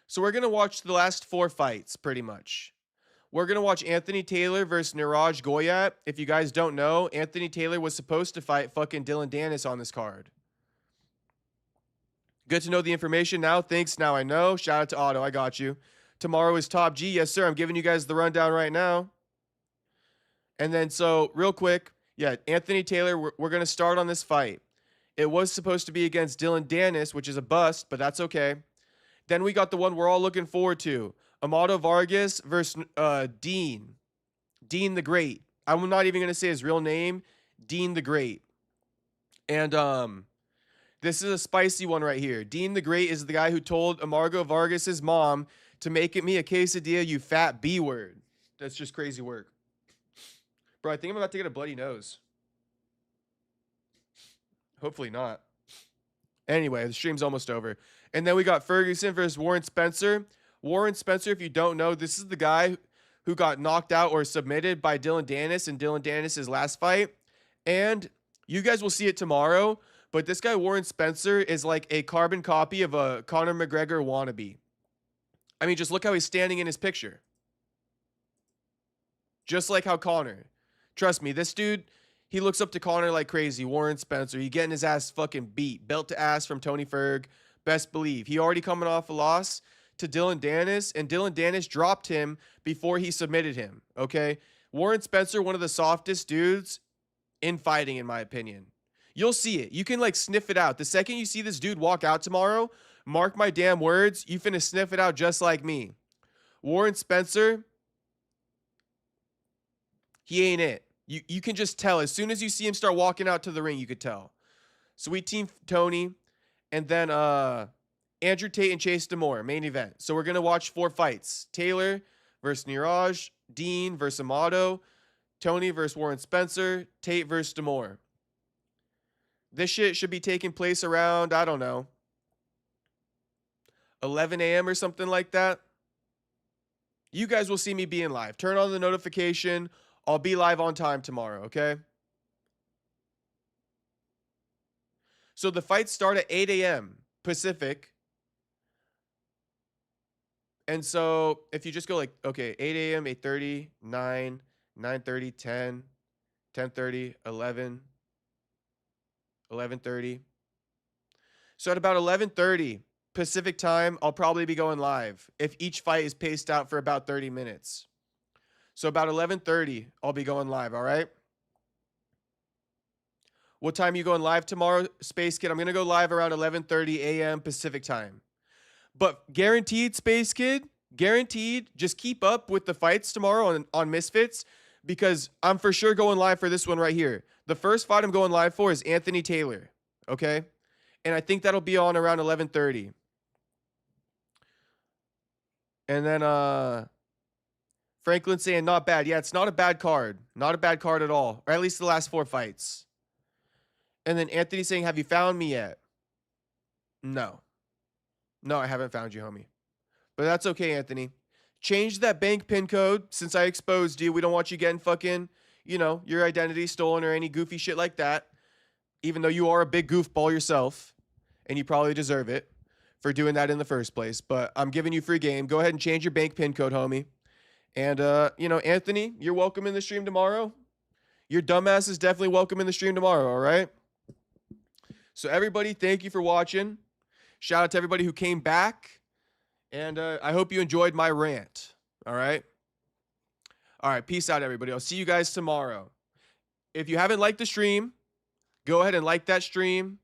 S1: So we're going to watch the last 4 fights, pretty much. We're going to watch Anthony Taylor versus Niraj Goyat. If you guys don't know, Anthony Taylor was supposed to fight fucking Dylan Dennis on this card. Good to know the information now. Thanks, now I know. Shout out to Otto, I got you. Tomorrow is Top G. Yes, sir. I'm giving you guys the rundown right now. And then, so, real quick, yeah, Anthony Taylor, we're going to start on this fight. It was supposed to be against Dylan Dennis, which is a bust, but that's okay. Then we got the one we're all looking forward to. Amado Vargas versus Dean. Dean the Great. I'm not even going to say his real name. Dean the Great. And this is a spicy one right here. Dean the Great is the guy who told Amargo Vargas' mom to make me a quesadilla, you fat B word. That's just crazy work. Bro, I think I'm about to get a bloody nose. Hopefully not. Anyway, the stream's almost over. And then we got Ferguson versus Warren Spencer. Warren Spencer, if you don't know, this is the guy who got knocked out or submitted by Dylan Dennis in Dylan Dennis' last fight. And you guys will see it tomorrow, but this guy, Warren Spencer, is like a carbon copy of a Conor McGregor wannabe. I mean, just look how he's standing in his picture. Just like how Conor. Trust me, this dude, he looks up to Conor like crazy. Warren Spencer, he getting his ass fucking beat. Belt to ass from Tony Ferg. Best believe. He already coming off a loss to Dylan Dennis, and Dylan Dennis dropped him before he submitted him, okay? Warren Spencer, one of the softest dudes in fighting, in my opinion. You'll see it. You can, like, sniff it out. The second you see this dude walk out tomorrow, mark my damn words, you finna sniff it out just like me. Warren Spencer, he ain't it. You can just tell. As soon as you see him start walking out to the ring, you could tell. Sweet Team Tony, and then Andrew Tate and Chase Demore, main event. So we're going to watch 4 fights. Taylor versus Niraj, Dean versus Amato, Tony versus Warren Spencer, Tate versus Demore. This shit should be taking place around, I don't know, 11 a.m. or something like that. You guys will see me being live. Turn on the notification. I'll be live on time tomorrow, okay? So the fights start at 8 a.m. Pacific. And so if you just go like, okay, 8 a.m., 8:30, 9, 9:30, 10, 10:30, 11, 11:30. So at about 11:30 Pacific time, I'll probably be going live if each fight is paced out for about 30 minutes. So about 11:30, I'll be going live, all right? What time are you going live tomorrow, Space Kid? I'm going to go live around 11:30 a.m. Pacific time. But guaranteed, Space Kid, guaranteed, just keep up with the fights tomorrow on Misfits, because I'm for sure going live for this one right here. The first fight I'm going live for is Anthony Taylor, okay? And I think that'll be on around 11:30. And then Franklin saying not bad. Yeah, it's not a bad card. Not a bad card at all. Or at least the last 4 fights. And then Anthony saying, have you found me yet? No. No, I haven't found you, homie. But that's okay, Anthony. Change that bank pin code since I exposed you. We don't want you getting fucking, you know, your identity stolen or any goofy shit like that. Even though you are a big goofball yourself. And you probably deserve it for doing that in the first place. But I'm giving you free game. Go ahead and change your bank pin code, homie. And, you know, Anthony, you're welcome in the stream tomorrow. Your dumbass is definitely welcome in the stream tomorrow, all right? So everybody, thank you for watching. Shout out to everybody who came back. And I hope you enjoyed my rant, all right? All right, peace out, everybody. I'll see you guys tomorrow. If you haven't liked the stream, go ahead and like that stream.